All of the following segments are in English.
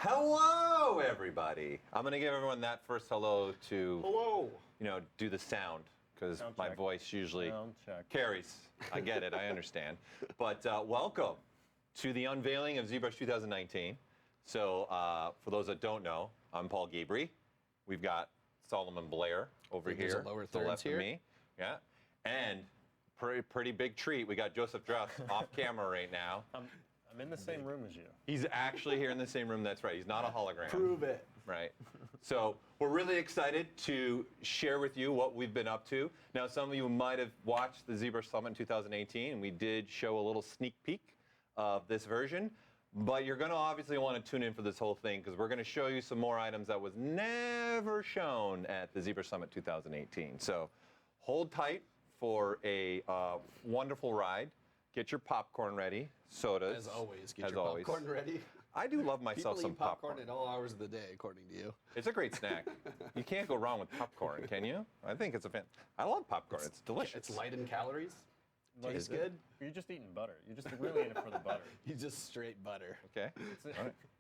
Hello, everybody. I'm going to give everyone that first hello to, do the sound, because my voice usually carries. I get it. I understand. But welcome to the unveiling of ZBrush 2019. So for those that don't know, I'm Paul Gaboury. We've got Solomon Blair over here, to the left of me. Yeah. And pretty big treat. We got Joseph Drust off camera right now. I'm in the same room as you. He's actually here in the same room. That's right. He's not a hologram. Prove it. Right. So we're really excited to share with you what we've been up to. Now, some of you might have watched the ZBrush Summit in 2018, and we did show a little sneak peek of this version. But you're going to obviously want to tune in for this whole thing, because we're going to show you some more items that was never shown at the ZBrush Summit 2018. So hold tight for a wonderful ride. Get your popcorn ready, sodas. As always, get your popcorn ready. I do love myself some popcorn at all hours of the day, according to you. It's a great snack. You can't go wrong with popcorn, can you? I think it's I love popcorn. It's delicious. It's light in calories. Tastes good. You're just eating butter. You're just really in it for the butter. You just straight butter. Okay.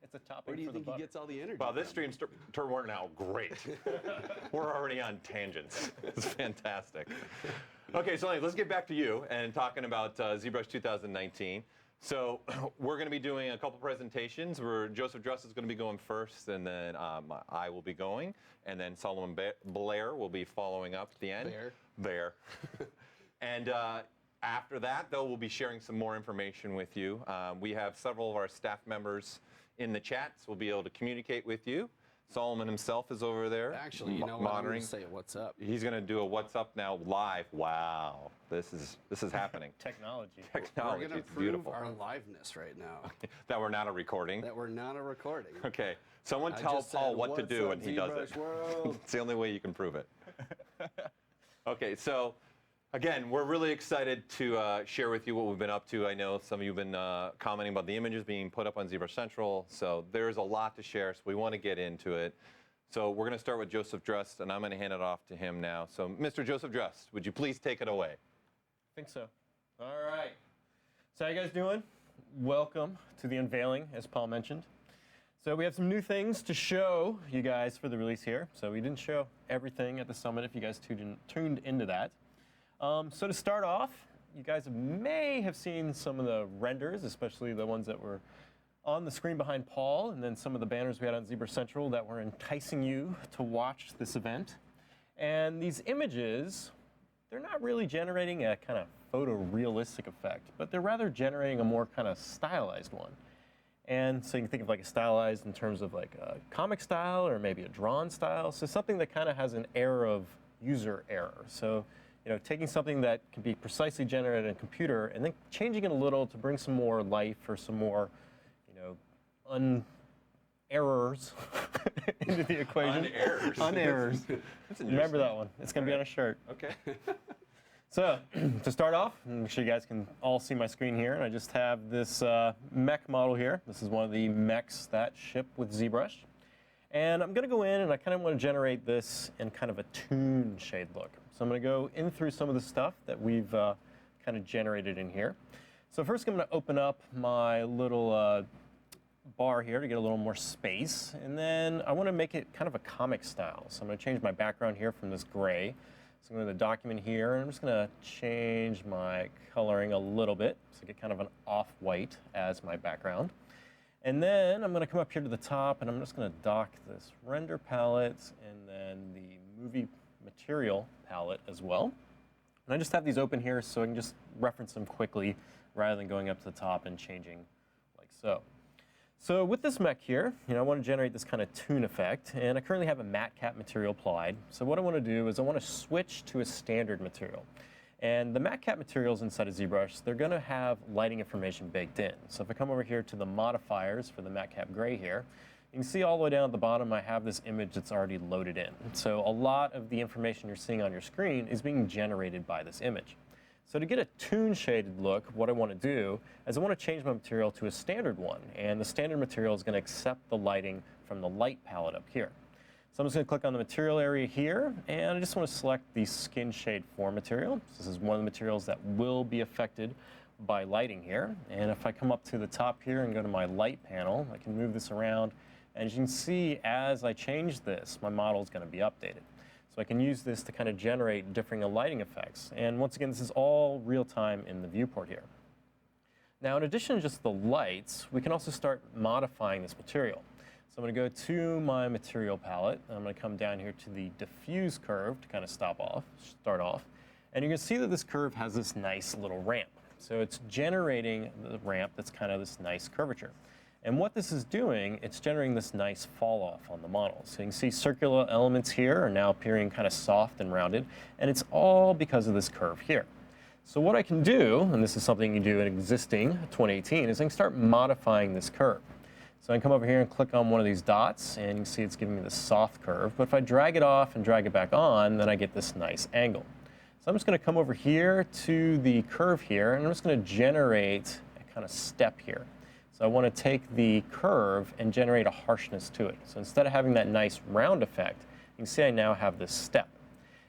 It's a topping. Where do you for the think butter. he gets all the energy? Well, this stream's turned out great. We're already on tangents. It's fantastic. Okay, so let's get back to you and talking about ZBrush 2019. So we're going to be doing a couple presentations where Joseph Drust is going to be going first, and then I will be going, and then Solomon Blair will be following up at the end. Blair. And after that, though, we'll be sharing some more information with you. We have several of our staff members in the chats. We'll be able to communicate with you. Solomon himself is over there. Actually, you know what? I'm going to say what's up. He's going to do a what's up now live. Wow, this is happening. Technology. Technology. We're going to prove our liveness right now. That we're not a recording. That we're not a recording. Okay. Someone tell Paul what to do, and he does it. It's the only way you can prove it. Okay, so again, we're really excited to share with you what we've been up to. I know some of you have been commenting about the images being put up on ZBrush Central, so there's a lot to share, so we want to get into it. So we're going to start with Joseph Drust, and I'm going to hand it off to him now. So Mr. Joseph Drust, would you please take it away? I think so. All right. So how you guys doing? Welcome to the unveiling, as Paul mentioned. So we have some new things to show you guys for the release here. So we didn't show everything at the summit if you guys tuned into that. So to start off, you guys may have seen some of the renders, especially the ones that were on the screen behind Paul, and then some of the banners we had on ZBrush Central that were enticing you to watch this event. And these images, they're not really generating a kind of photorealistic effect, but they're rather generating a more kind of stylized one. And so you can think of like a stylized in terms of like a comic style or maybe a drawn style. So something that kind of has an air of user error. So taking something that can be precisely generated in a computer and then changing it a little to bring some more life or some more, errors into the equation. Unerrors. Remember that one. It's going to be on a shirt. Okay. So to start off, I'm sure you guys can all see my screen here. And I just have this mech model here. This is one of the mechs that ship with ZBrush. And I'm going to go in and I kind of want to generate this in kind of a toon shade look. So I'm going to go in through some of the stuff that we've kind of generated in here. So first I'm going to open up my little bar here to get a little more space. And then I want to make it kind of a comic style. So I'm going to change my background here from this gray. So I'm going to the document here, and I'm just going to change my coloring a little bit. So I get kind of an off-white as my background. And then I'm going to come up here to the top, and I'm just going to dock this render palette and then the movie material palette as well. And I just have these open here so I can just reference them quickly rather than going up to the top and changing like so. So with this mech here, I want to generate this kind of toon effect, and I currently have a matte cap material applied. So what I want to do is I want to switch to a standard material. And the matte cap materials inside of ZBrush, they're going to have lighting information baked in. So if I come over here to the modifiers for the matte cap gray here, you can see all the way down at the bottom I have this image that's already loaded in. So a lot of the information you're seeing on your screen is being generated by this image. So to get a toon shaded look, what I want to do is I want to change my material to a standard one. And the standard material is going to accept the lighting from the light palette up here. So I'm just going to click on the material area here, and I just want to select the skin shade 4 material. So this is one of the materials that will be affected by lighting here. And if I come up to the top here and go to my light panel, I can move this around And as you can see, as I change this, my model is going to be updated. So I can use this to kind of generate differing lighting effects. And once again, this is all real time in the viewport here. Now, in addition to just the lights, we can also start modifying this material. So I'm going to go to my material palette, and I'm going to come down here to the diffuse curve to kind of start off. And you can see that this curve has this nice little ramp. So it's generating the ramp that's kind of this nice curvature. And what this is doing, it's generating this nice fall off on the model. So you can see circular elements here are now appearing kind of soft and rounded, and it's all because of this curve here. So what I can do, and this is something you do in existing 2018, is I can start modifying this curve. So I can come over here and click on one of these dots, and you can see it's giving me this soft curve. But if I drag it off and drag it back on, then I get this nice angle. So I'm just going to come over here to the curve here, and I'm just going to generate a kind of step here. So I want to take the curve and generate a harshness to it. So instead of having that nice round effect, you can see I now have this step.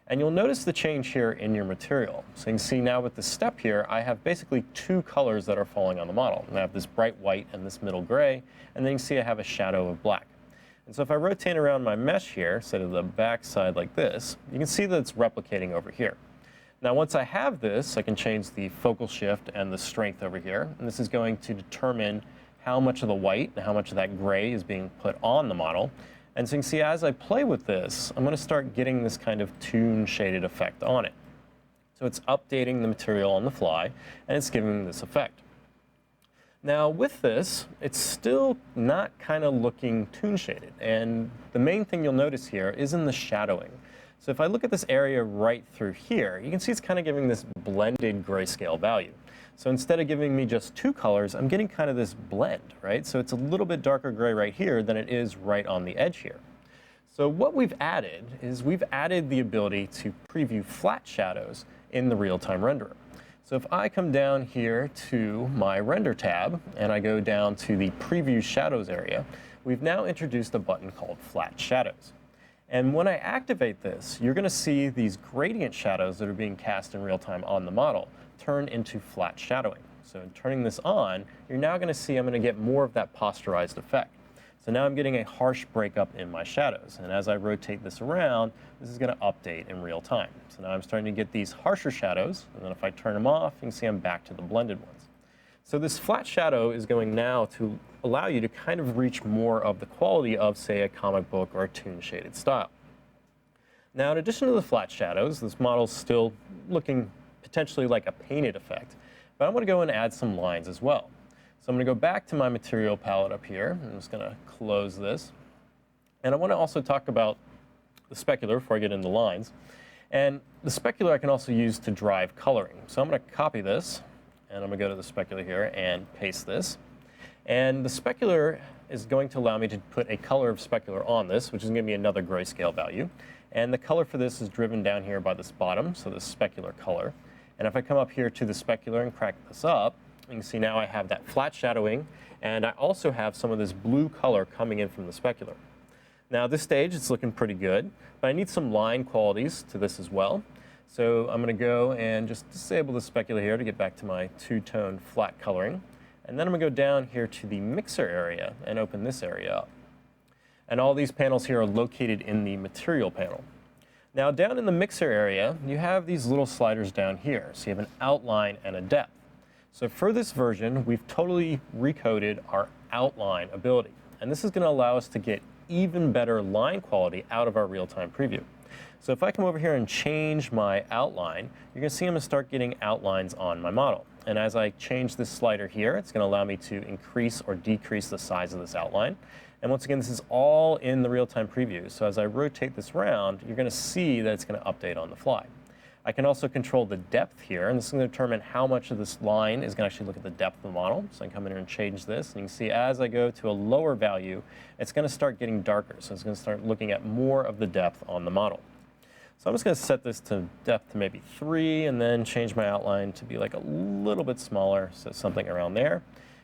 And you'll notice the change here in your material. So you can see now with the step here, I have basically two colors that are falling on the model. And I have this bright white and this middle gray, and then you can see I have a shadow of black. And so if I rotate around my mesh here, instead of the back side like this, you can see that it's replicating over here. Now once I have this, I can change the focal shift and the strength over here. And this is going to determine how much of the white and how much of that gray is being put on the model. And so you can see as I play with this, I'm going to start getting this kind of toon shaded effect on it. So it's updating the material on the fly, and it's giving this effect. Now with this, it's still not kind of looking toon shaded. And the main thing you'll notice here is in the shadowing. So if I look at this area right through here, you can see it's kind of giving this blended grayscale value. So instead of giving me just two colors, I'm getting kind of this blend, right? So it's a little bit darker gray right here than it is right on the edge here. So what we've added is we've added the ability to preview flat shadows in the real-time renderer. So if I come down here to my render tab and I go down to the preview shadows area, we've now introduced a button called flat shadows. And when I activate this, you're going to see these gradient shadows that are being cast in real time on the model turn into flat shadowing. So in turning this on, you're now going to see I'm going to get more of that posterized effect. So now I'm getting a harsh breakup in my shadows. And as I rotate this around, this is going to update in real time. So now I'm starting to get these harsher shadows. And then if I turn them off, you can see I'm back to the blended ones. So this flat shadow is going now to allow you to kind of reach more of the quality of, say, a comic book or a toon shaded style. Now, in addition to the flat shadows, this model's still looking potentially like a painted effect, but I'm going to go and add some lines as well. So I'm going to go back to my material palette up here. I'm just going to close this. And I want to also talk about the specular before I get into lines. And the specular I can also use to drive coloring. So I'm going to copy this, and I'm going to go to the specular here and paste this. And the specular is going to allow me to put a color of specular on this, which is going to be another grayscale value. And the color for this is driven down here by this bottom, so this specular color. And if I come up here to the specular and crack this up, you can see now I have that flat shadowing, and I also have some of this blue color coming in from the specular. Now at this stage, it's looking pretty good, but I need some line qualities to this as well. So I'm going to go and just disable the specular here to get back to my two-tone flat coloring. And then I'm going to go down here to the mixer area and open this area up. And all these panels here are located in the material panel. Now down in the mixer area, you have these little sliders down here. So you have an outline and a depth. So for this version, we've totally recoded our outline ability. And this is going to allow us to get even better line quality out of our real-time preview. So if I come over here and change my outline, you're going to see I'm going to start getting outlines on my model. And as I change this slider here, it's going to allow me to increase or decrease the size of this outline. And once again, this is all in the real-time preview. So as I rotate this around, you're going to see that it's going to update on the fly. I can also control the depth here, and this is going to determine how much of this line is going to actually look at the depth of the model. So I can come in here and change this, and you can see as I go to a lower value, it's going to start getting darker. So it's going to start looking at more of the depth on the model. So I'm just going to set this to depth to maybe 3, and then change my outline to be like a little bit smaller, so something around there.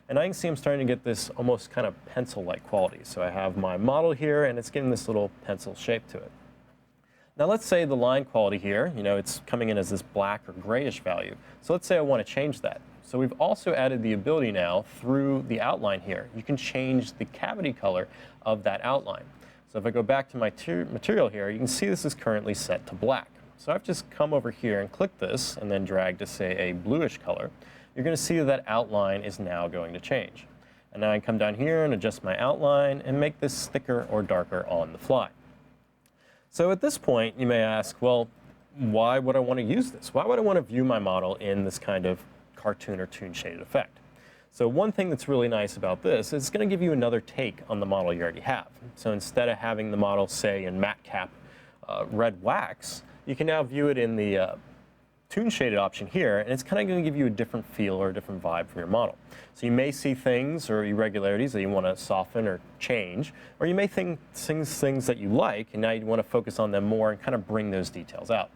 And I can see I'm starting to get this almost kind of pencil-like quality. So I have my model here, and it's getting this little pencil shape to it. Now let's say the line quality here, it's coming in as this black or grayish value. So let's say I want to change that. So we've also added the ability now through the outline here. You can change the cavity color of that outline. So if I go back to my material here, you can see this is currently set to black. So I've just come over here and clicked this and then dragged to say a bluish color. You're going to see that outline is now going to change. And now I can come down here and adjust my outline and make this thicker or darker on the fly. So at this point, you may ask, well, why would I want to use this? Why would I want to view my model in this kind of cartoon or toon shaded effect? So one thing that's really nice about this is it's going to give you another take on the model you already have. So instead of having the model, say, in matte cap red wax, you can now view it in the toon shaded option here, and it's kind of going to give you a different feel or a different vibe for your model. So you may see things or irregularities that you want to soften or change, or you may think things that you like, and now you want to focus on them more and kind of bring those details out.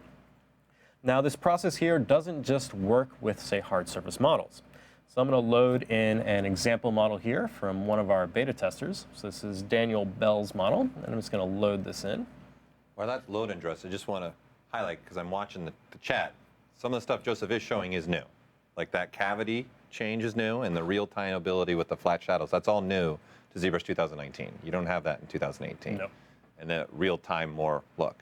Now this process here doesn't just work with, say, hard surface models. So I'm going to load in an example model here from one of our beta testers. So this is Daniel Bell's model, and I'm just going to load this in. While that's loading, Drust, I just want to highlight, because I'm watching the chat, some of the stuff Joseph is showing is new. Like that cavity change is new, and the real-time ability with the flat shadows, that's all new to ZBrush 2019. You don't have that in 2018. No. And the real-time more look.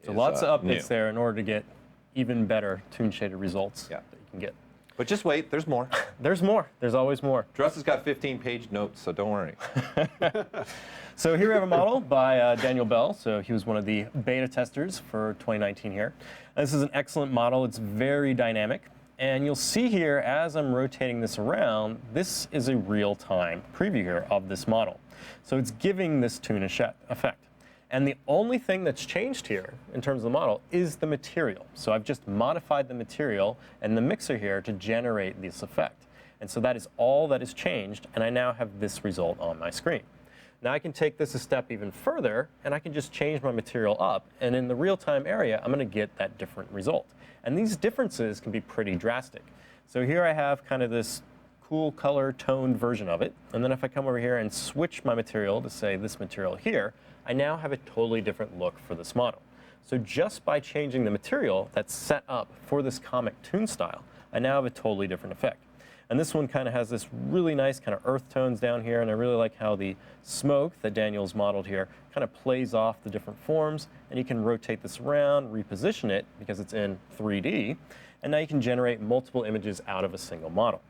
So lots of updates there in order to get even better toon shaded results that you can get. But just wait, there's more. There's more. There's always more. Drust has got 15-page notes, so don't worry. So here we have a model by Daniel Bell. So he was one of the beta testers for 2019 here. And this is an excellent model. It's very dynamic. And you'll see here, as I'm rotating this around, this is a real-time preview here of this model. So it's giving this toon effect. And the only thing that's changed here in terms of the model is the material. So I've just modified the material and the mixer here to generate this effect. And so that is all that has changed, and I now have this result on my screen. Now I can take this a step even further, and I can just change my material up, and in the real-time area, I'm going to get that different result. And these differences can be pretty drastic. So here I have kind of this cool color toned version of it, and then if I come over here and switch my material to, say, this material here, I now have a totally different look for this model. So just by changing the material that's set up for this comic toon style, I now have a totally different effect. And this one kind of has this really nice kind of earth tones down here, and I really like how the smoke that Daniel's modeled here kind of plays off the different forms, and you can rotate this around, reposition it because it's in 3D, and now you can generate multiple images out of a single model.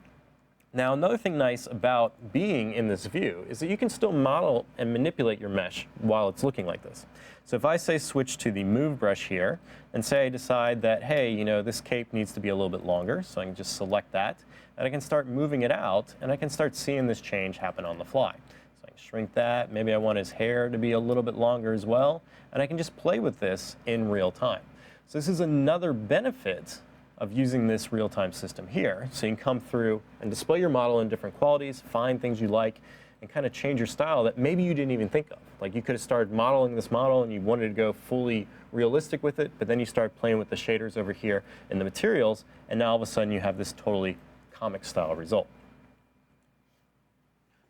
Now, another thing nice about being in this view is that you can still model and manipulate your mesh while it's looking like this. So if I say switch to the move brush here and say I decide that, hey, you know, this cape needs to be a little bit longer, so I can just select that, and I can start moving it out, and I can start seeing this change happen on the fly. So I can shrink that. Maybe I want his hair to be a little bit longer as well, and I can just play with this in real time. So this is another benefit of using this real-time system here. So you can come through and display your model in different qualities, find things you like, and kind of change your style that maybe you didn't even think of. Like you could have started modeling this model and you wanted to go fully realistic with it, but then you start playing with the shaders over here in the materials, and now all of a sudden you have this totally comic style result.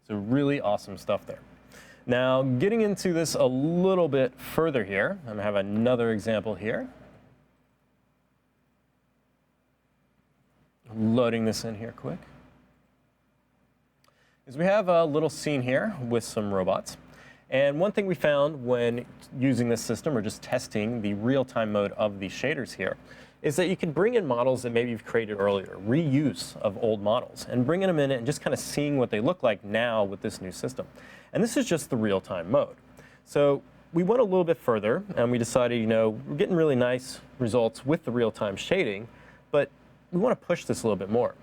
So really awesome stuff there. Now getting into this a little bit further here, I'm gonna have another example here. Loading this in here quick. Is we have a little scene here with some robots. And one thing we found when using this system or just testing the real-time mode of the shaders here is that you can bring in models that maybe you've created earlier, reuse of old models, and bringing them in and just kind of seeing what they look like now with this new system. And this is just the real-time mode. So we went a little bit further and we decided, you know, we're getting really nice results with the real-time shading, but we want to push this a little bit more.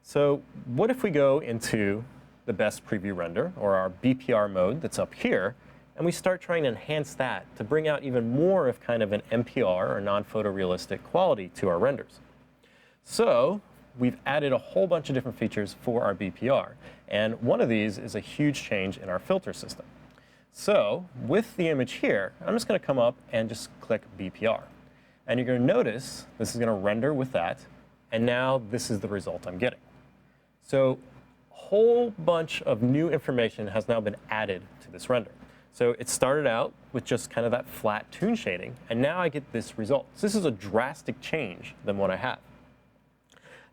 So what if we go into the best preview render, or our BPR mode that's up here, and we start trying to enhance that to bring out even more of kind of an NPR, or non-photorealistic quality to our renders. So we've added a whole bunch of different features for our BPR, and one of these is a huge change in our filter system. So with the image here, I'm just going to come up and just click BPR. And you're going to notice this is going to render with that, and now this is the result I'm getting. So a whole bunch of new information has now been added to this render. So it started out with just kind of that flat toon shading, and now I get this result. So this is a drastic change than what I have.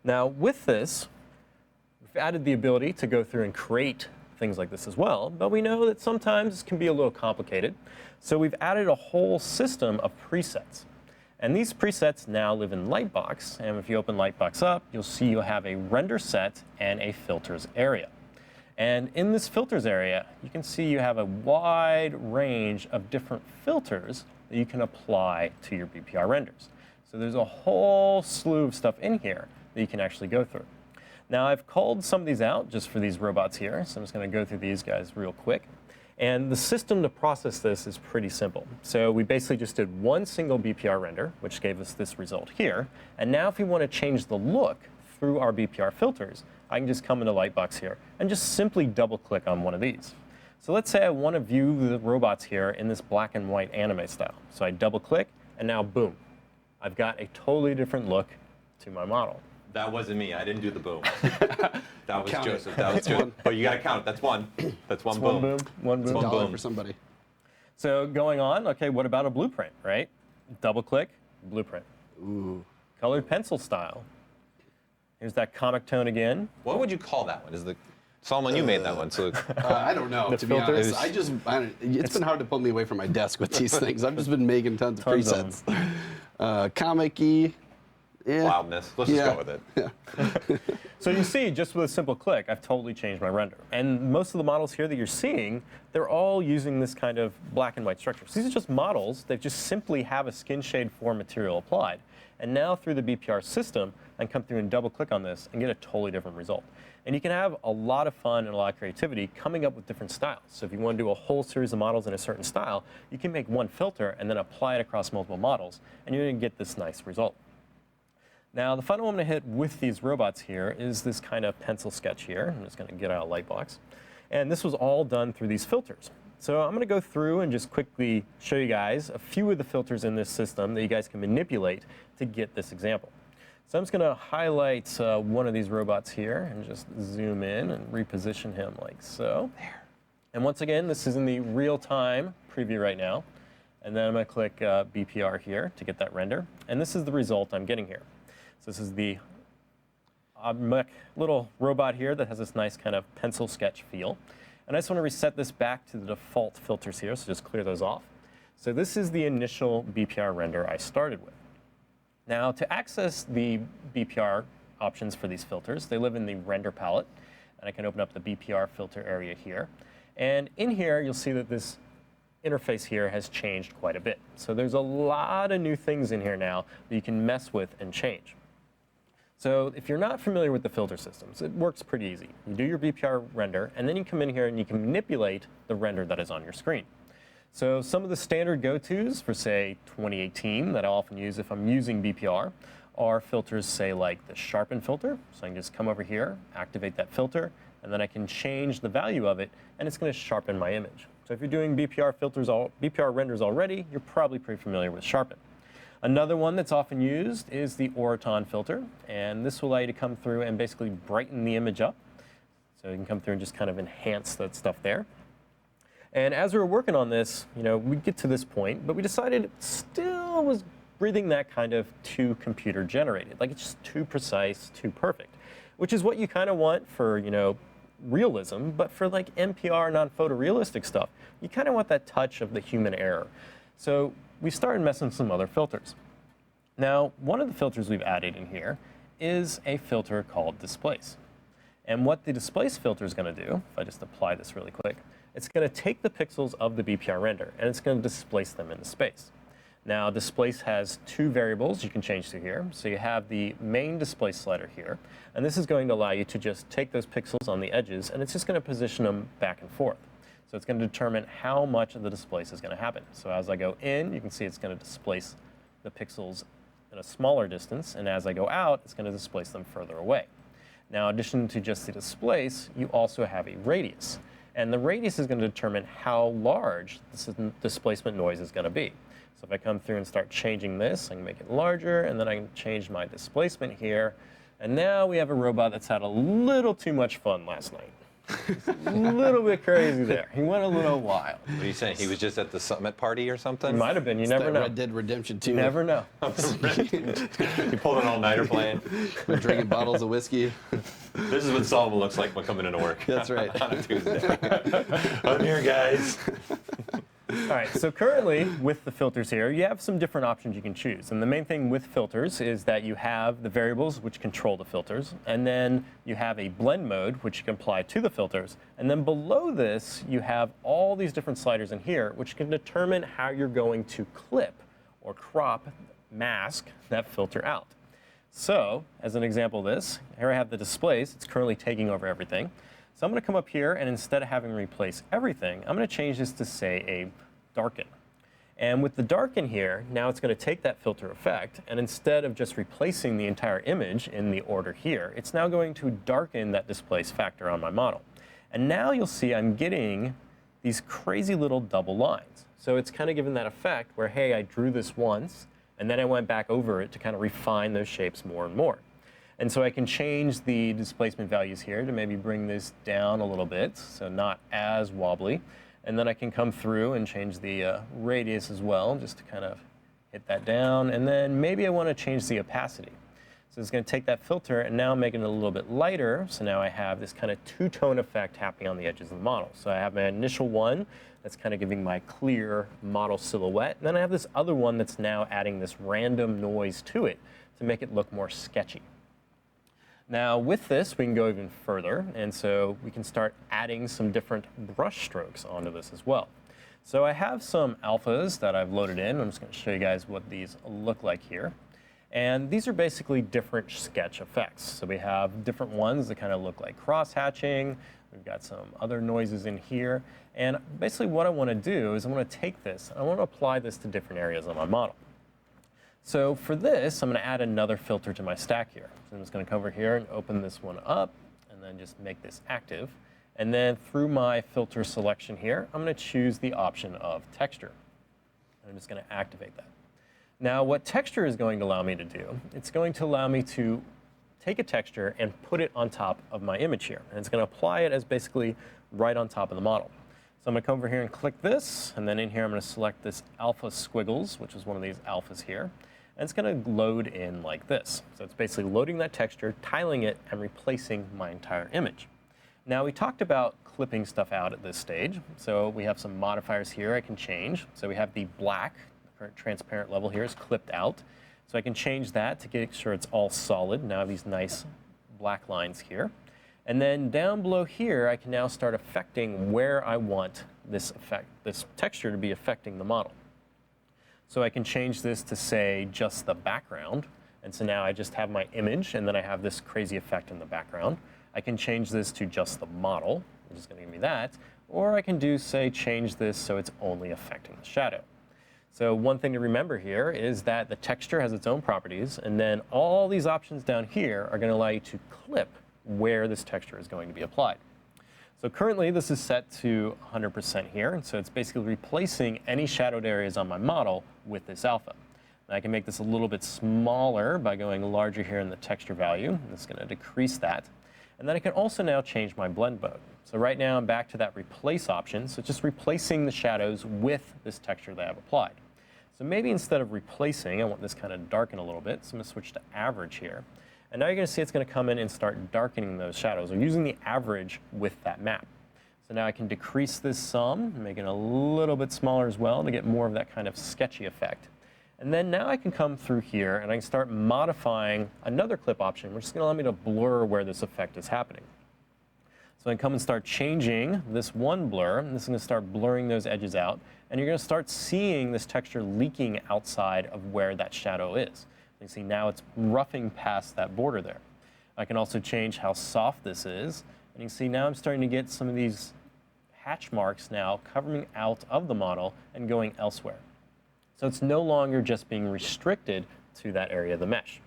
Now with this, We've added the ability to go through and create things like this as well, but we know that sometimes this can be a little complicated. So we've added a whole system of presets. And these presets now live in Lightbox, and if you open Lightbox up, you'll see you'll have a render set and a filters area. And in this filters area, you can see you have a wide range of different filters that you can apply to your BPR renders. So there's a whole slew of stuff in here that you can actually go through. Now I've called some of these out just for these robots here, so I'm just going to go through these guys real quick. And the system to process this is pretty simple. So we basically just did one single BPR render, which gave us this result here. And now if we want to change the look through our BPR filters, I can just come into Lightbox here and just simply double click on one of these. So let's say I want to view the robots here in this black and white anime style. So I double click and now boom, I've got a totally different look to my model. That wasn't me. I didn't do the boom. That was Count it. Joseph. That was good. But you got to count. That's one. That's one boom. One boom, one boom. One $1 boom. for somebody. So going on, okay, what about a blueprint, right? Double click, blueprint. Ooh. Colored pencil style. Here's that comic tone again. What would you call that one? Is the Solomon, you made that one, so I don't know, to be filters? honest. It's been hard to pull me away from my desk with these things. I've just been making tons of Tons presets. Comic-y. Yeah. wildness. Let's just go with it. So you see, just with a simple click, I've totally changed my render. And most of the models here that you're seeing, they're all using this kind of black and white structure. So these are just models that just simply have a skin shade form material applied. And now through the BPR system, I can come through and double click on this and get a totally different result. And you can have a lot of fun and a lot of creativity coming up with different styles. So if you want to do a whole series of models in a certain style, you can make one filter and then apply it across multiple models, and you're going to get this nice result. Now, the final one I'm going to hit with these robots here is this kind of pencil sketch here. I'm just going to get out of Lightbox. And this was all done through these filters. So I'm going to go through and just quickly show you guys a few of the filters in this system that you guys can manipulate to get this example. So I'm just going to highlight one of these robots here and just zoom in and reposition him like so. There. And once again, this is in the real-time preview right now. And then I'm going to click BPR here to get that render. And this is the result I'm getting here. So this is the little robot here that has this nice kind of pencil sketch feel. And I just want to reset this back to the default filters here, so just clear those off. So this is the initial BPR render I started with. Now, to access the BPR options for these filters, they live in the render palette. And I can open up the BPR filter area here. And in here, you'll see that this interface here has changed quite a bit. So there's a lot of new things in here now that you can mess with and change. So if you're not familiar with the filter systems, it works pretty easy. You do your BPR render, and then you come in here and you can manipulate the render that is on your screen. So some of the standard go-tos for, say, 2018 that I often use if I'm using BPR are filters, say, like the sharpen filter. So I can just come over here, activate that filter, and then I can change the value of it, and it's going to sharpen my image. So if you're doing BPR renders already, you're probably pretty familiar with sharpen. Another one that's often used is the Oraton filter, and this will allow you to come through and basically brighten the image up. So you can come through and just kind of enhance that stuff there. And as we were working on this, we'd get to this point, but we decided it still was breathing that kind of too computer generated. Like it's just too precise, too perfect, which is what you kind of want for, realism, but for like NPR, non-photorealistic stuff, you kind of want that touch of the human error. So we started messing with some other filters. Now, one of the filters we've added in here is a filter called Displace. And what the Displace filter is going to do, if I just apply this really quick, it's going to take the pixels of the BPR render, and it's going to displace them into space. Now, Displace has two variables you can change to here. So you have the main displace slider here, and this is going to allow you to just take those pixels on the edges, and it's just going to position them back and forth. So it's going to determine how much of the displace is going to happen. So as I go in, you can see it's going to displace the pixels in a smaller distance, and as I go out, it's going to displace them further away. Now, in addition to just the displace, you also have a radius. And the radius is going to determine how large this displacement noise is going to be. So if I come through and start changing this, I can make it larger, and then I can change my displacement here. And now we have a robot that's had a little too much fun last night. A little bit crazy there. He went a little wild. What are you saying? He was just at the summit party or something? Might have been. You never know. Red Dead Redemption 2. You never know. He pulled an all-nighter playing. We're drinking bottles of whiskey. This is what Solomon looks like when coming into work. That's right. On a Tuesday. I'm here, guys. All right, so currently with the filters here, you have some different options you can choose. And the main thing with filters is that you have the variables which control the filters, and then you have a blend mode which you can apply to the filters. And then below this, you have all these different sliders in here which can determine how you're going to clip or crop, mask that filter out. So, as an example of this, here I have the displace. It's currently taking over everything. So I'm going to come up here, and instead of having replace everything, I'm going to change this to, say, a darken. And with the darken here, now it's going to take that filter effect, and instead of just replacing the entire image in the order here, it's now going to darken that displace factor on my model. And now you'll see I'm getting these crazy little double lines. So it's kind of given that effect where, hey, I drew this once, and then I went back over it to kind of refine those shapes more and more. And so I can change the displacement values here to maybe bring this down a little bit, so not as wobbly. And then I can come through and change the radius as well, just to kind of hit that down. And then maybe I want to change the opacity. So it's going to take that filter and now make it a little bit lighter. So now I have this kind of two-tone effect happening on the edges of the model. So I have my initial one that's kind of giving my clear model silhouette. And then I have this other one that's now adding this random noise to it to make it look more sketchy. Now with this, we can go even further, and so we can start adding some different brush strokes onto this as well. So I have some alphas that I've loaded in. I'm just going to show you guys what these look like here. And these are basically different sketch effects. So we have different ones that kind of look like cross-hatching. We've got some other noises in here. And basically what I want to do is I want to take this, and I want to apply this to different areas on my model. So for this, I'm going to add another filter to my stack here. So I'm just going to come over here and open this one up, and then just make this active. And then through my filter selection here, I'm going to choose the option of texture. I'm just going to activate that. Now what texture is going to allow me to do, it's going to allow me to take a texture and put it on top of my image here. And it's going to apply it as basically right on top of the model. So I'm going to come over here and click this, and then in here I'm going to select this alpha squiggles, which is one of these alphas here. And it's going to load in like this. So it's basically loading that texture, tiling it, and replacing my entire image. Now we talked about clipping stuff out at this stage. So we have some modifiers here I can change. So we have the black, the current transparent level here is clipped out. So I can change that to make sure it's all solid. Now I have these nice black lines here. And then down below here, I can now start affecting where I want this texture to be affecting the model. So I can change this to, say, just the background. And so now I just have my image, and then I have this crazy effect in the background. I can change this to just the model, which is going to give me that. Or I can do, say, change this so it's only affecting the shadow. So one thing to remember here is that the texture has its own properties, and then all these options down here are going to allow you to clip where this texture is going to be applied. So currently this is set to 100% here, and so it's basically replacing any shadowed areas on my model with this alpha. And I can make this a little bit smaller by going larger here in the texture value. It's going to decrease that. And then I can also now change my blend mode. So right now I'm back to that replace option, so just replacing the shadows with this texture that I've applied. So maybe instead of replacing, I want this kind of darken a little bit, so I'm going to switch to average here. And now you're going to see it's going to come in and start darkening those shadows, or using the average with that map. So now I can decrease this some, make it a little bit smaller as well to get more of that kind of sketchy effect. And then now I can come through here and I can start modifying another clip option, which is going to allow me to blur where this effect is happening. So I can come and start changing this one blur, and this is going to start blurring those edges out, and you're going to start seeing this texture leaking outside of where that shadow is. You see now it's roughing past that border there. I can also change how soft this is, and you can see now I'm starting to get some of these hatch marks now covering out of the model and going elsewhere. So it's no longer just being restricted to that area of the mesh.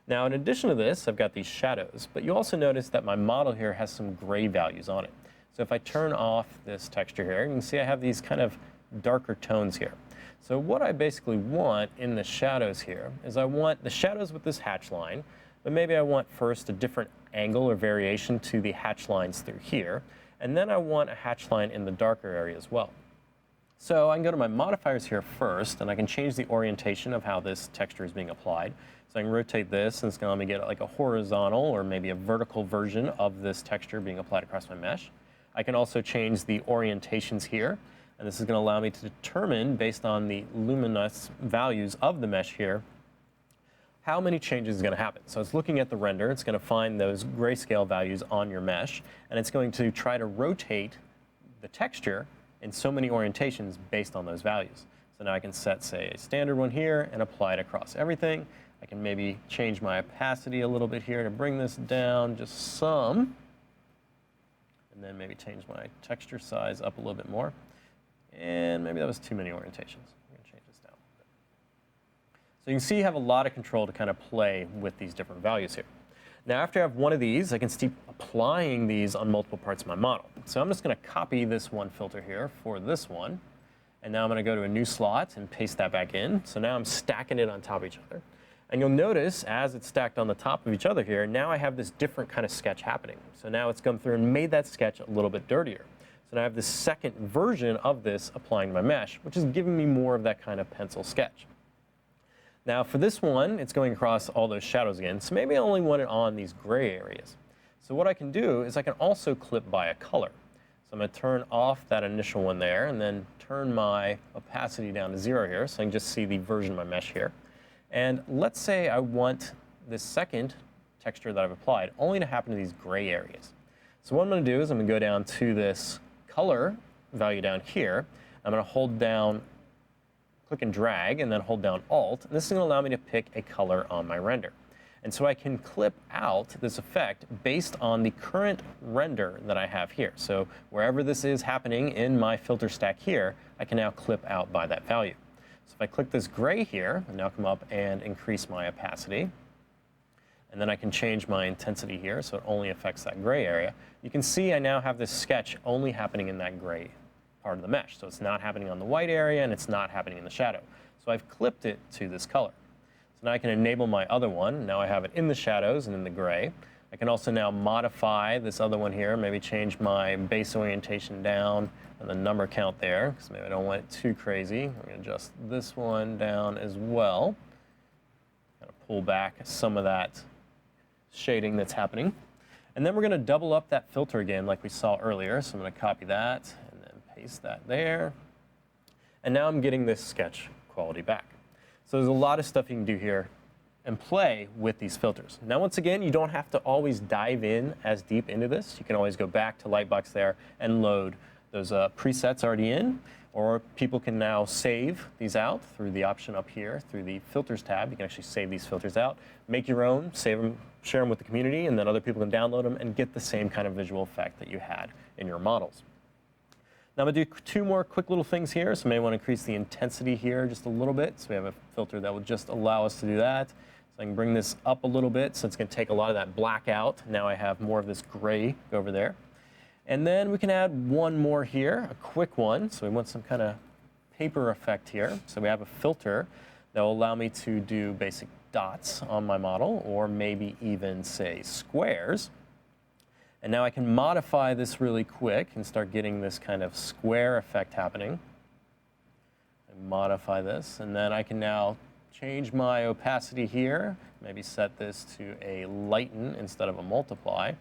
Now in addition to this, I've got these shadows, but you also notice that my model here has some gray values on it. So if I turn off this texture here, you can see I have these kind of darker tones here. So what I basically want in the shadows here is I want the shadows with this hatch line but maybe I want first a different angle or variation to the hatch lines through here, and then I want a hatch line in the darker area as well. So I can go to my modifiers here first, and I can change the orientation of how this texture is being applied. So I can rotate this, and it's going to let me get like a horizontal or maybe a vertical version of this texture being applied across my mesh. I can also change the orientations here, and this is going to allow me to determine, based on the luminous values of the mesh here, how many changes is going to happen. So it's looking at the render, it's going to find those grayscale values on your mesh, and it's going to try to rotate the texture in so many orientations based on those values. So now I can set, say, a standard one here and apply it across everything. I can maybe change my opacity a little bit here to bring this down just some, and then maybe change my texture size up a little bit more. And maybe that was too many orientations. I'm going to change this down a little bit. So you can see you have a lot of control to kind of play with these different values here. Now, after I have one of these, I can keep applying these on multiple parts of my model. So I'm just going to copy this one filter here for this one. And now I'm going to go to a new slot and paste that back in. So now I'm stacking it on top of each other. And you'll notice, as it's stacked on the top of each other here, now I have this different kind of sketch happening. So now it's come through and made that sketch a little bit dirtier. So now I have this second version of this applying to my mesh, which is giving me more of that kind of pencil sketch. Now for this one, it's going across all those shadows again, so maybe I only want it on these gray areas. So what I can do is I can also clip by a color. So I'm going to turn off that initial one there and then turn my opacity down to 0 here so I can just see the version of my mesh here. And let's say I want this second texture that I've applied only to happen to these gray areas. So what I'm going to do is I'm going to go down to this color value down here. I'm going to hold down, click and drag, and then hold down Alt. And this is going to allow me to pick a color on my render. And so I can clip out this effect based on the current render that I have here. So wherever this is happening in my filter stack here, I can now clip out by that value. So if I click this gray here, I now come up and increase my opacity. And then I can change my intensity here so it only affects that gray area. You can see I now have this sketch only happening in that gray part of the mesh. So it's not happening on the white area and it's not happening in the shadow. So I've clipped it to this color. So now I can enable my other one. Now I have it in the shadows and in the gray. I can also now modify this other one here, maybe change my base orientation down and the number count there, because maybe I don't want it too crazy. I'm going to adjust this one down as well. Kind of pull back some of that shading that's happening. And then we're going to double up that filter again like we saw earlier. So I'm going to copy that and then paste that there. And now I'm getting this sketch quality back. So there's a lot of stuff you can do here and play with these filters. Now, once again, you don't have to always dive in as deep into this. You can always go back to Lightbox there and load those presets already in, or people can now save these out through the option up here through the Filters tab. You can actually save these filters out, make your own, save them, share them with the community, and then other people can download them and get the same kind of visual effect that you had in your models. Now I'm going to do two more quick little things here. So maybe I want to increase the intensity here just a little bit. So we have a filter that will just allow us to do that. So I can bring this up a little bit, so it's going to take a lot of that black out. Now I have more of this gray go over there. And then we can add one more here, a quick one. So we want some kind of paper effect here. So we have a filter that will allow me to do basic dots on my model, or maybe even, say, squares. And now I can modify this really quick and start getting this kind of square effect happening. And modify this, and then I can now change my opacity here, maybe set this to a lighten instead of a multiply,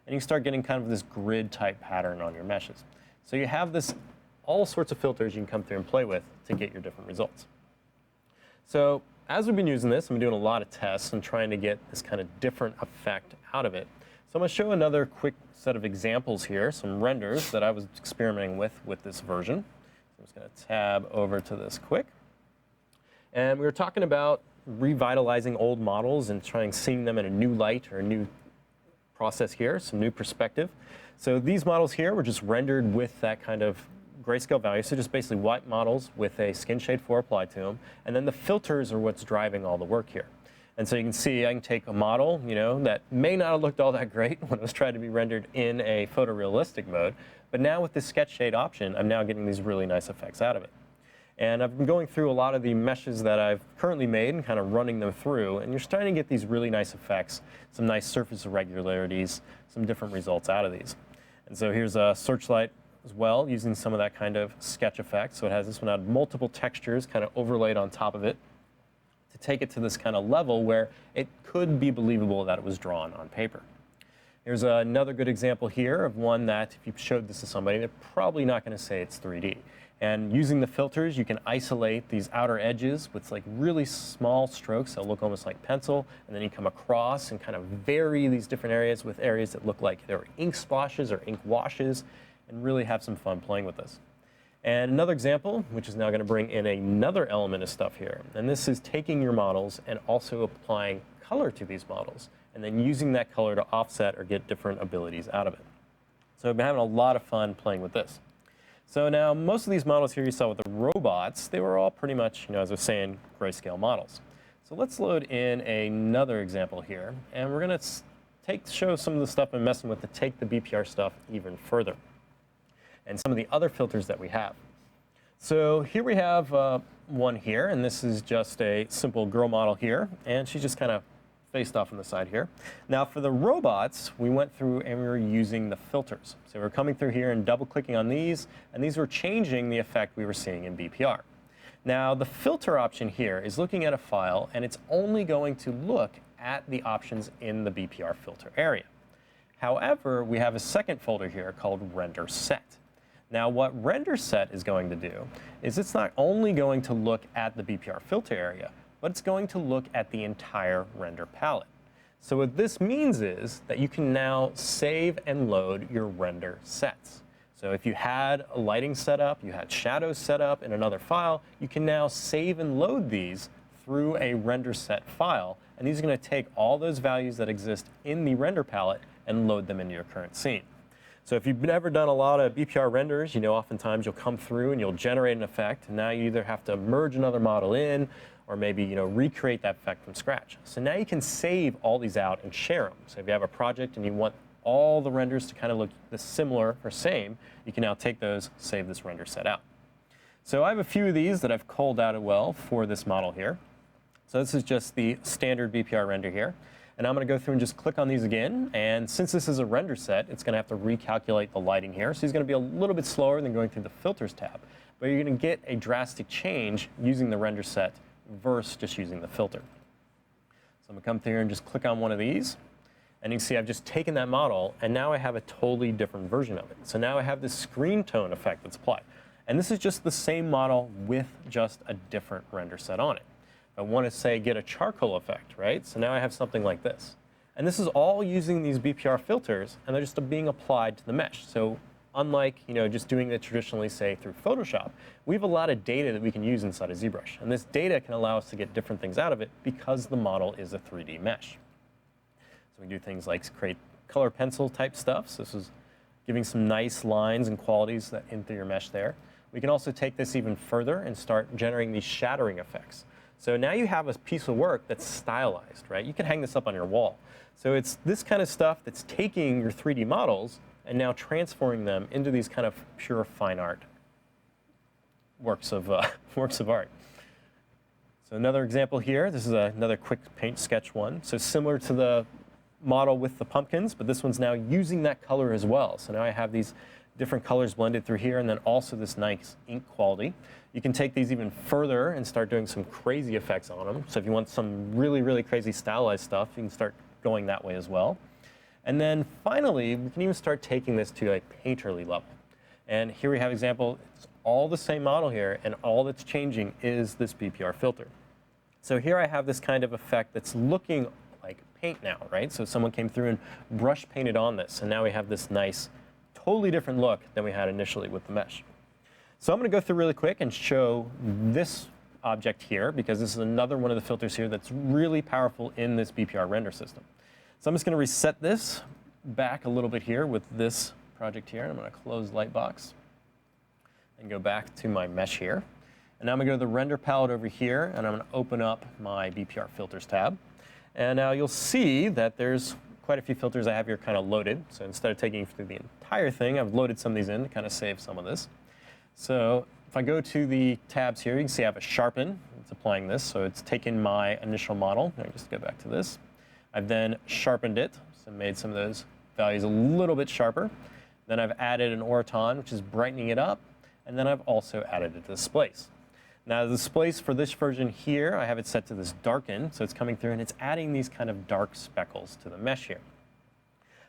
and you start getting kind of this grid type pattern on your meshes. So you have this, all sorts of filters you can come through and play with to get your different results. So as we've been using this, I'm doing a lot of tests and trying to get this kind of different effect out of it. So I'm going to show another quick set of examples here, some renders that I was experimenting with this version. So I'm just going to tab over to this quick. And we were talking about revitalizing old models and trying seeing them in a new light or a new process here, some new perspective. So these models here were just rendered with that kind of grayscale value, so just basically white models with a skin shade 4 applied to them. And then the filters are what's driving all the work here. And so you can see I can take a model, that may not have looked all that great when it was trying to be rendered in a photorealistic mode, but now with this sketch shade option, I'm now getting these really nice effects out of it. And I've been going through a lot of the meshes that I've currently made and kind of running them through, and you're starting to get these really nice effects, some nice surface irregularities, some different results out of these. And so here's a Searchlight as well, using some of that kind of sketch effect. So it has this one had multiple textures kind of overlaid on top of it to take it to this kind of level where it could be believable that it was drawn on paper. Here's another good example here of one that if you showed this to somebody, they're probably not going to say it's 3D. And using the filters, you can isolate these outer edges with like really small strokes that look almost like pencil, and then you come across and kind of vary these different areas with areas that look like they're ink splashes or ink washes, and really have some fun playing with this. And another example, which is now going to bring in another element of stuff here, and this is taking your models and also applying color to these models, and then using that color to offset or get different abilities out of it. So I've been having a lot of fun playing with this. So now most of these models here you saw with the robots, they were all pretty much, as I was saying, grayscale models. So let's load in another example here, and we're going to show some of the stuff I'm messing with to take the BPR stuff even further, and some of the other filters that we have. So here we have one here, and this is just a simple girl model here, and she's just kind of faced off on the side here. Now for the robots, we went through and we were using the filters. So we're coming through here and double clicking on these, and these were changing the effect we were seeing in BPR. Now the filter option here is looking at a file, and it's only going to look at the options in the BPR filter area. However, we have a second folder here called Render Set. Now what Render Set is going to do is it's not only going to look at the BPR filter area, but it's going to look at the entire render palette. So what this means is that you can now save and load your render sets. So if you had a lighting set up, you had shadows set up in another file, you can now save and load these through a render set file, and these are going to take all those values that exist in the render palette and load them into your current scene. So if you've never done a lot of BPR renders, oftentimes you'll come through and you'll generate an effect, and now you either have to merge another model in, or maybe recreate that effect from scratch. So now you can save all these out and share them. So if you have a project and you want all the renders to kind of look similar or same, you can now take those, save this render set out. So I have a few of these that I've culled out as well for this model here. So this is just the standard BPR render here. And I'm going to go through and just click on these again. And since this is a render set, it's going to have to recalculate the lighting here. So it's going to be a little bit slower than going through the filters tab. But you're going to get a drastic change using the render set versus just using the filter. So I'm going to come through and just click on one of these. And you can see I've just taken that model, and now I have a totally different version of it. So now I have this screen tone effect that's applied. And this is just the same model with just a different render set on it. I want to say get a charcoal effect, right? So now I have something like this. And this is all using these BPR filters, and they're just being applied to the mesh. So unlike just doing it traditionally, say, through Photoshop, we have a lot of data that we can use inside of ZBrush. And this data can allow us to get different things out of it because the model is a 3D mesh. So we do things like create color pencil type stuff. So this is giving some nice lines and qualities that into your mesh there. We can also take this even further and start generating these shattering effects. So now you have a piece of work that's stylized, right? You can hang this up on your wall. So it's this kind of stuff that's taking your 3D models and now transforming them into these kind of pure fine art works of art. So another example here, this is another quick paint sketch one. So similar to the model with the pumpkins, but this one's now using that color as well. So now I have these different colors blended through here, and then also this nice ink quality. You can take these even further and start doing some crazy effects on them. So if you want some really, really crazy stylized stuff, you can start going that way as well. And then finally, we can even start taking this to a painterly level. And here we have an example. It's all the same model here, and all that's changing is this BPR filter. So here I have this kind of effect that's looking like paint now, right? So someone came through and brush painted on this, and now we have this nice, totally different look than we had initially with the mesh. So I'm going to go through really quick and show this object here, because this is another one of the filters here that's really powerful in this BPR render system. So I'm just going to reset this back a little bit here with this project here. I'm going to close Lightbox and go back to my mesh here. And now I'm going to go to the render palette over here, and I'm going to open up my BPR filters tab. And now you'll see that there's quite a few filters I have here kind of loaded. So instead of taking you through the entire thing, I've loaded some of these in to kind of save some of this. So if I go to the tabs here, you can see I have a sharpen. It's applying this, so it's taken my initial model. Let me just go back to this. I've then sharpened it, so made some of those values a little bit sharper. Then I've added an orton, which is brightening it up, and then I've also added a displace. Now the displace for this version here, I have it set to this darken, so it's coming through and it's adding these kind of dark speckles to the mesh here.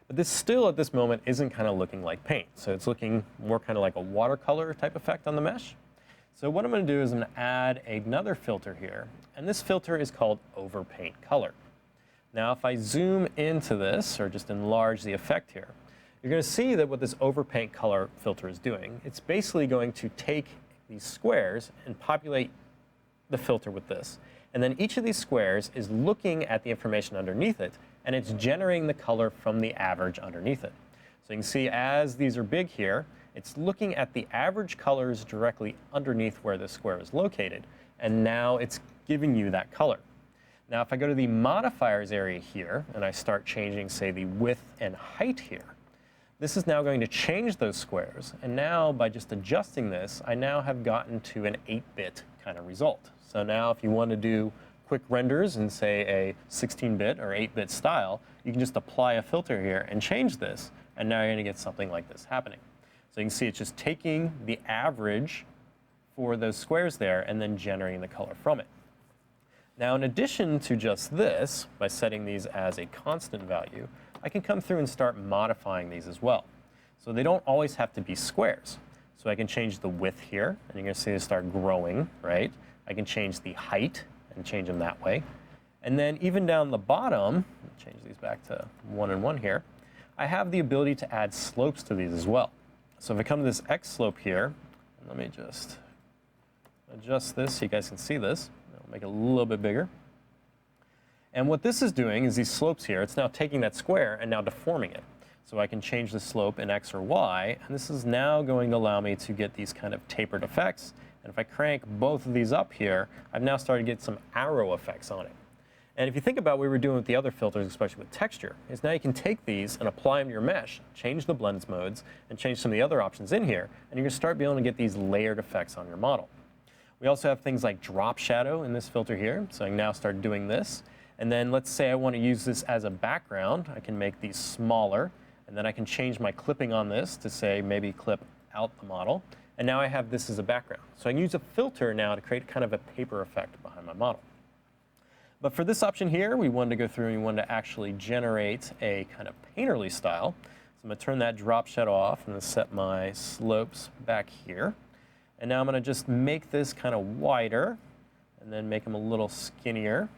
But this still at this moment isn't kind of looking like paint, so it's looking more kind of like a watercolor type effect on the mesh. So what I'm going to do is I'm going to add another filter here, and this filter is called Overpaint Color. Now if I zoom into this, or just enlarge the effect here, you're going to see that what this Overpaint Color filter is doing, it's basically going to take these squares and populate the filter with this. And then each of these squares is looking at the information underneath it, and it's generating the color from the average underneath it. So you can see as these are big here, it's looking at the average colors directly underneath where the square is located, and now it's giving you that color. Now if I go to the modifiers area here, and I start changing, say, the width and height here, this is now going to change those squares, and now by just adjusting this, I now have gotten to an 8-bit kind of result. So now if you want to do quick renders in, say, a 16-bit or 8-bit style, you can just apply a filter here and change this, and now you're going to get something like this happening. So you can see it's just taking the average for those squares there and then generating the color from it. Now in addition to just this, by setting these as a constant value, I can come through and start modifying these as well. So they don't always have to be squares. So I can change the width here, and you're going to see it start growing, right? I can change the height and change them that way. And then even down the bottom, change these back to 1 and 1 here, I have the ability to add slopes to these as well. So if I come to this X slope here, let me just adjust this so you guys can see this. I'll make it a little bit bigger. And what this is doing is these slopes here, it's now taking that square and now deforming it. So I can change the slope in X or Y, and this is now going to allow me to get these kind of tapered effects. And if I crank both of these up here, I've now started to get some arrow effects on it. And if you think about what we were doing with the other filters, especially with texture, is now you can take these and apply them to your mesh, change the blends modes, and change some of the other options in here, and you're going to start being able to get these layered effects on your model. We also have things like drop shadow in this filter here, so I can now start doing this. And then let's say I want to use this as a background. I can make these smaller, and then I can change my clipping on this to say maybe clip out the model. And now I have this as a background. So I can use a filter now to create kind of a paper effect behind my model. But for this option here, we wanted to go through and we wanted to actually generate a kind of painterly style. So I'm going to turn that drop shadow off and then set my slopes back here. And now I'm going to just make this kind of wider and then make them a little skinnier.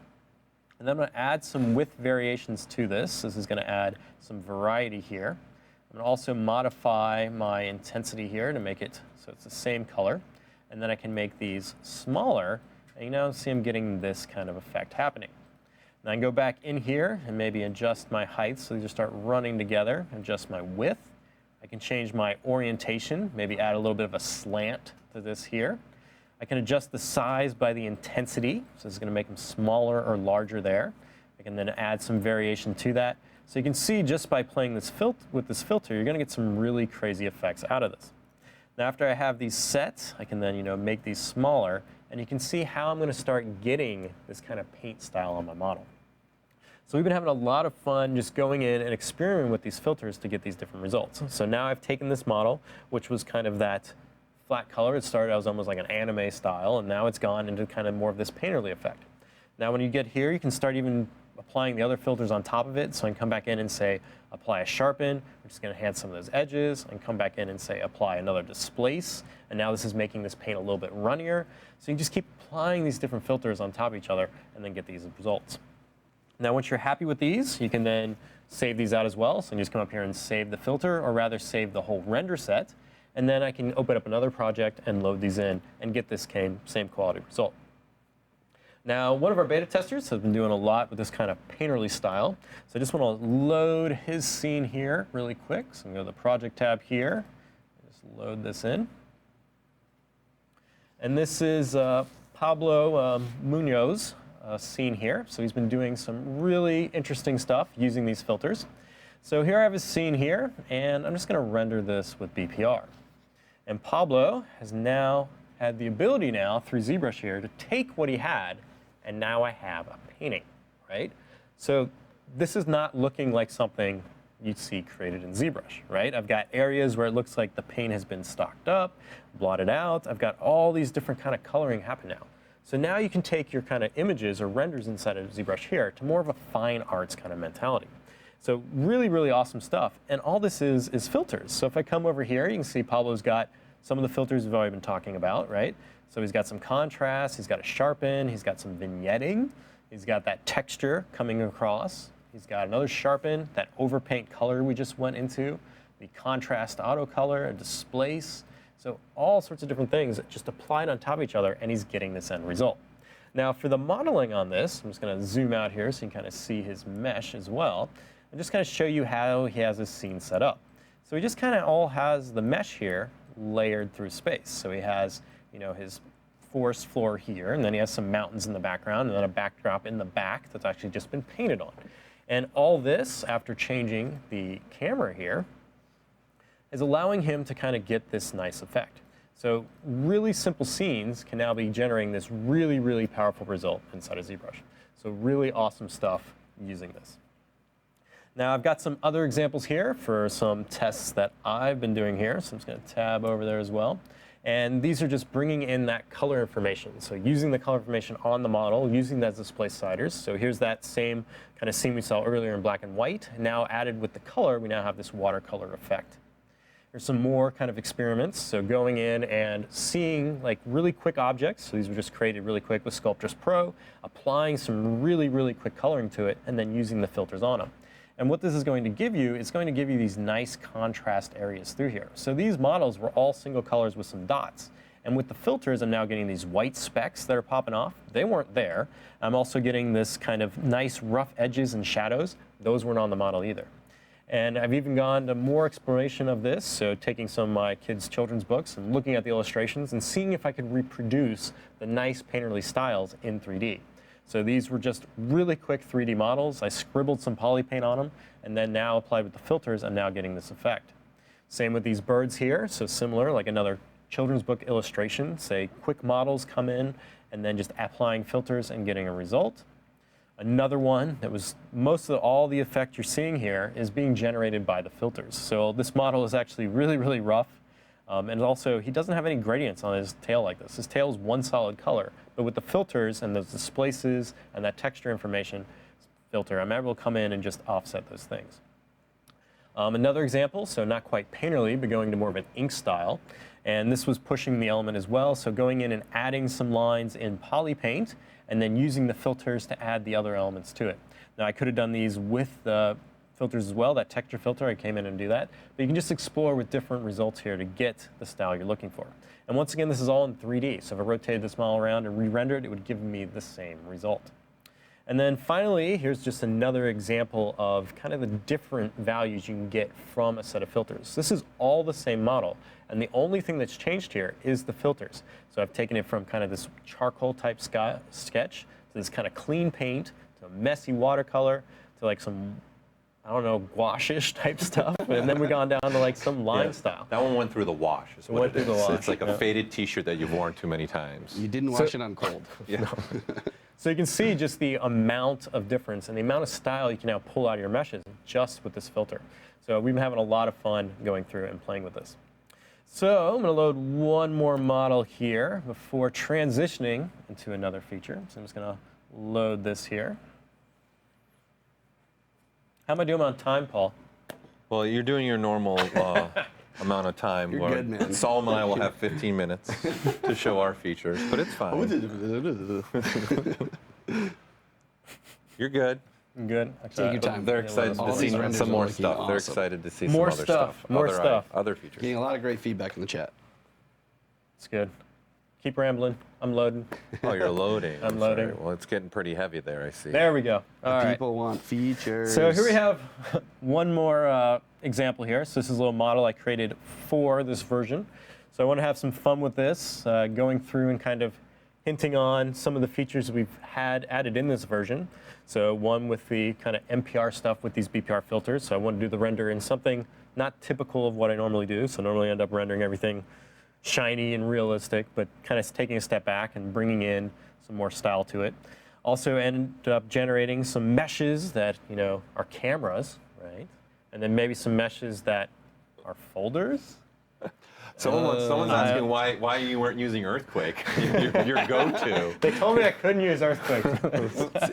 And then I'm going to add some width variations to this. This is going to add some variety here. I'm going to also modify my intensity here to make it so it's the same color. And then I can make these smaller. And you now see I'm getting this kind of effect happening. Now I can go back in here and maybe adjust my height so they just start running together, adjust my width. I can change my orientation, maybe add a little bit of a slant to this here. I can adjust the size by the intensity, so this is going to make them smaller or larger there. I can then add some variation to that. So you can see just by playing this with this filter, you're going to get some really crazy effects out of this. Now after I have these set, I can then make these smaller, and you can see how I'm going to start getting this kind of paint style on my model. So we've been having a lot of fun just going in and experimenting with these filters to get these different results. So now I've taken this model, which was kind of that flat color. It started out as almost like an anime style, and now it's gone into kind of more of this painterly effect. Now when you get here, you can start even applying the other filters on top of it. So I can come back in and say, apply a sharpen, which is going to enhance some of those edges, and come back in and say, apply another displace. And now this is making this paint a little bit runnier. So you can just keep applying these different filters on top of each other and then get these results. Now once you're happy with these, you can then save these out as well. So you just come up here and save the filter, or rather save the whole render set. And then I can open up another project and load these in and get this same quality result. Now, one of our beta testers has been doing a lot with this kind of painterly style. So I just want to load his scene here really quick. So I'm going to go to the project tab here. Just load this in. And this is Pablo Munoz scene here. So he's been doing some really interesting stuff using these filters. So here I have his scene here, and I'm just going to render this with BPR. And Pablo has now had the ability now, through ZBrush here, to take what he had, and now I have a painting, right? So this is not looking like something you'd see created in ZBrush, right? I've got areas where it looks like the paint has been stocked up, blotted out. I've got all these different kind of coloring happen now. So now you can take your kind of images or renders inside of ZBrush here to more of a fine arts kind of mentality. So really, really awesome stuff. And all this is filters. So if I come over here, you can see Pablo's got some of the filters we've already been talking about, right? So he's got some contrast, he's got a sharpen, he's got some vignetting, he's got that texture coming across. He's got another sharpen, that overpaint color we just went into, the contrast auto color, a displace. So all sorts of different things just applied on top of each other, and he's getting this end result. Now for the modeling on this, I'm just going to zoom out here so you can kind of see his mesh as well, and just kind of show you how he has his scene set up. So he just kind of all has the mesh here layered through space. So he has, you know, his forest floor here, and then he has some mountains in the background, and then a backdrop in the back that's actually just been painted on. And all this, after changing the camera here, is allowing him to kind of get this nice effect. So really simple scenes can now be generating this really, really powerful result inside of ZBrush. So really awesome stuff using this. Now I've got some other examples here for some tests that I've been doing here. So I'm just going to tab over there as well. And these are just bringing in that color information. So using the color information on the model, using that as display sliders. So here's that same kind of scene we saw earlier in black and white. Now added with the color, we now have this watercolor effect. There's some more kind of experiments. So going in and seeing like really quick objects. So these were just created really quick with Sculptris Pro, applying some really, really quick coloring to it, and then using the filters on them. And what this is going to give you, it's going to give you these nice contrast areas through here. So these models were all single colors with some dots. And with the filters, I'm now getting these white specks that are popping off. They weren't there. I'm also getting this kind of nice rough edges and shadows. Those weren't on the model either. And I've even gone to more exploration of this, so taking some of my kids' children's books and looking at the illustrations and seeing if I could reproduce the nice painterly styles in 3D. So these were just really quick 3D models. I scribbled some poly paint on them, and then now applied with the filters, I'm now getting this effect. Same with these birds here, so similar, like another children's book illustration. Say quick models come in, and then just applying filters and getting a result. Another one that was most of all the effect you're seeing here is being generated by the filters. So this model is actually really, really rough. And also, he doesn't have any gradients on his tail like this. His tail is one solid color. But with the filters and those displaces and that texture information filter, I'm able to come in and just offset those things. Another example, so not quite painterly, but going to more of an ink style. And this was pushing the element as well. So going in and adding some lines in poly paint, and then using the filters to add the other elements to it. Now, I could have done these with the filters as well, that texture filter, I came in and do that. But you can just explore with different results here to get the style you're looking for. And once again, this is all in 3D. So if I rotated this model around and re-rendered, it would give me the same result. And then finally, here's just another example of kind of the different values you can get from a set of filters. This is all the same model. And the only thing that's changed here is the filters. So I've taken it from kind of this charcoal type sketch to this kind of clean paint to messy watercolor to like some, I don't know, gouache-ish type stuff. And then we've gone down to like some line style. That one went through the wash. Is what it is. The wash. It's like a faded T-shirt that you've worn too many times. You didn't wash it on cold. Yeah. No. So you can see just the amount of difference and the amount of style you can now pull out of your meshes just with this filter. So we've been having a lot of fun going through and playing with this. So I'm going to load one more model here before transitioning into another feature. So I'm just going to load this here. How am I doing on time, Paul? Well, you're doing your normal amount of time. You're good, man. Saul and I will have 15 minutes to show our features, but it's fine. You're good. I'm good. Take your time. They're excited to see some more stuff. awesome. They're excited to see More some other stuff. stuff. More stuff. Other features. Getting a lot of great feedback in the chat. It's good. Keep rambling. I'm loading. Oh, you're loading. I'm loading. Sorry. Well, it's getting pretty heavy there, I see. There we go. All right. People want features. So here we have one more example here. So this is a little model I created for this version. So I want to have some fun with this, going through and kind of hinting on some of the features we've had added in this version. So one with the kind of MPR stuff with these BPR filters. So I want to do the render in something not typical of what I normally do. So normally I end up rendering everything shiny and realistic, but kind of taking a step back and bringing in some more style to it. Also ended up generating some meshes that, you know, are cameras, right? And then maybe some meshes that are folders. Someone's asking why you weren't using Earthquake, your go-to. They told me I couldn't use Earthquake.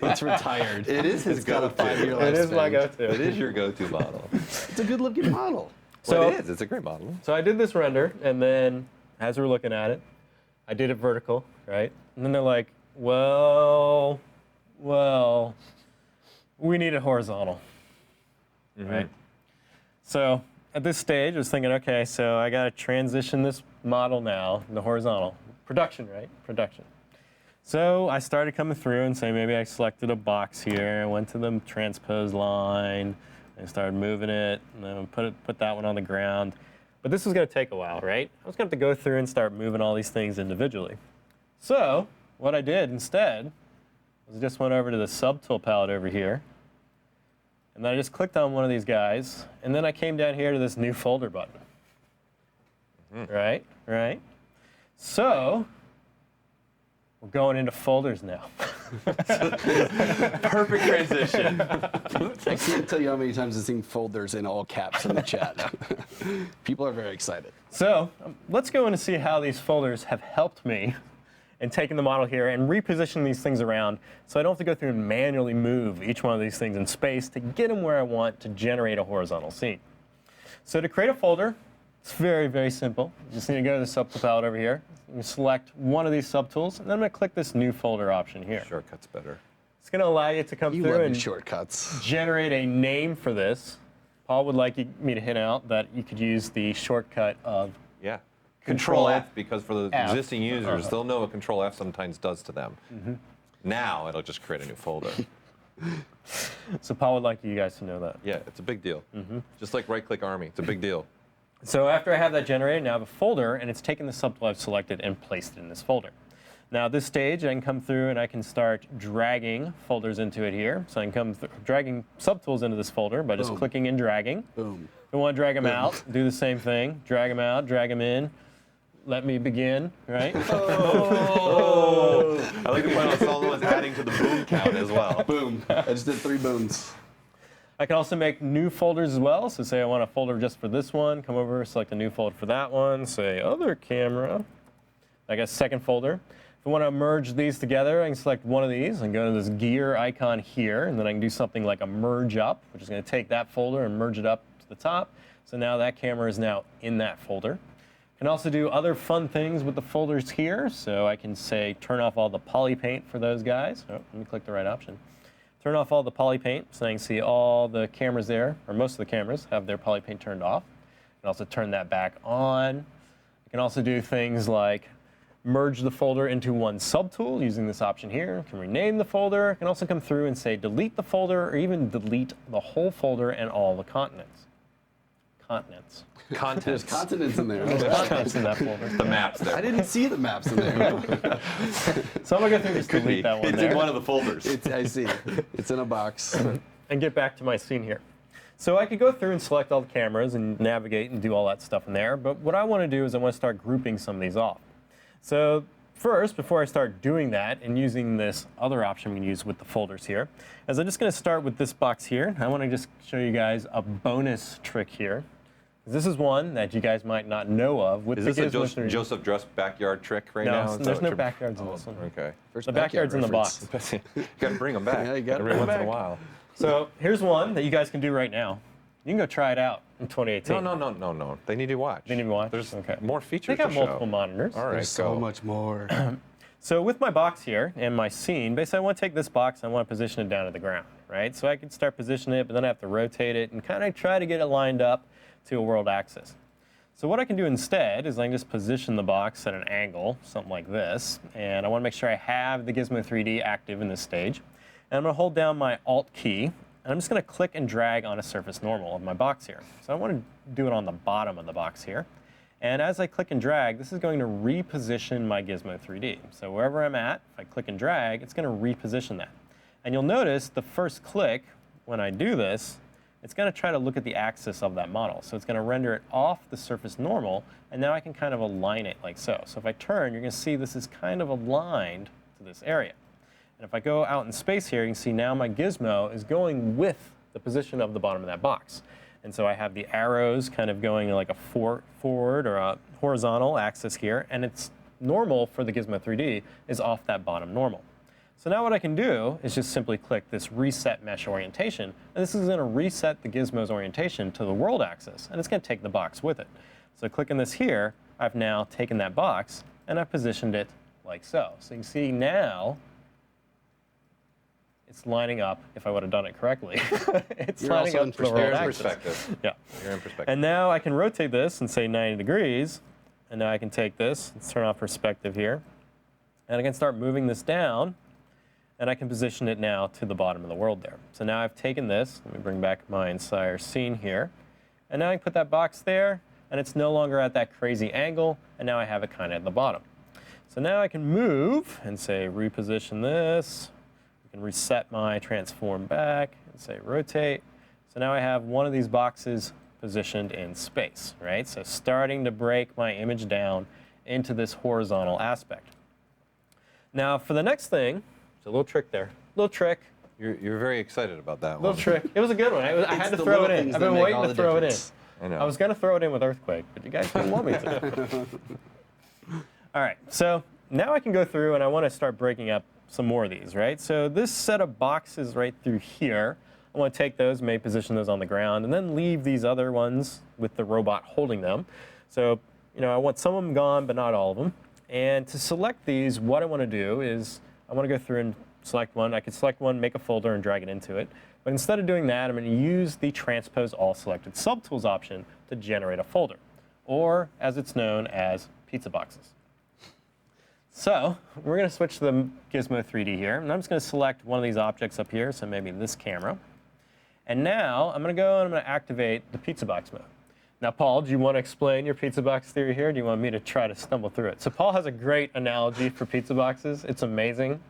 It's retired. It is his It's got a go-to. 5-year lifespan. It is my go-to. It is your go-to model. It's a good-looking model. Well, it is. It's a great model. So I did this render, and then as we were looking at it, I did it vertical, right? And then they're like, well, we need it horizontal, right? So at this stage, I was thinking, okay, so I got to transition this model now into horizontal. Production, right? Production. So I started coming through and saying maybe I selected a box here, went to the transpose line, and started moving it, and then put that one on the ground. But this was going to take a while, right? I was going to have to go through and start moving all these things individually. So what I did instead was I just went over to the subtool palette over here, and then I just clicked on one of these guys, and then I came down here to this new folder button. Right? So we're going into folders now. Perfect transition. I can't tell you how many times I've seen folders in all caps in the chat. People are very excited. So let's go in and see how these folders have helped me in taking the model here and repositioning these things around so I don't have to go through and manually move each one of these things in space to get them where I want to generate a horizontal scene. So to create a folder, it's very, very simple. You just need to go to the subtool palette over here. You select one of these subtools, and then I'm going to click this new folder option here. Shortcut's better. It's going to allow you to come You through love and these shortcuts. generate a name for this. Paul would like me to hint out that you could use the shortcut of Yeah. Control Control F, F, because for the F. existing users, they'll know what Control F sometimes does to them. Now it'll just create a new folder. So Paul would like you guys to know that. Yeah, it's a big deal. Just like right-click Army, it's a big deal. So after I have that generated, now I have a folder, and it's taken the subtool I've selected and placed it in this folder. Now at this stage, I can come through and I can start dragging folders into it here. So I can come dragging subtools into this folder by just Boom. clicking and dragging. Boom. If I want to drag them out, do the same thing. Drag them out, drag them in. Let me begin, right? Oh! I like the point how someone's adding to the boom count as well. Boom. I just did 3 booms. I can also make new folders as well. So say I want a folder just for this one, come over, select a new folder for that one, say other camera. I got a second folder. If I want to merge these together, I can select one of these and go to this gear icon here, and then I can do something like a merge up, which is going to take that folder and merge it up to the top. So now that camera is now in that folder. I can also do other fun things with the folders here. So I can say turn off all the poly paint for those guys. Oh, let me click the right option. Turn off all the poly paint so I can see all the cameras there, or most of the cameras have their poly paint turned off. I can also turn that back on. I can also do things like merge the folder into one subtool using this option here. I can rename the folder. I can also come through and say delete the folder, or even delete the whole folder and all the contents. There's continents in there. There's contents in that folder. The maps there. I didn't see the maps in there. So I'm going to go through and just Could be. delete that one It's there. in one of the folders. I see. It's in a box. And get back to my scene here. So I could go through and select all the cameras and navigate and do all that stuff in there. But what I want to do is I want to start grouping some of these off. So first, before I start doing that and using this other option we can use with the folders here, is I'm just going to start with this box here. I want to just show you guys a bonus trick here. This is one that you guys might not know of. With Is the this a Gizmo 3D. Joseph Drust backyard trick right now? No, Is that there's what no you're- backyards in this one. Okay. First The backyard's in the reference. box. You got to bring them back. Yeah, you gotta every bring 'em once in a back. while. So here's one that you guys can do right now. You can go try it out in 2018. No. They need to watch. They need to watch? There's Okay. more They features got to multiple show. monitors. All right, There's so go. much more. So with my box here and my scene, basically I want to take this box and I want to position it down to the ground, right? So I can start positioning it, but then I have to rotate it and kind of try to get it lined up to a world axis. So what I can do instead is I can just position the box at an angle, something like this, and I want to make sure I have the Gizmo 3D active in this stage. And I'm going to hold down my Alt key, and I'm just going to click and drag on a surface normal of my box here. So I want to do it on the bottom of the box here. And as I click and drag, this is going to reposition my Gizmo 3D. So wherever I'm at, if I click and drag, it's going to reposition that. And you'll notice the first click, when I do this, it's going to try to look at the axis of that model. So it's going to render it off the surface normal, and now I can kind of align it like so. So if I turn, you're going to see this is kind of aligned to this area. And if I go out in space here, you can see now my gizmo is going with the position of the bottom of that box. And so I have the arrows kind of going like a forward or a horizontal axis here, and it's normal for the Gizmo 3D is off that bottom normal. So now what I can do is just simply click this Reset Mesh Orientation, and this is going to reset the gizmo's orientation to the world axis, and it's going to take the box with it. So clicking this here, I've now taken that box, and I've positioned it like so. So you can see now, it's lining up, if I would have done it correctly. It's You're lining also up in to the world axis. Perspective. Yeah. You're in perspective. And now I can rotate this and say 90 degrees, and now I can take this, let's turn off perspective here, and I can start moving this down, and I can position it now to the bottom of the world there. So now I've taken this, let me bring back my entire scene here, and now I can put that box there, and it's no longer at that crazy angle, and now I have it kind of at the bottom. So now I can move and say reposition this, I can reset my transform back and say rotate. So now I have one of these boxes positioned in space, right? So starting to break my image down into this horizontal aspect. Now for the next thing, there's a little trick there. Little trick. You're very excited about that one. Little trick. It was a good one. I had to throw it in. I've been waiting to throw it in. I know. I was going to throw it in with Earthquake, but you guys didn't want me to. All right, so now I can go through and I want to start breaking up some more of these, right? So this set of boxes right through here, I want to take those, maybe position those on the ground, and then leave these other ones with the robot holding them. So, I want some of them gone, but not all of them. And to select these, what I want to do is I want to go through and select one. I could select one, make a folder, and drag it into it. But instead of doing that, I'm going to use the Transpose All Selected Subtools option to generate a folder, or as it's known as pizza boxes. So we're going to switch to the Gizmo 3D here, and I'm just going to select one of these objects up here, so maybe this camera. And now I'm going to go and I'm going to activate the pizza box mode. Now, Paul, do you want to explain your pizza box theory here, or do you want me to try to stumble through it? So Paul has a great analogy for pizza boxes. It's amazing.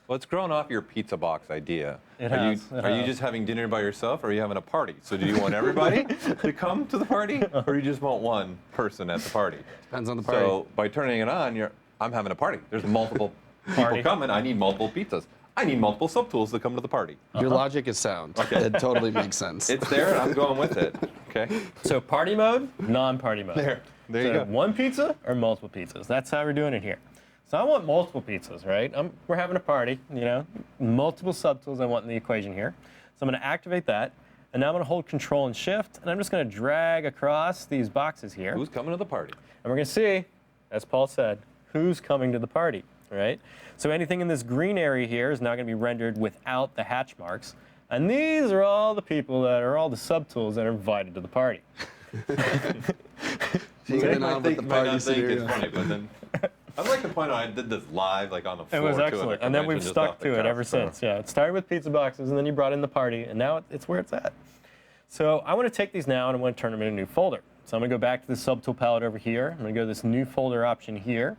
Well, it's grown off your pizza box idea. It Are you just having dinner by yourself, or are you having a party? So do you want everybody to come to the party, or you just want one person at the party? Depends on the party. So by turning it on, I'm having a party. There's multiple people coming. I need multiple pizzas. I need multiple subtools to come to the party. Your logic is sound. Okay. It totally makes sense. It's there, and I'm going with it. Okay. So party mode, non-party mode. There you go. One pizza or multiple pizzas. That's how we're doing it here. So I want multiple pizzas, right? We're having a party, multiple subtools I want in the equation here. So I'm going to activate that, and now I'm going to hold Control and Shift, and I'm just going to drag across these boxes here. Who's coming to the party? And we're going to see, as Paul said, who's coming to the party, right? So anything in this green area here is now going to be rendered without the hatch marks. And these are all the people that are all the subtools that are invited to the party. You might think it's funny, but then I'd like to point out I did this live, like on the floor. It was too, excellent, and then we've stuck to it ever since. Yeah, it started with pizza boxes, and then you brought in the party, and now it's where it's at. So I want to take these now, and I want to turn them into a new folder. So I'm going to go back to the subtool palette over here. I'm going to go to this new folder option here.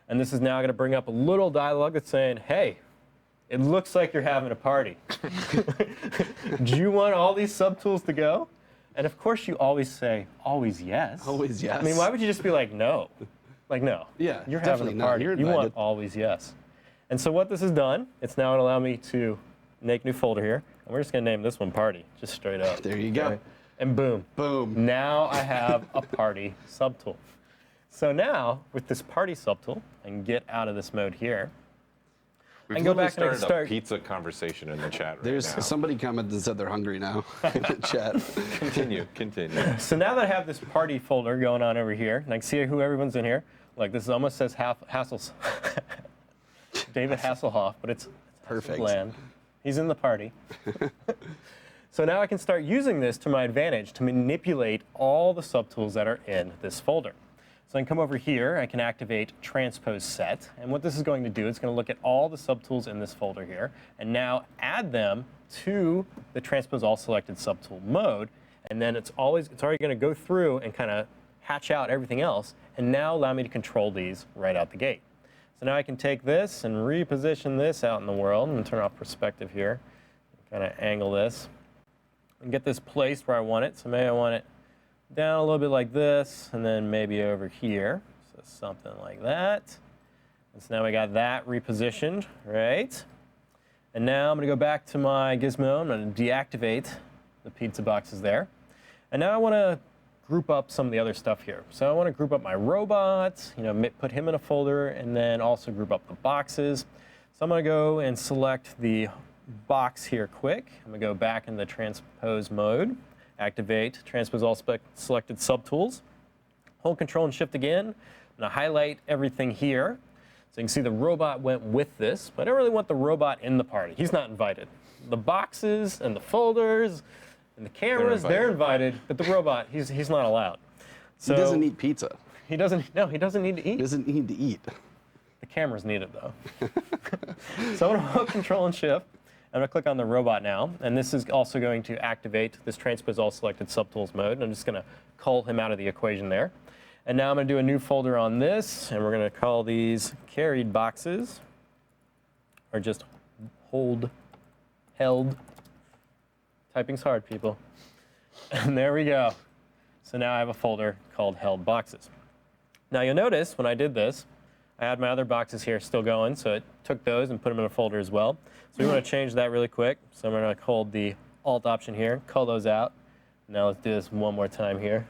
And this is now going to bring up a little dialog that's saying, hey, it looks like you're having a party. Do you want all these subtools to go? And of course, you always say, always yes. Always yes. I mean, why would you just be like, no? Like, no. Yeah, You're having a definitely not. party. You're You want invited. always yes. And so what this has done, it's now going to allow me to make a new folder here. And we're just going to name this one party, just straight up. There you go. And boom. Boom. Now I have a party subtool. So now, with this party subtool, I can get out of this mode here. We've and go back and I started can start. a pizza conversation in the chat right There's now. somebody commented and said they're hungry now in the chat. Continue. So now that I have this party folder going on over here, and I can see who everyone's in here. Like this almost says Hassels. David Hasselhoff, but it's Perfect. Land. He's in the party. So now I can start using this to my advantage to manipulate all the subtools that are in this folder. So I can come over here, I can activate Transpose Set, and what this is going to do, it's going to look at all the subtools in this folder here, and now add them to the Transpose All Selected Subtool mode, and then it's already going to go through and kind of hatch out everything else, and now allow me to control these right out the gate. So now I can take this and reposition this out in the world, and turn off perspective here, kind of angle this. and get this placed where I want it. So maybe I want it down a little bit like this, and then maybe over here. So something like that. And so now we got that repositioned, right? And now I'm going to go back to my gizmo. I'm going to deactivate the pizza boxes there. And now I want to group up some of the other stuff here. So I want to group up my robot, put him in a folder, and then also group up the boxes. So I'm going to go and select the box here quick. I'm going to go back in the transpose mode, activate transpose all selected subtools, hold Control and Shift again. I'm going to highlight everything here. So you can see the robot went with this, but I don't really want the robot in the party. He's not invited. The boxes and the folders and the cameras, they're invited, but the robot, he's not allowed. So he doesn't eat pizza. He doesn't need to eat. He doesn't need to eat. The cameras need it, though. So I'm going to hold Control and Shift. I'm going to click on the robot now, and this is also going to activate this transpose all selected subtools mode. And I'm just going to cull him out of the equation there. And now I'm going to do a new folder on this, and we're going to call these carried boxes, or just held. Typing's hard, people. And there we go. So now I have a folder called held boxes. Now you'll notice when I did this, I had my other boxes here still going, so it took those and put them in a folder as well. So we want to change that really quick. So I'm going to hold the Alt option here, cull those out. Now let's do this one more time here.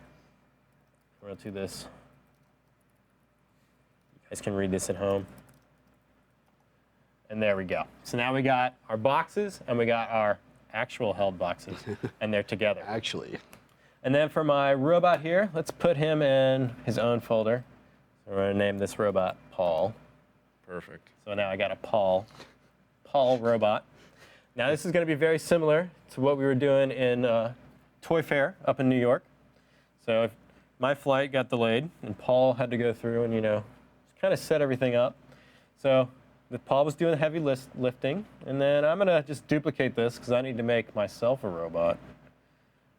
We're going to do this. You guys can read this at home. And there we go. So now we got our boxes and we got our actual held boxes, and they're together. Actually. And then for my robot here, let's put him in his own folder. So we're going to name this robot Paul. Perfect. So now I got a Paul robot. Now this is going to be very similar to what we were doing in Toy Fair up in New York. So if my flight got delayed, and Paul had to go through and, kind of set everything up. So Paul was doing the heavy lifting, and then I'm going to just duplicate this because I need to make myself a robot.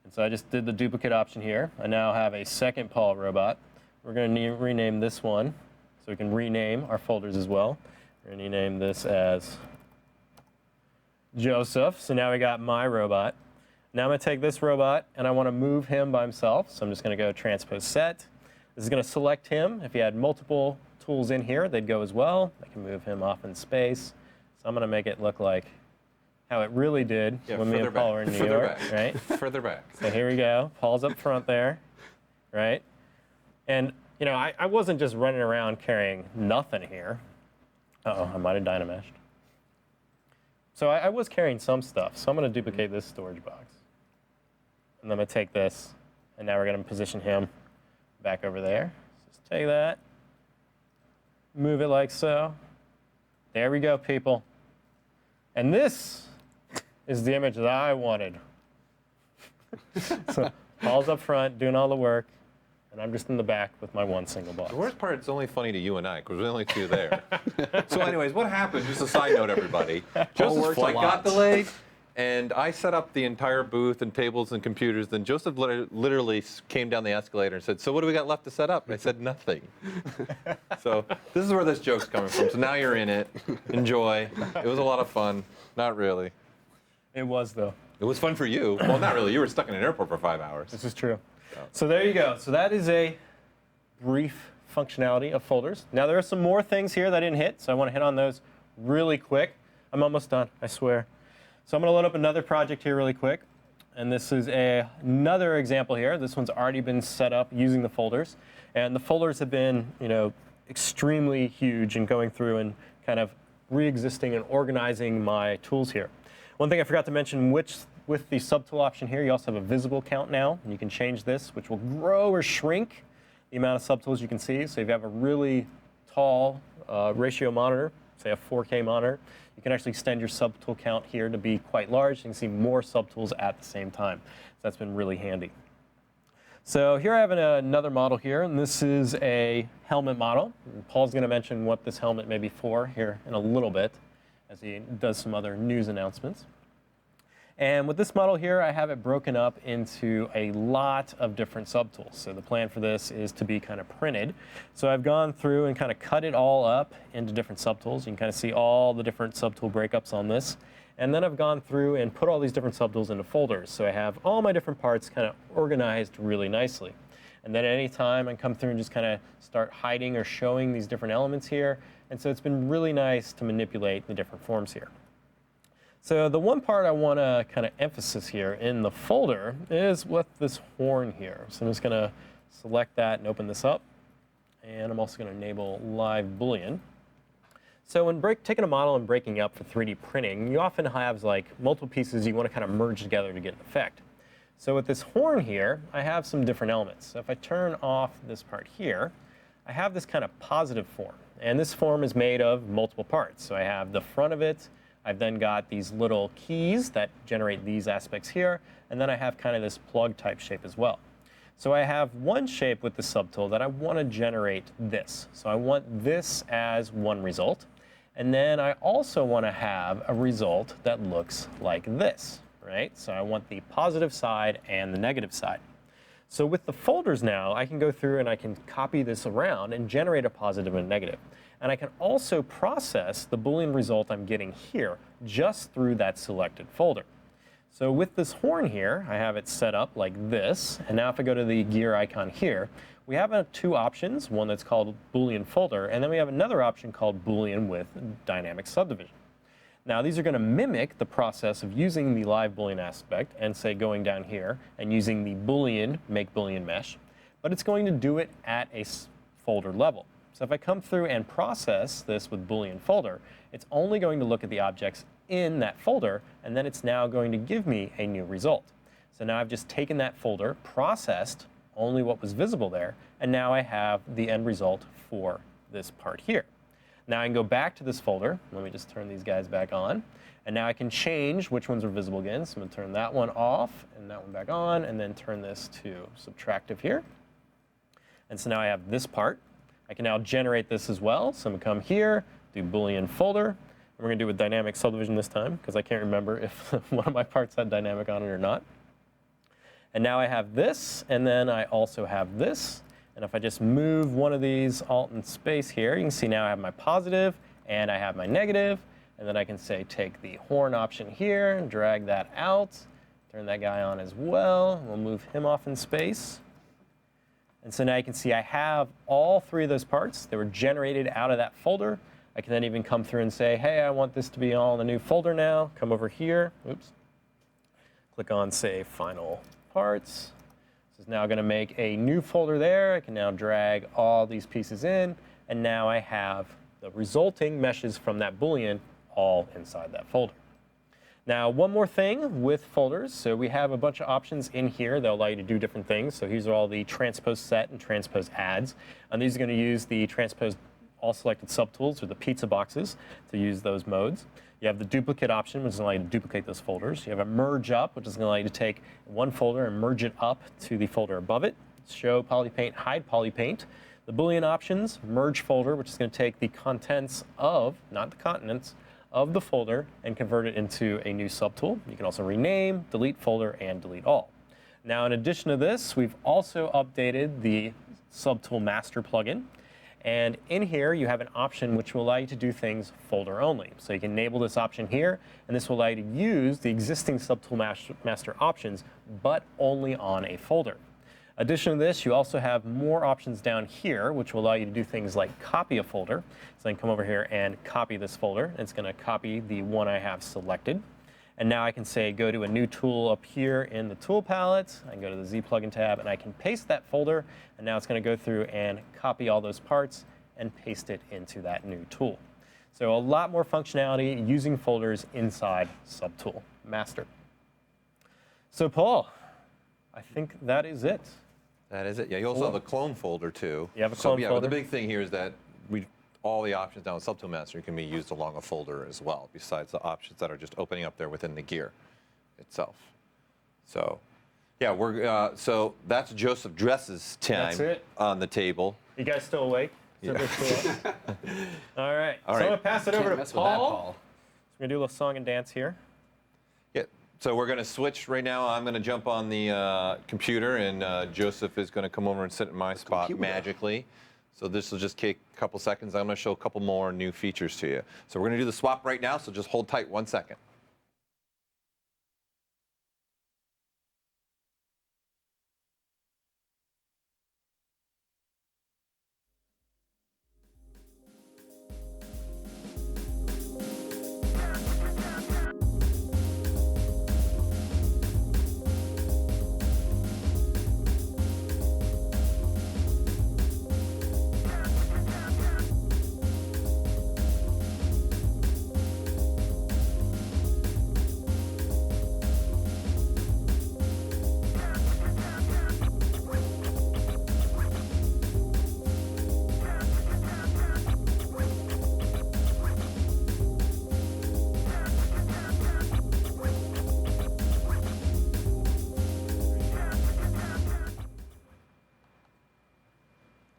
And so I just did the duplicate option here. I now have a second Paul robot. We're going to rename this one so we can rename our folders as well. We're going to name this as Joseph. So now we got my robot. Now I'm going to take this robot, and I want to move him by himself. So I'm just going to go transpose set. This is going to select him. If you had multiple tools in here, they'd go as well. I can move him off in space. So I'm going to make it look like how it really did when me and Paul were in New York, right? Further back. So here we go. Paul's up front there, right? And, I wasn't just running around carrying nothing here. Uh-oh, I might have dynameshed. So I was carrying some stuff. So I'm going to duplicate this storage box. And I'm going to take this, and now we're going to position him back over there. So just take that. Move it like so. There we go, people. And this is the image that I wanted. So Paul's up front doing all the work, and I'm just in the back with my one single box. The worst part, it's only funny to you and I, because we're the only two there. So anyways, what happened? Just a side note, everybody. Joseph's flight got delayed, and I set up the entire booth and tables and computers. Then Joseph literally came down the escalator and said, "So what do we got left to set up?" And I said, "Nothing." So this is where this joke's coming from. So now you're in it. Enjoy. It was a lot of fun. Not really. It was, though. It was fun for you. Well, not really. You were stuck in an airport for 5 hours. This is true. So there you go. So that is a brief functionality of folders. Now there are some more things here that I didn't hit, so I want to hit on those really quick. I'm almost done, I swear. So I'm going to load up another project here really quick. And this is another example here. This one's already been set up using the folders. And the folders have been, extremely huge in going through and kind of re-existing and organizing my tools here. One thing I forgot to mention, with the subtool option here, you also have a visible count now. And you can change this, which will grow or shrink the amount of subtools you can see. So if you have a really tall ratio monitor, say a 4K monitor, you can actually extend your subtool count here to be quite large. You can see more subtools at the same time. So that's been really handy. So here I have another model here, and this is a helmet model. And Paul's going to mention what this helmet may be for here in a little bit as he does some other news announcements. And with this model here, I have it broken up into a lot of different subtools. So the plan for this is to be kind of printed. So I've gone through and kind of cut it all up into different subtools. You can kind of see all the different subtool breakups on this. And then I've gone through and put all these different subtools into folders. So I have all my different parts kind of organized really nicely. And then at any time I come through and just kind of start hiding or showing these different elements here. And so it's been really nice to manipulate the different forms here. So the one part I want to kind of emphasize here in the folder is with this horn here. So I'm just going to select that and open this up. And I'm also going to enable live Boolean. So when taking a model and breaking up for 3D printing, you often have like multiple pieces you want to kind of merge together to get an effect. So with this horn here, I have some different elements. So if I turn off this part here, I have this kind of positive form. And this form is made of multiple parts. So I have the front of it. I've then got these little keys that generate these aspects here. And then I have kind of this plug type shape as well. So I have one shape with the subtool that I want to generate this. So I want this as one result. And then I also want to have a result that looks like this, right? So I want the positive side and the negative side. So with the folders now, I can go through and I can copy this around and generate a positive and negative. And I can also process the Boolean result I'm getting here just through that selected folder. So with this horn here, I have it set up like this. And now if I go to the gear icon here, we have two options, one that's called Boolean folder, and then we have another option called Boolean with dynamic subdivision. Now these are going to mimic the process of using the live Boolean aspect and say going down here and using the Boolean make Boolean mesh, but it's going to do it at a folder level. So if I come through and process this with Boolean folder, it's only going to look at the objects in that folder, and then it's now going to give me a new result. So now I've just taken that folder, processed only what was visible there, and now I have the end result for this part here. Now I can go back to this folder. Let me just turn these guys back on. And now I can change which ones are visible again. So I'm going to turn that one off and that one back on, and then turn this to subtractive here. And so now I have this part. I can now generate this as well. So I'm going to come here, do Boolean folder. And we're going to do it with dynamic subdivision this time, because I can't remember if one of my parts had dynamic on it or not. And now I have this, and then I also have this. And if I just move one of these alt and space here, you can see now I have my positive and I have my negative. And then I can say take the horn option here and drag that out. Turn that guy on as well. We'll move him off in space. And so now you can see I have all three of those parts. They were generated out of that folder. I can then even come through and say, hey, I want this to be all in a new folder now. Come over here. Oops. Click on, say, Final Parts. This is now going to make a new folder there. I can now drag all these pieces in. And now I have the resulting meshes from that Boolean all inside that folder. Now, one more thing with folders. So we have a bunch of options in here that allow you to do different things. So these are all the transpose set and transpose adds. And these are going to use the transpose all selected subtools, or the pizza boxes, to use those modes. You have the duplicate option, which is going to allow you to duplicate those folders. You have a merge up, which is going to allow you to take one folder and merge it up to the folder above it. Show polypaint, hide polypaint. The Boolean options, merge folder, which is going to take the contents of, not the contents, of the folder and convert it into a new subtool. You can also rename, delete folder, and delete all. Now, in addition to this, we've also updated the Subtool Master plugin. And in here, you have an option which will allow you to do things folder only. So you can enable this option here, and this will allow you to use the existing Subtool Master options, but only on a folder. Addition to this, you also have more options down here, which will allow you to do things like copy a folder. So I can come over here and copy this folder. And it's going to copy the one I have selected. And now I can say go to a new tool up here in the tool palette. I can go to the Z plugin tab, and I can paste that folder. And now it's going to go through and copy all those parts and paste it into that new tool. So a lot more functionality using folders inside Subtool Master. So Paul, I think that is it. That is it. Yeah, you also have a clone folder too. You have a clone folder. folder. The big thing here is that all the options down in Subtool Master can be used along a folder as well, besides the options that are just opening up there within the gear itself. So, yeah, so that's Joseph Drust's time on the table. You guys still awake? Yeah. All right. All So right. I'm going to pass it over to Mess with that, Paul. Paul. We're going to do a little song and dance here. Yeah. So we're going to switch right now. I'm going to jump on the computer, and Joseph is going to come over and sit in my spot magically. So this will just take a couple seconds. I'm going to show a couple more new features to you. So we're going to do the swap right now, so just hold tight 1 second.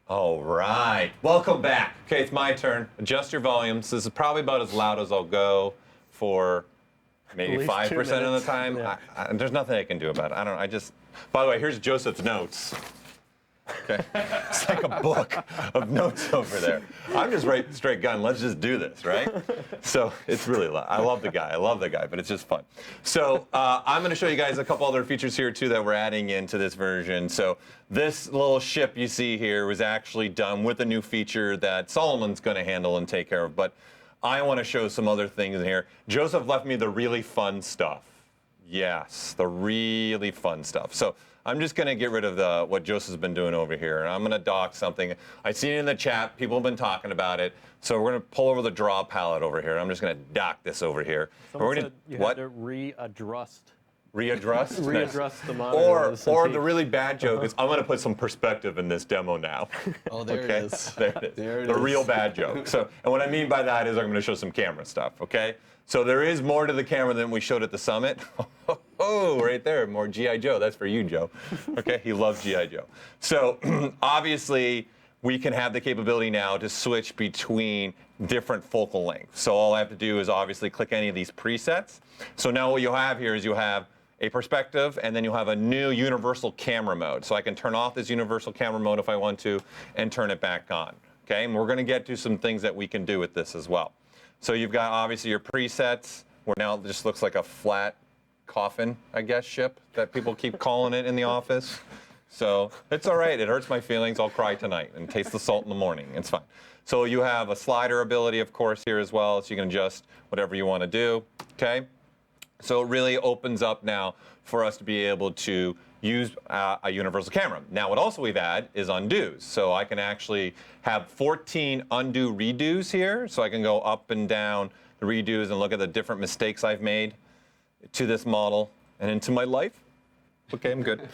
All right, welcome back. Okay, it's my turn. Adjust your volumes. This is probably about as loud as I'll go for maybe 5% of the time. Yeah. There's nothing I can do about it. I just, by the way, here's Joseph's notes. Okay, it's like a book of notes over there. I'm just right straight gun. Let's just do this, right? So it's really loud. I love the guy, but it's just fun. So I'm going to show you guys a couple other features here too that we're adding into this version. So this little ship you see here was actually done with a new feature that Solomon's going to handle and take care of. But I want to show some other things in here. Joseph left me the really fun stuff. Yes, the really fun stuff. So I'm just going to get rid of what Joseph's been doing over here. And I'm going to dock something. I seen it in the chat. People have been talking about it. So we're going to pull over the draw palette over here. I'm just going to dock this over here. Someone we're said gonna, you what? had to readjust. Readjust? Readjust the monitor. Or the really bad joke is I'm going to put some perspective in this demo now. Oh, there okay? it is. There it is. There it the is. real bad joke. So, and what I mean by that is I'm going to show some camera stuff, okay? So there is more to the camera than we showed at the summit. Oh, right there, more G.I. Joe. That's for you, Joe. Okay, he loves G.I. Joe. So obviously, we can have the capability now to switch between different focal lengths. So all I have to do is obviously click any of these presets. So now what you'll have here is you'll have a perspective, and then you'll have a new universal camera mode. So I can turn off this universal camera mode if I want to and turn it back on. Okay, and we're going to get to some things that we can do with this as well. So you've got obviously your presets, where now it just looks like a flat coffin, I guess, ship that people keep calling it in the office. So it's all right. It hurts my feelings. I'll cry tonight and taste the salt in the morning. It's fine. So you have a slider ability, of course, here as well, so you can adjust whatever you want to do. Okay. So it really opens up now for us to be able to use a universal camera. Now, what also we've added is undos. So I can actually have 14 undo redos here. So I can go up and down the redos and look at the different mistakes I've made to this model and into my life. Okay, I'm good.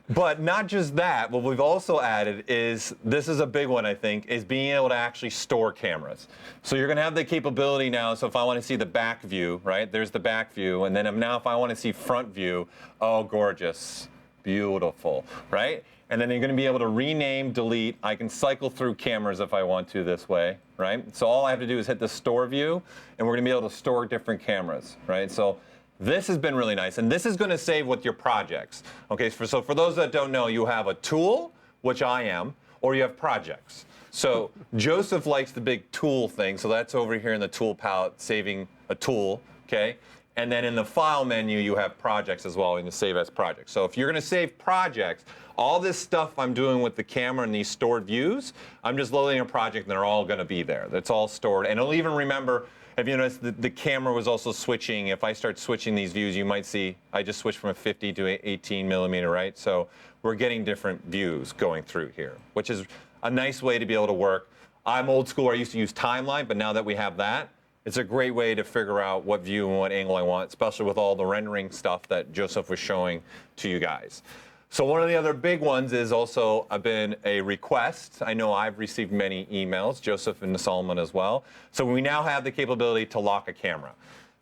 But not just that, what we've also added is, this is a big one, I think, is being able to actually store cameras. So you're going to have the capability now, so if I want to see the back view, right, there's the back view, and then now if I want to see front view, oh, gorgeous, beautiful, right? And then you're going to be able to rename, delete. I can cycle through cameras if I want to this way, right? So all I have to do is hit the store view, and we're going to be able to store different cameras, right? So this has been really nice, and this is going to save with your projects. Okay, so for those that don't know, you have a tool, which I am, or you have projects. So Joseph likes the big tool thing, so that's over here in the tool palette, saving a tool, okay? And then in the file menu, you have projects as well, and you save as projects. So if you're going to save projects, all this stuff I'm doing with the camera and these stored views, I'm just loading a project, and they're all going to be there. That's all stored, and it'll even remember. If you notice, the camera was also switching. If I start switching these views, you might see I just switched from a 50 to 18 millimeter, right? So we're getting different views going through here, which is a nice way to be able to work. I'm old school. I used to use timeline, but now that we have that, it's a great way to figure out what view and what angle I want, especially with all the rendering stuff that Joseph was showing to you guys. So one of the other big ones is also been a request. I know I've received many emails, Joseph and Solomon as well. So we now have the capability to lock a camera.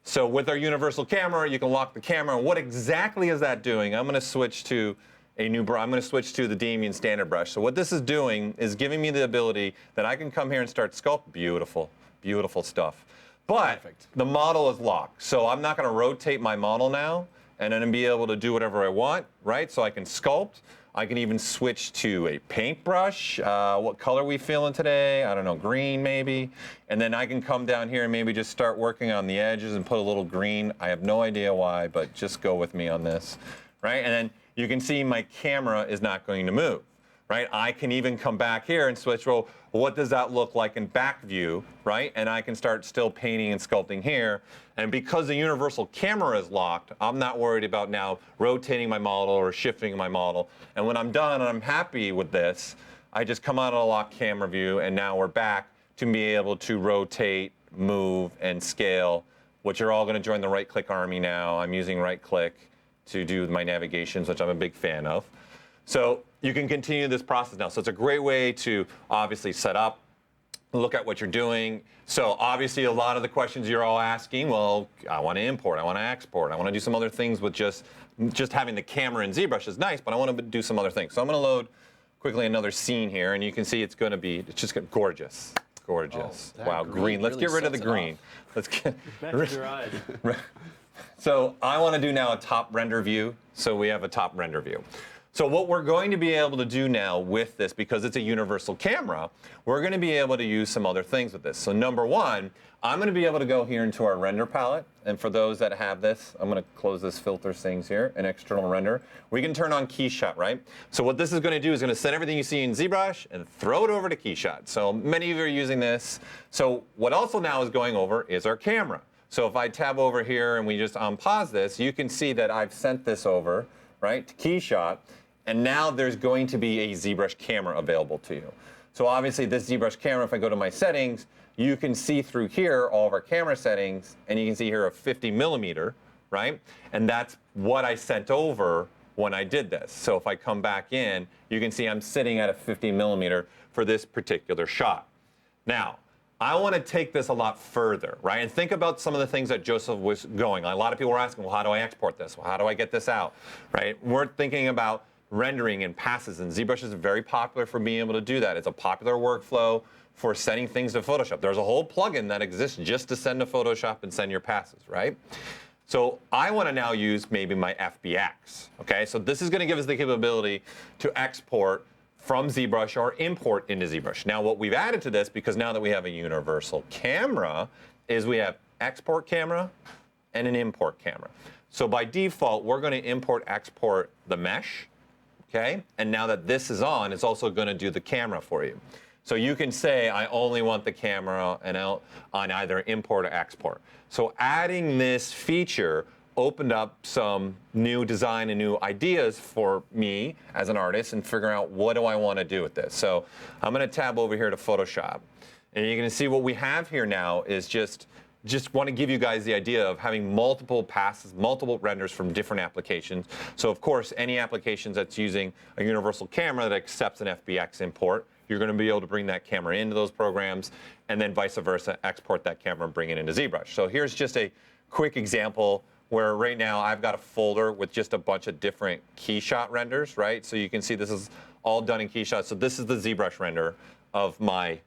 So with our universal camera, you can lock the camera. What exactly is that doing? I'm going to switch to a new brush. I'm going to switch to the Damien standard brush. So what this is doing is giving me the ability that I can come here and start sculpt. Beautiful, beautiful stuff. But the model is locked. So I'm not going to rotate my model now and then be able to do whatever I want, right? So I can sculpt. I can even switch to a paintbrush. What color are we feeling today? I don't know, green maybe. And then I can come down here and maybe just start working on the edges and put a little green. I have no idea why, but just go with me on this, right? And then you can see my camera is not going to move, right? I can even come back here and switch, well, what does that look like in back view, right? And I can start still painting and sculpting here. And because the universal camera is locked, I'm not worried about now rotating my model or shifting my model. And when I'm done and I'm happy with this, I just come out of the locked camera view, and now we're back to be able to rotate, move, and scale, which are all going to join the right-click army now. I'm using right-click to do my navigations, which I'm a big fan of. So you can continue this process now. So it's a great way to obviously set up, look at what you're doing. So obviously a lot of the questions you're all asking, well, I want to import, I want to export, I want to do some other things with just having the camera in ZBrush is nice, but I want to do some other things. So I'm going to load quickly another scene here, and you can see it's just gorgeous. Gorgeous. Oh, wow, green. Let's really get rid of the sets it green. off. Let's get Matches your eyes. So I want to do now a top render view. So we have a top render view. So what we're going to be able to do now with this, because it's a universal camera, we're going to be able to use some other things with this. So number one, I'm going to be able to go here into our render palette. And for those that have this, I'm going to close this filter things here, an external render. We can turn on Keyshot, right? So what this is going to do is going to send everything you see in ZBrush and throw it over to Keyshot. So many of you are using this. So what also now is going over is our camera. So if I tab over here and we just unpause this, you can see that I've sent this over, right, to Keyshot. And now there's going to be a ZBrush camera available to you. So obviously this ZBrush camera, if I go to my settings, you can see through here all of our camera settings, and you can see here a 50 millimeter, right? And that's what I sent over when I did this. So if I come back in, you can see I'm sitting at a 50 millimeter for this particular shot. Now, I want to take this a lot further, right? And think about some of the things that Joseph was going. A lot of people were asking, well, how do I export this? Well, how do I get this out, right? We're thinking about rendering and passes, and ZBrush is very popular for being able to do that. It's a popular workflow for sending things to Photoshop. There's a whole plugin that exists just to send to Photoshop and send your passes, right? So I want to now use maybe my FBX, okay? So this is going to give us the capability to export from ZBrush or import into ZBrush. Now what we've added to this, because now that we have a universal camera, is we have export camera and an import camera. So by default, we're going to export the mesh, okay? And now that this is on, it's also going to do the camera for you. So you can say, I only want the camera and on either import or export. So adding this feature opened up some new design and new ideas for me as an artist and figuring out what do I want to do with this. So I'm going to tab over here to Photoshop. And you're going to see what we have here now is just want to give you guys the idea of having multiple passes, multiple renders from different applications. So of course, any applications that's using a universal camera that accepts an FBX import, you're going to be able to bring that camera into those programs, and then vice versa, export that camera and bring it into ZBrush. So here's just a quick example where right now I've got a folder with just a bunch of different Keyshot renders, right? So you can see this is all done in Keyshot. So this is the ZBrush render of my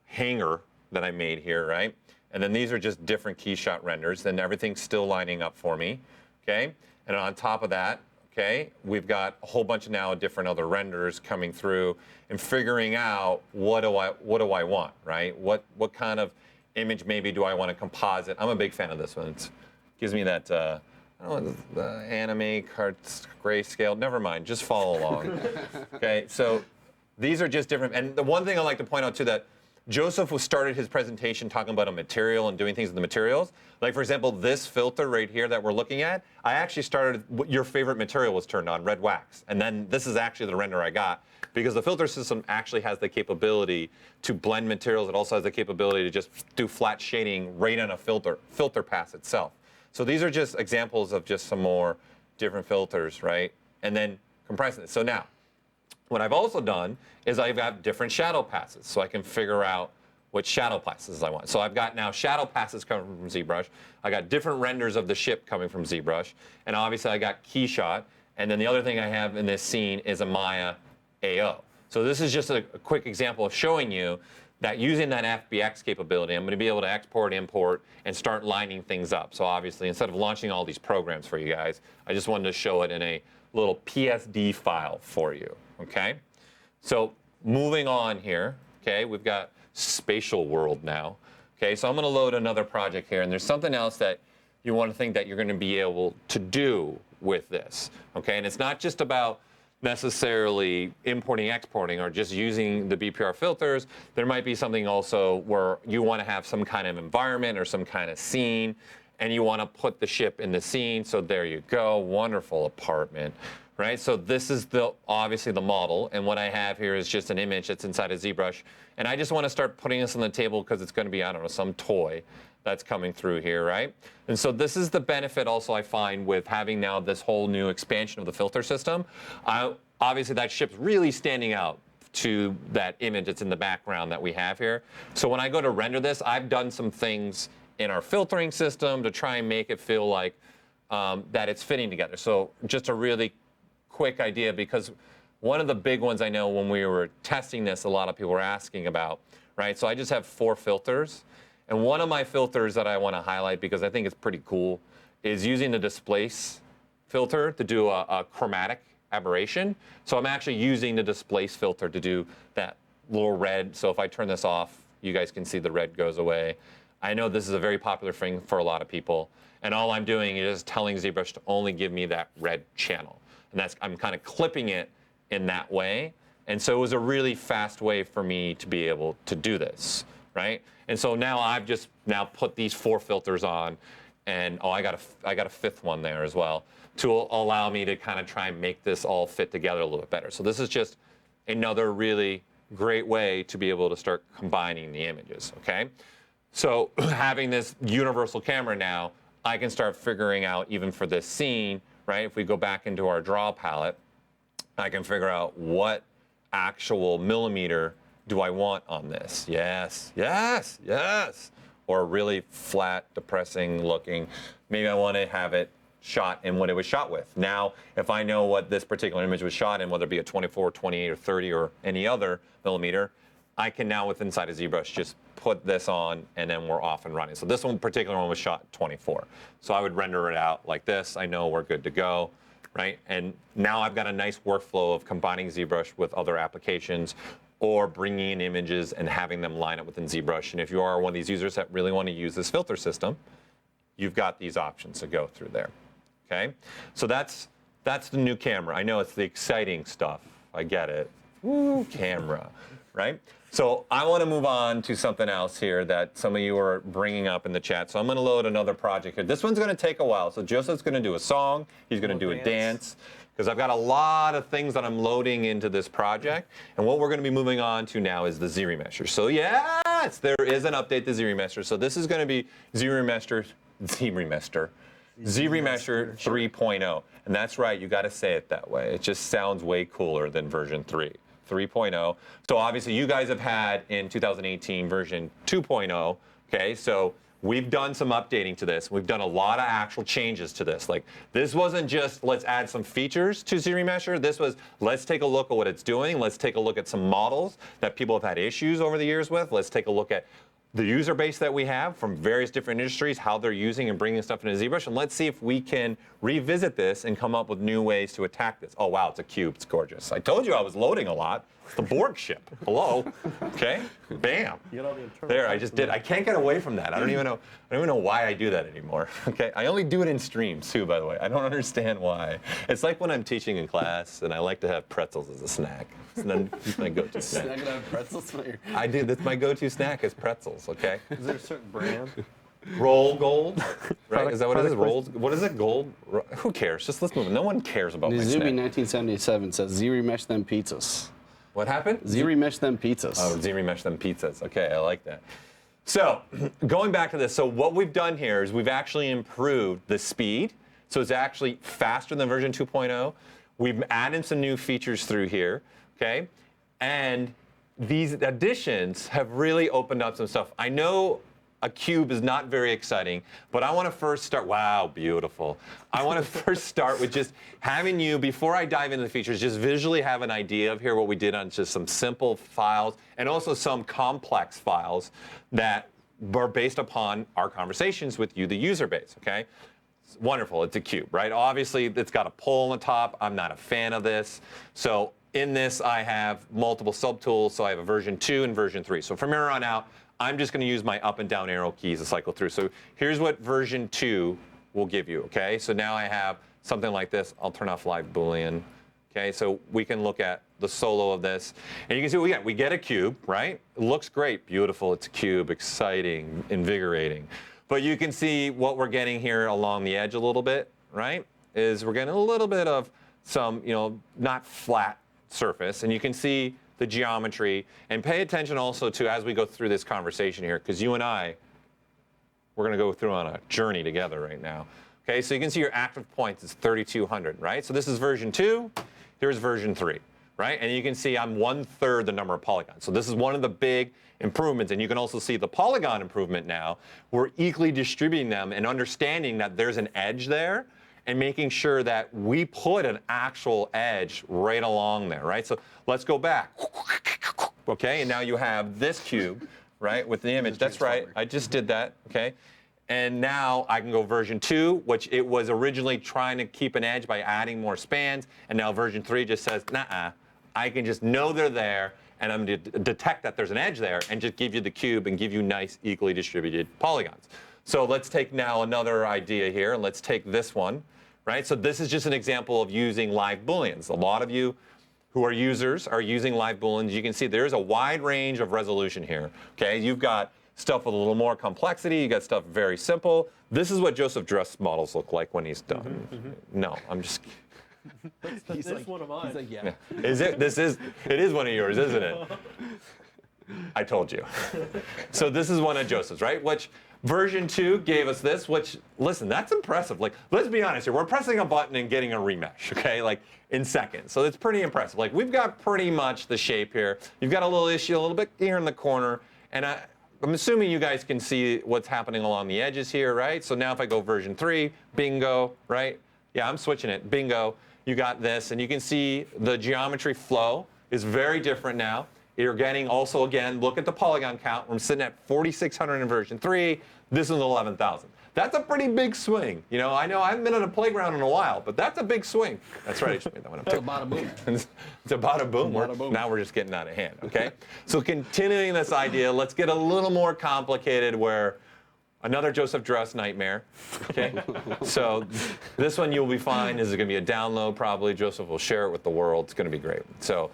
hanger that I made here, right? And then these are just different Keyshot renders, and everything's still lining up for me, okay? And on top of that, okay, we've got a whole bunch of now different other renders coming through and figuring out what do I want, right? What kind of image maybe do I want to composite? I'm a big fan of this one. It gives me that, I don't know, the anime, grayscale. Never mind, just follow along. Okay, so these are just different. And the one thing I like to point out too, that Joseph started his presentation talking about a material and doing things with the materials. Like, for example, this filter right here that we're looking at, I actually started, your favorite material was turned on, red wax. And then this is actually the render I got, because the filter system actually has the capability to blend materials. It also has the capability to just do flat shading right on a filter pass itself. So these are just examples of just some more different filters, right? And then compressing it. So now, what I've also done is I've got different shadow passes, so I can figure out what shadow passes I want. So I've got now shadow passes coming from ZBrush. I got different renders of the ship coming from ZBrush, and obviously I got Keyshot. And then the other thing I have in this scene is a Maya AO. So this is just a quick example of showing you that using that FBX capability, I'm going to be able to export, import, and start lining things up. So obviously, instead of launching all these programs for you guys, I just wanted to show it in a little PSD file for you. Okay, so moving on here, okay, we've got spatial world now. Okay, so I'm going to load another project here, and there's something else that you want to think that you're going to be able to do with this. Okay, and it's not just about necessarily importing, exporting, or just using the BPR filters. There might be something also where you want to have some kind of environment or some kind of scene, and you want to put the ship in the scene. So there you go, wonderful apartment. Right, so this is obviously the model, and what I have here is just an image that's inside of ZBrush, and I just want to start putting this on the table because it's going to be, I don't know, some toy that's coming through here, right? And so this is the benefit also I find with having now this whole new expansion of the filter system. Obviously that ship's really standing out to that image that's in the background that we have here. So when I go to render this, I've done some things in our filtering system to try and make it feel like that it's fitting together. So just a really quick idea, because one of the big ones I know when we were testing this, a lot of people were asking about, right? So I just have 4 filters. And one of my filters that I want to highlight because I think it's pretty cool is using the displace filter to do a chromatic aberration. So I'm actually using the displace filter to do that little red. So if I turn this off, you guys can see the red goes away. I know this is a very popular thing for a lot of people. And all I'm doing is just telling ZBrush to only give me that red channel. And I'm kind of clipping it in that way. And so it was a really fast way for me to be able to do this, right? And so now I've just put these 4 filters on, and I got a 5th one there as well to allow me to kind of try and make this all fit together a little bit better. So this is just another really great way to be able to start combining the images, okay? So having this universal camera now, I can start figuring out, even for this scene, right? If we go back into our draw palette, I can figure out what actual millimeter do I want on this. Yes, yes, yes. Or really flat, depressing looking. Maybe I want to have it shot in what it was shot with. Now, if I know what this particular image was shot in, whether it be a 24, 28, or 30, or any other millimeter, I can now, with inside of ZBrush, just put this on, and then we're off and running. So this one particular one was shot 24. So I would render it out like this. I know we're good to go, right? And now I've got a nice workflow of combining ZBrush with other applications or bringing in images and having them line up within ZBrush. And if you are one of these users that really want to use this filter system, you've got these options to go through there, okay? So that's the new camera. I know it's the exciting stuff. I get it. Woo, camera, right? So I want to move on to something else here that some of you are bringing up in the chat. So I'm going to load another project here. This one's going to take a while. So Joseph's going to do a song. He's going to do a dance. Because I've got a lot of things that I'm loading into this project. And what we're going to be moving on to now is the ZRemesher. So yes, there is an update to ZRemesher. So this is going to be ZRemesher 3.0. And that's right, you got to say it that way. It just sounds way cooler than version 3.0. So obviously you guys have had in 2018 version 2.0. Okay, so we've done some updating to this. We've done a lot of actual changes to this. Like, this wasn't just let's add some features to ZRemesher. This was let's take a look at what it's doing. Let's take a look at some models that people have had issues over the years with. Let's take a look at the user base that we have from various different industries, how they're using and bringing stuff into ZBrush, and let's see if we can revisit this and come up with new ways to attack this. Oh, wow, it's a cube. It's gorgeous. I told you I was loading a lot. It's the Borg ship. Hello. Okay. Bam. There, I just did. I can't get away from that. I don't even know why I do that anymore. Okay. I only do it in streams too, by the way. I don't understand why. It's like when I'm teaching in class and I like to have pretzels as a snack. It's my go-to snack. Snack on pretzels? I do. That's my go-to snack is pretzels. Okay. Is there a certain brand? Roll Gold, right? Is that what it is? Rolls. What is it? Gold? Who cares? Just let's move on. No one cares about my snack. Nizubi 1977 says ZRemesh them pizzas. What happened? ZRemesh them pizzas. Oh, ZRemesh them pizzas. Okay, I like that. So going back to this, so what we've done here is we've actually improved the speed. So it's actually faster than version 2.0. We've added some new features through here, okay? And these additions have really opened up some stuff. I know a cube is not very exciting, but I want to first start, wow, beautiful. I want to first start with just having you, before I dive into the features, just visually have an idea of here what we did on just some simple files and also some complex files that were based upon our conversations with you, the user base, okay? It's wonderful, it's a cube, right? Obviously, it's got a pole on the top. I'm not a fan of this. So in this, I have multiple subtools. So I have a version 2 and version 3. So from here on out, I'm just going to use my up and down arrow keys to cycle through. So here's what version 2 will give you, okay? So now I have something like this. I'll turn off live Boolean, okay? So we can look at the solo of this. And you can see what we get. We get a cube, right? It looks great, beautiful. It's a cube, exciting, invigorating. But you can see what we're getting here along the edge a little bit, right? Is we're getting a little bit of some, not flat surface. And you can see the geometry, and pay attention also to, as we go through this conversation here, because you and I, we're going to go through on a journey together right now. Okay, so you can see your active points is 3,200, right? So this is version 2, here's version 3, right? And you can see I'm 1/3 the number of polygons. So this is one of the big improvements, and you can also see the polygon improvement now. We're equally distributing them and understanding that there's an edge there, and making sure that we put an actual edge right along there, right? So let's go back. Okay, and now you have this cube, right, with the image. That's right, I just did that, okay? And now I can go version 2, which it was originally trying to keep an edge by adding more spans, and now version 3 just says, nah, I can just know they're there, and I'm going to detect that there's an edge there, and just give you the cube and give you nice, equally distributed polygons. So let's take now another idea here, and let's take this one, right? So this is just an example of using live booleans. A lot of you who are users are using live booleans. You can see there's a wide range of resolution here, okay? You've got stuff with a little more complexity. You got stuff very simple. This is what Joseph Drust models look like when he's done. No, I'm just kidding. That's like, one of mine. He's like, yeah. Is it? It is one of yours, isn't it? I told you. So this is one of Joseph's, right? Which version 2 gave us this, which, listen, that's impressive. Like, let's be honest here. We're pressing a button and getting a remesh, okay? Like, in seconds. So it's pretty impressive. Like, we've got pretty much the shape here. You've got a little issue a little bit here in the corner. And I'm assuming you guys can see what's happening along the edges here, right? So now if I go version 3, bingo, right? Yeah, I'm switching it, bingo. You got this, and you can see the geometry flow is very different now. You're getting also, again, look at the polygon count. I'm sitting at 4,600 in version 3. This is 11,000. That's a pretty big swing. You know I haven't been on a playground in a while, but that's a big swing. That's right, I just made that one up. It's about a boom. It's about a boom. Now we're just getting out of hand, okay? So continuing this idea, let's get a little more complicated where another Joseph Drust nightmare, okay? So this one you'll be fine. This is going to be a download probably. Joseph will share it with the world. It's going to be great. So,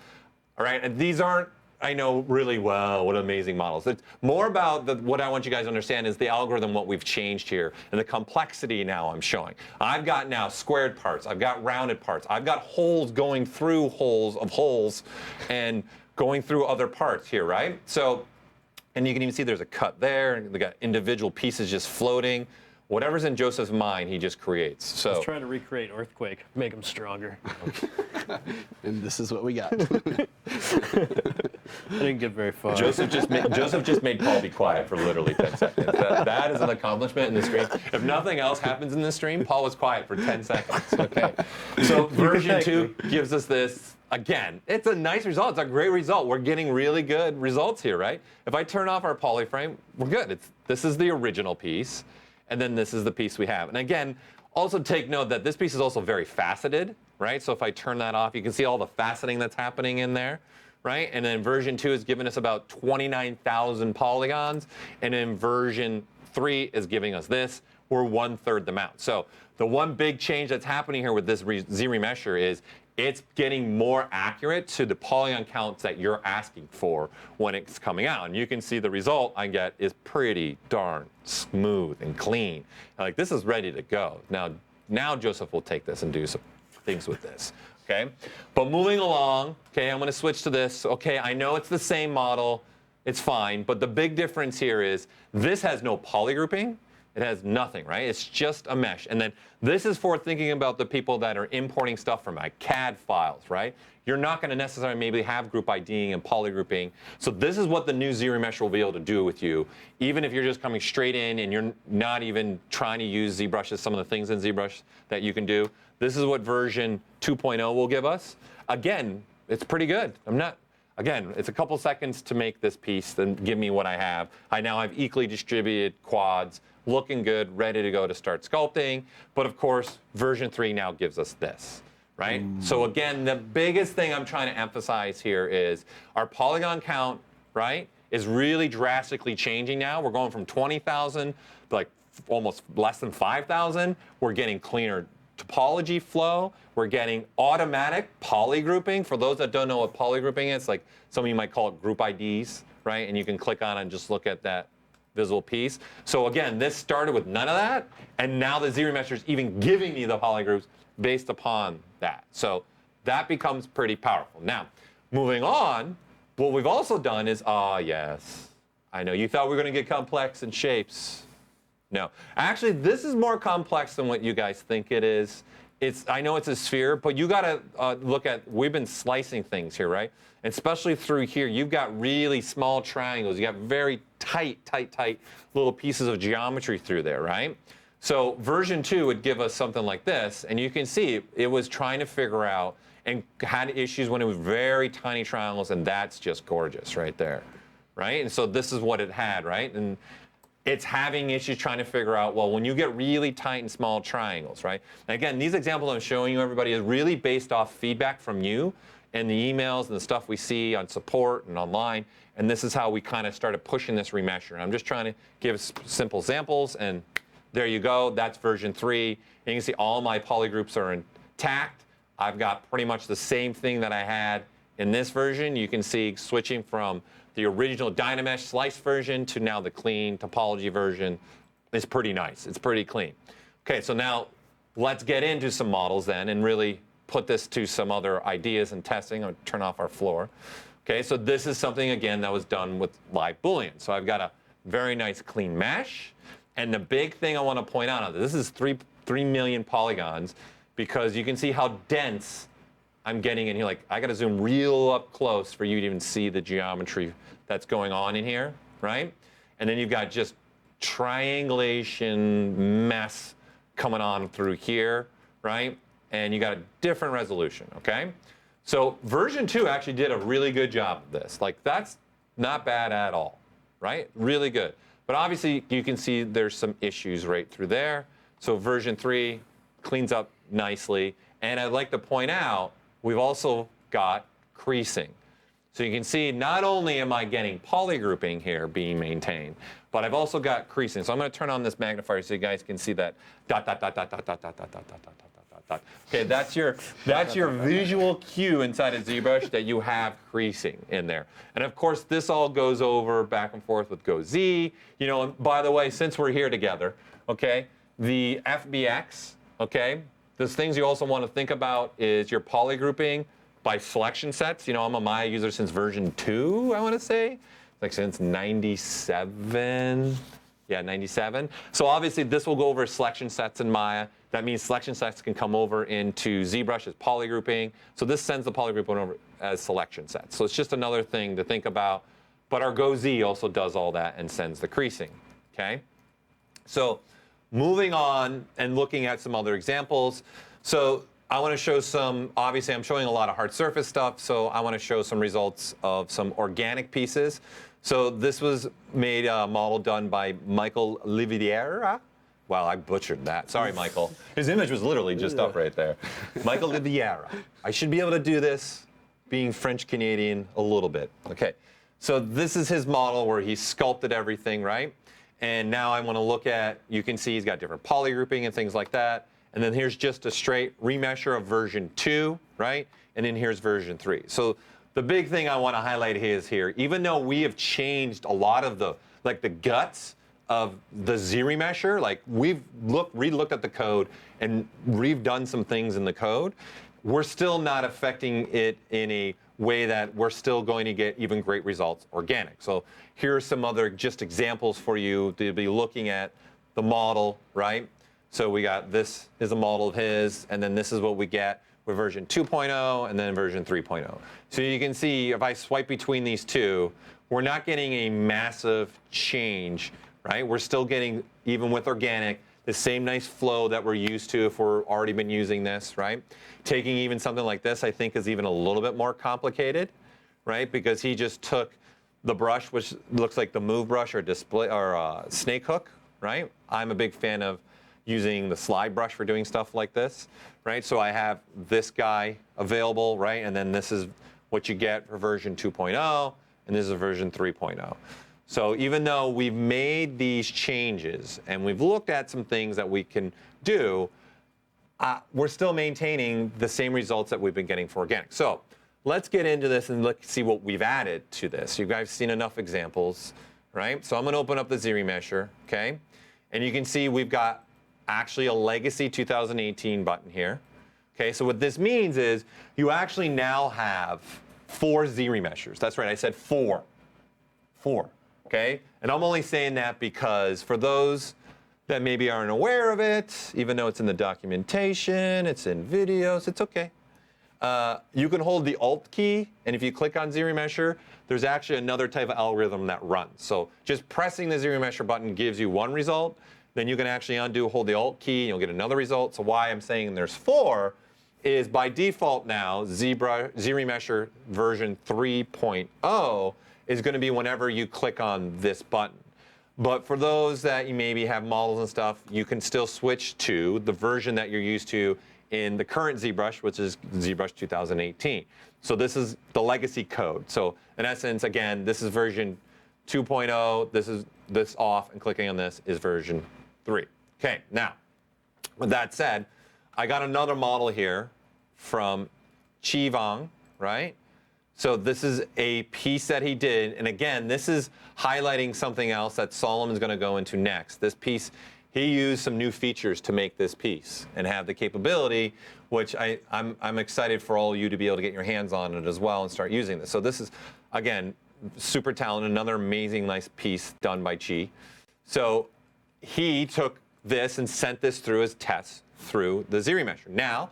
all right, and these aren't, I know really well, what amazing models. It's more about what I want you guys to understand is the algorithm, what we've changed here, and the complexity now I'm showing. I've got now squared parts. I've got rounded parts. I've got holes going through holes of holes and going through other parts here, right? So, and you can even see there's a cut there, and they got individual pieces just floating. Whatever's in Joseph's mind, he just creates. So I was trying to recreate Earthquake, make them stronger. And this is what we got. I didn't get very far. Joseph just made Paul be quiet for literally 10 seconds. That is an accomplishment in the stream. If nothing else happens in the stream, Paul was quiet for 10 seconds. Okay. So version 2 gives us this. Again, it's a nice result. It's a great result. We're getting really good results here, right? If I turn off our polyframe, we're good. This is the original piece, and then this is the piece we have. And again, also take note that this piece is also very faceted, right? So if I turn that off, you can see all the faceting that's happening in there, right? And then version 2 is giving us about 29,000 polygons, and then version 3 is giving us this. We're 1/3 the amount. So the one big change that's happening here with this ZRemesher is it's getting more accurate to the polygon counts that you're asking for when it's coming out. And you can see the result I get is pretty darn smooth and clean. Like, this is ready to go. Now Joseph will take this and do some things with this, okay? But moving along, okay, I'm gonna switch to this. Okay, I know it's the same model, it's fine, but the big difference here is this has no polygrouping. It has nothing, right? It's just a mesh. And then this is for thinking about the people that are importing stuff from like CAD files, right? You're not going to necessarily maybe have group IDing and polygrouping. So this is what the new ZRemesher will be able to do with you, even if you're just coming straight in and you're not even trying to use ZBrush as some of the things in ZBrush that you can do. This is what version 2.0 will give us. Again, it's pretty good. Again, it's a couple seconds to make this piece, then give me what I have. I now have equally distributed quads, looking good, ready to go to start sculpting. But of course, version 3 now gives us this, right? So again, the biggest thing I'm trying to emphasize here is our polygon count, right, is really drastically changing now. We're going from 20,000 to like almost less than 5,000. We're getting cleaner topology flow. We're getting automatic polygrouping. For those that don't know what polygrouping is, like some of you might call it group IDs, right? And you can click on it and just look at that visible piece. So again, this started with none of that, and now the ZRemesher is even giving me the polygroups based upon that. So that becomes pretty powerful. Now, moving on, what we've also done is, yes, I know you thought we were going to get complex in shapes. No, actually, this is more complex than what you guys think it is. I know it's a sphere, but you got to look at, we've been slicing things here, right? And especially through here, you've got really small triangles. You got very tight little pieces of geometry through there, right? So version 2 would give us something like this, and you can see it was trying to figure out and had issues when it was very tiny triangles, and that's just gorgeous right there, right? And so this is what it had, right? And it's having issues trying to figure out, well, when you get really tight and small triangles, right? And again, these examples I'm showing you, everybody, is really based off feedback from you and the emails and the stuff we see on support and online. And this is how we kind of started pushing this remesher. And I'm just trying to give simple samples, and there you go. That's version 3. And you can see all my polygroups are intact. I've got pretty much the same thing that I had in this version. You can see switching from the original Dynamesh slice version to now the clean topology version is pretty nice. It's pretty clean. Okay, so now let's get into some models then and really put this to some other ideas and testing. I'll turn off our floor. Okay, so this is something, again, that was done with live Boolean. So I've got a very nice clean mesh. And the big thing I want to point out, this is 3 million polygons, because you can see how dense I'm getting in here. Like, I got to zoom real up close for you to even see the geometry that's going on in here, right? And then you've got just triangulation mess coming on through here, right? And you got a different resolution, okay? So version 2 actually did a really good job of this. Like, that's not bad at all, right? Really good. But obviously, you can see there's some issues right through there. So version 3 cleans up nicely. And I'd like to point out, we've also got creasing. So you can see not only am I getting polygrouping here being maintained, but I've also got creasing. So I'm going to turn on this magnifier so you guys can see that dot, dot, dot, dot, dot, dot, dot, dot, dot, dot, dot, dot, dot. Okay, that's your visual cue inside of ZBrush that you have creasing in there. And of course, this all goes over back and forth with GoZ. You know, and by the way, since we're here together, okay, the FBX, okay, there's things you also want to think about is your polygrouping by selection sets. You know, I'm a Maya user since version 2, I want to say. Like since 97. Yeah, 97. So obviously this will go over selection sets in Maya. That means selection sets can come over into ZBrush as polygrouping. So this sends the polygrouping over as selection sets. So it's just another thing to think about. But our GoZ also does all that and sends the creasing, okay? So moving on and looking at some other examples. So I want to show some, obviously I'm showing a lot of hard surface stuff, so I want to show some results of some organic pieces. So this was made a model done by Michael Liviera. Wow, I butchered that. Sorry, Michael. His image was literally just up right there. Michael Liviera. I should be able to do this being French-Canadian a little bit. Okay, so this is his model where he sculpted everything, right? And now I want to look at, you can see he's got different polygrouping and things like that. And then here's just a straight remesher of version 2, right? And then here's version 3. So the big thing I want to highlight is here, even though we have changed a lot of the, like the guts of the ZRemesher, like we've re-looked at the code and redone some things in the code, we're still not affecting it in a way that we're still going to get even great results organic. So here are some other just examples for you to be looking at the model, right? So we got, this is a model of his, and then this is what we get with version 2.0 and then version 3.0. So you can see if I swipe between these two, we're not getting a massive change, right? We're still getting, even with organic, the same nice flow that we're used to if we're already been using this, right? Taking even something like this, I think, is even a little bit more complicated, right? Because he just took the brush, which looks like the move brush or display or snake hook, right? I'm a big fan of using the slide brush for doing stuff like this, right? So I have this guy available, right? And then this is what you get for version 2.0, and this is version 3.0. So even though we've made these changes and we've looked at some things that we can do, we're still maintaining the same results that we've been getting for organic. So let's get into this and let's see what we've added to this. You guys have seen enough examples, right? So I'm going to open up the ZRemesher, okay? And you can see we've got actually a legacy 2018 button here. Okay, so what this means is you actually now have 4 ZRemeshers. That's right, I said 4. 4, okay? And I'm only saying that because for those that maybe aren't aware of it, even though it's in the documentation, it's in videos, it's okay. You can hold the Alt key, and if you click on ZRemesher, there's actually another type of algorithm that runs. So just pressing the ZRemesher button gives you one result. then you can actually undo, hold the Alt key, and you'll get another result. So why I'm saying there's 4 is by default now, ZRemesher version 3.0 is going to be whenever you click on this button. But for those that you maybe have models and stuff, you can still switch to the version that you're used to in the current ZBrush, which is ZBrush 2018. So this is the legacy code. So in essence, again, this is version 2.0. This is this off, and clicking on this is version 3. Okay, now, with that said, I got another model here from Chi Vang, right? So this is a piece that he did, and again, this is highlighting something else that Solomon's going to go into next. This piece, he used some new features to make this piece and have the capability, which I'm excited for all of you to be able to get your hands on it as well and start using this. So this is, again, super talented, another amazing, nice piece done by Chi. So he took this and sent this through as tests through the ZRemesher. Now,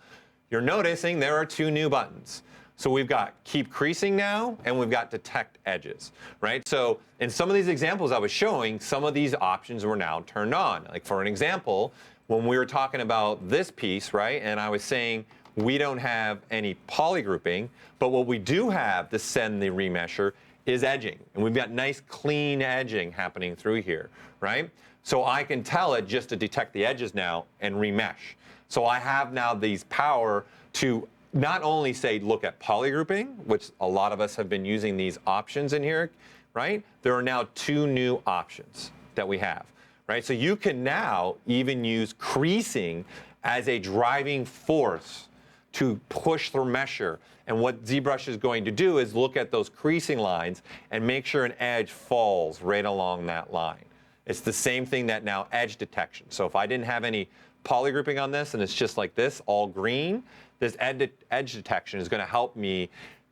you're noticing there are 2 new buttons. So we've got keep creasing now, and we've got detect edges, right? So in some of these examples I was showing, some of these options were now turned on. Like for an example, when we were talking about this piece, right, and I was saying we don't have any polygrouping, but what we do have to send the remesher is edging. And we've got nice clean edging happening through here, right? So I can tell it just to detect the edges now and remesh. So I have now these power to not only say look at polygrouping, which a lot of us have been using these options in here, right? There are now 2 new options that we have, right? So you can now even use creasing as a driving force to push the remesher. And what ZBrush is going to do is look at those creasing lines and make sure an edge falls right along that line. It's the same thing that now edge detection. So if I didn't have any polygrouping on this and it's just like this, all green, this edge detection is going to help me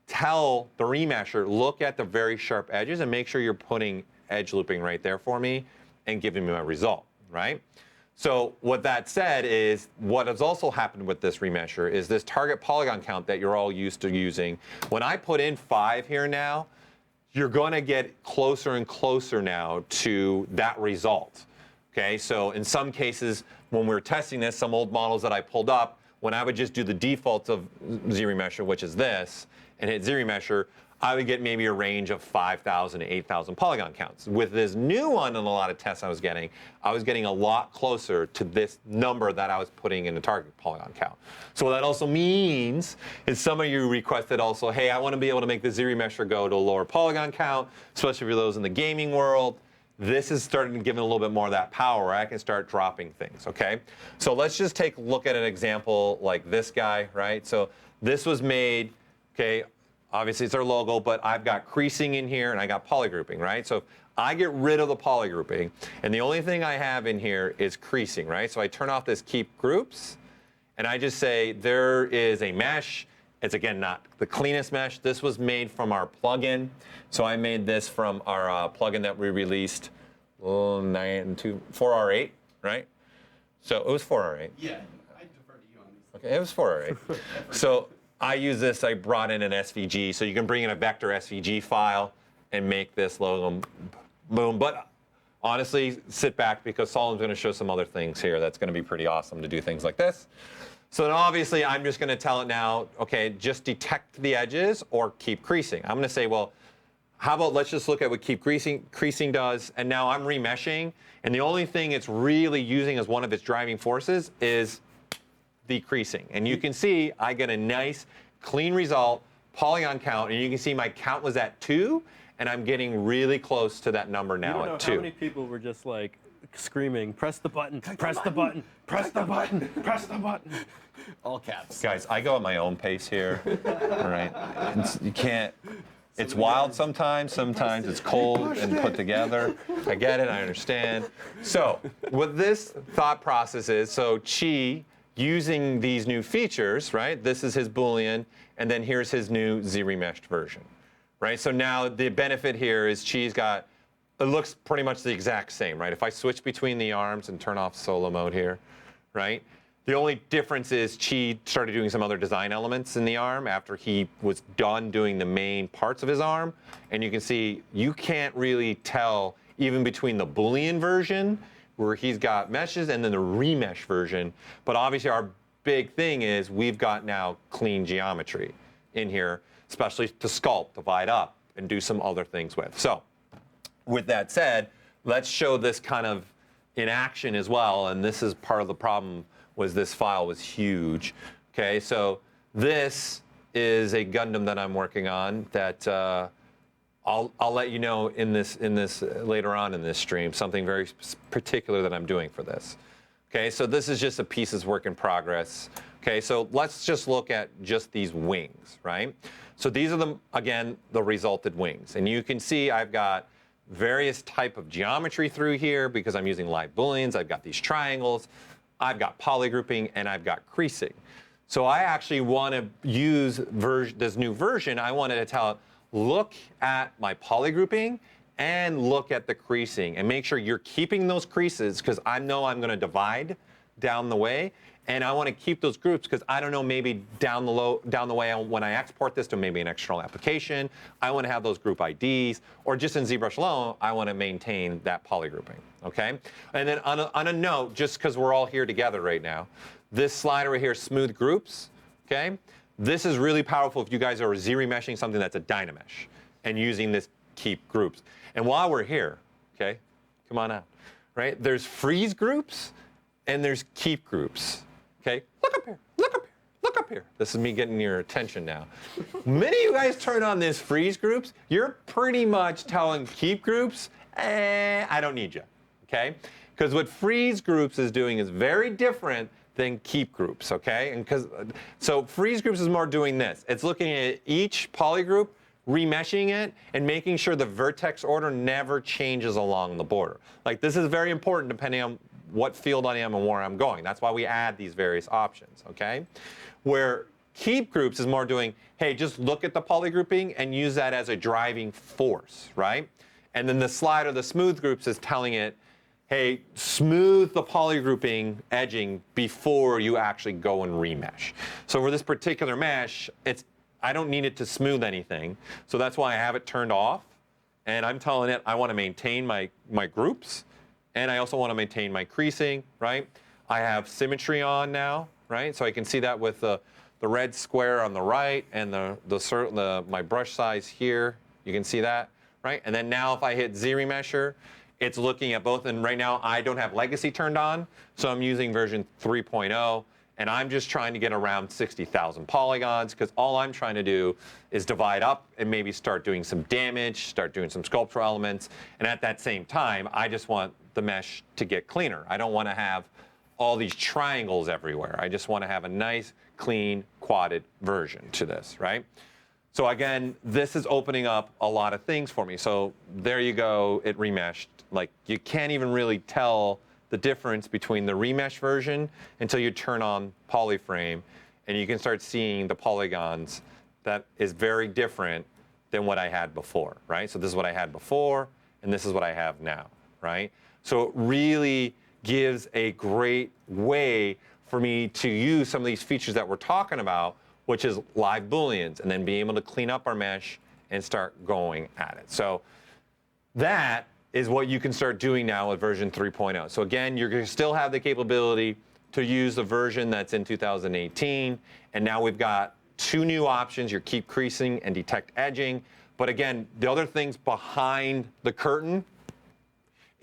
tell the remesher, look at the very sharp edges and make sure you're putting edge looping right there for me and giving me my result, right? So what that said is what has also happened with this remesher is this target polygon count that you're all used to using. When I put in 5 here now, you're going to get closer and closer now to that result. Okay, so in some cases, when we were testing this, some old models that I pulled up, when I would just do the default of ZRemesher, which is this, and hit ZRemesher, I would get maybe a range of 5,000 to 8,000 polygon counts. With this new one and a lot of tests I was getting a lot closer to this number that I was putting in the target polygon count. So what that also means is some of you requested also, hey, I want to be able to make the ZRemesher go to a lower polygon count, especially for those in the gaming world. This is starting to give it a little bit more of that power where I can start dropping things, okay? So let's just take a look at an example like this guy, right? So this was made, okay, obviously it's our logo, but I've got creasing in here and I got polygrouping, right? So if I get rid of the polygrouping and the only thing I have in here is creasing, right? So I turn off this keep groups and I just say there is a mesh. It's again not the cleanest mesh. This was made from our plugin. So I made this from our plugin that we released 4R8, right? So it was 4R8. Yeah, I defer to you on these. Okay, it was 4R8. So I use this, I brought in an SVG. So you can bring in a vector SVG file and make this logo boom. But honestly, sit back because Solomon's going to show some other things here that's going to be pretty awesome to do things like this. So then obviously I'm just going to tell it now, okay, just detect the edges or keep creasing. I'm going to say, well, how about let's just look at what keep creasing does. And now I'm remeshing. And the only thing it's really using as one of its driving forces is the creasing. And you can see I get a nice clean result, polygon count. And you can see my count was at 2. And I'm getting really close to that number now You don't at know 2. how many people were just like screaming, press the button, press the button, press the button, press the button. All caps. Guys, I go at my own pace here, all right? You can't, it's wild sometimes it's cold and put together. I get it, I understand. So what this thought process is, so Chi, using these new features, right? This is his Boolean, and then here's his new ZRemeshed version, right? So now the benefit here is Chi's got, it looks pretty much the exact same, right? If I switch between the arms and turn off solo mode here, right? The only difference is Chi started doing some other design elements in the arm after he was done doing the main parts of his arm. And you can see you can't really tell even between the Boolean version where he's got meshes and then the remesh version. But obviously our big thing is we've got now clean geometry in here, especially to sculpt, divide up, and do some other things with. So with that said, let's show this kind of in action as well. And this is part of the problem, was this file was huge. Okay, so this is a Gundam that I'm working on that I'll let you know in this later on in this stream, something very particular that I'm doing for this. Okay, so this is just a pieces work in progress. Okay, so let's just look at just these wings, right? So these are again, the resulted wings. And you can see I've got various type of geometry through here because I'm using live booleans. I've got these triangles, I've got polygrouping, and I've got creasing. So I actually want to use this new version. I wanted to tell it, look at my polygrouping and look at the creasing and make sure you're keeping those creases, because I know I'm going to divide down the way, and I want to keep those groups because I don't know, maybe down the way when I export this to maybe an external application, I want to have those group IDs, or just in ZBrush alone, I want to maintain that polygrouping. Okay, and then on a note, just because we're all here together right now, this slider right here, smooth groups. Okay, this is really powerful if you guys are ZRemeshing something that's a Dynamesh and using this keep groups. And while we're here, okay, come on out, right? There's freeze groups and there's keep groups. Okay, look up here, look up here, look up here. This is me getting your attention now. Many of you guys turn on this freeze groups, you're pretty much telling keep groups, I don't need you, okay? Because what freeze groups is doing is very different than keep groups, okay? And so freeze groups is more doing this. It's looking at each polygroup, remeshing it, and making sure the vertex order never changes along the border. Like, this is very important depending on what field I am and where I'm going. That's why we add these various options, okay? Where keep groups is more doing, hey, just look at the polygrouping and use that as a driving force, right? And then the slider, the smooth groups, is telling it, hey, smooth the polygrouping edging before you actually go and remesh. So for this particular mesh, I don't need it to smooth anything. So that's why I have it turned off. And I'm telling it I want to maintain my groups. And I also want to maintain my creasing, right? I have symmetry on now, right? So I can see that with the red square on the right and my brush size here. You can see that, right? And then now if I hit ZRemesher, it's looking at both. And right now I don't have legacy turned on, so I'm using version 3.0. And I'm just trying to get around 60,000 polygons, because all I'm trying to do is divide up and maybe start doing some damage, start doing some sculptural elements. And at that same time, I just want the mesh to get cleaner. I don't want to have all these triangles everywhere. I just want to have a nice, clean, quadded version to this, right? So again, this is opening up a lot of things for me. So there you go, it remeshed. Like, you can't even really tell the difference between the remesh version until you turn on polyframe, and you can start seeing the polygons that is very different than what I had before, right? So this is what I had before, and this is what I have now, right? So it really gives a great way for me to use some of these features that we're talking about, which is live booleans, and then being able to clean up our mesh and start going at it. So that is what you can start doing now with version 3.0. So again, you're going to still have the capability to use the version that's in 2018. And now we've got two new options, your keep creasing and detect edging. But again, the other things behind the curtain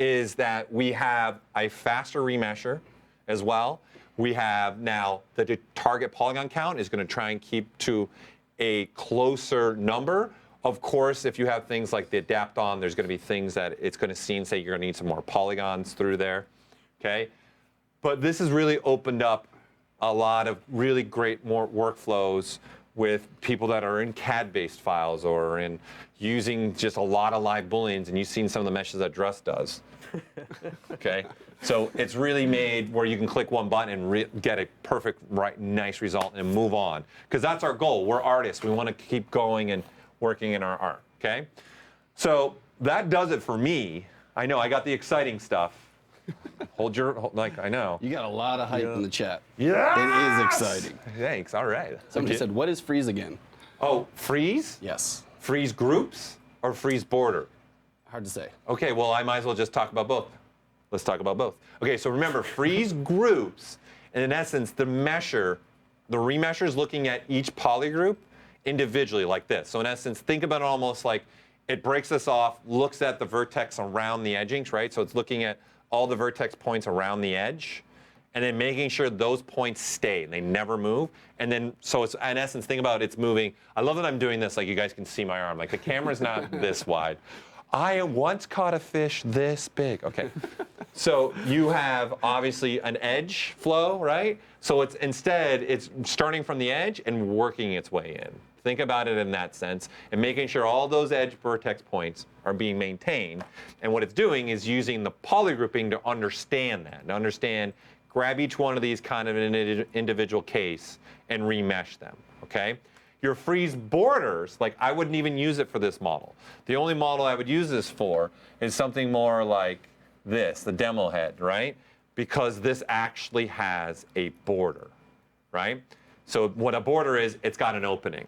is that we have a faster remesher as well. We have now the target polygon count is going to try and keep to a closer number. Of course, if you have things like the adapt on, there's going to be things that it's going to see and say you're going to need some more polygons through there, okay? But this has really opened up a lot of really great more workflows with people that are in CAD-based files or in using just a lot of live booleans, and you've seen some of the meshes that Drust does, okay? So it's really made where you can click one button and get a perfect, nice result and move on. Because that's our goal. We're artists. We want to keep going and working in our art, okay? So that does it for me. I know, I got the exciting stuff. I know. You got a lot of hype in the chat. Yeah. It is exciting. Thanks, all right. Somebody said, what is freeze again? Oh, freeze? Yes. Freeze groups or freeze border? Hard to say. Okay, well, I might as well just talk about both. let's talk about both. Okay, so remember, freeze groups, and in essence, the remesher is looking at each polygroup individually like this. So in essence, think about it almost like it breaks this off, looks at the vertex around the edgings, right? So it's looking at all the vertex points around the edge, and then making sure those points stay and they never move. And then, so it's in essence, think about it's moving. I love that I'm doing this like you guys can see my arm. Like the camera's not this wide. I once caught a fish this big. Okay. So you have obviously an edge flow, right? So it's instead, it's starting from the edge and working its way in. Think about it in that sense and making sure all those edge vertex points are being maintained. And what it's doing is using the polygrouping to understand that, to understand, grab each one of these kind of in an individual case and remesh them, okay? Your freeze borders, like I wouldn't even use it for this model. The only model I would use this for is something more like this, the demo head, right? Because this actually has a border, right? So what a border is, it's got an opening,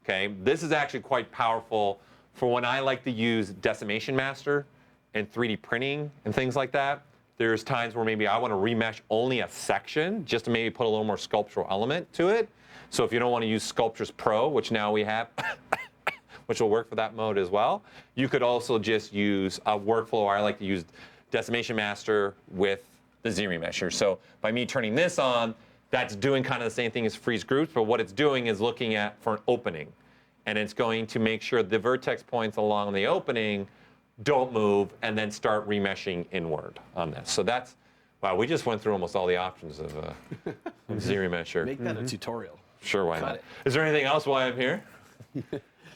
okay? This is actually quite powerful for when I like to use decimation master and 3D printing and things like that. There's times where maybe I want to remesh only a section just to maybe put a little more sculptural element to it. So if you don't want to use Sculptris Pro, which now we have, which will work for that mode as well, you could also just use a workflow where I like to use Decimation Master with the ZRemesher. So by me turning this on, that's doing kind of the same thing as freeze groups, but what it's doing is looking at for an opening. And it's going to make sure the vertex points along the opening don't move, and then start remeshing inward on this. So that's, wow, we just went through almost all the options of ZRemesher. Make that a tutorial. Sure, why Got not? it. Is there anything else while I'm here?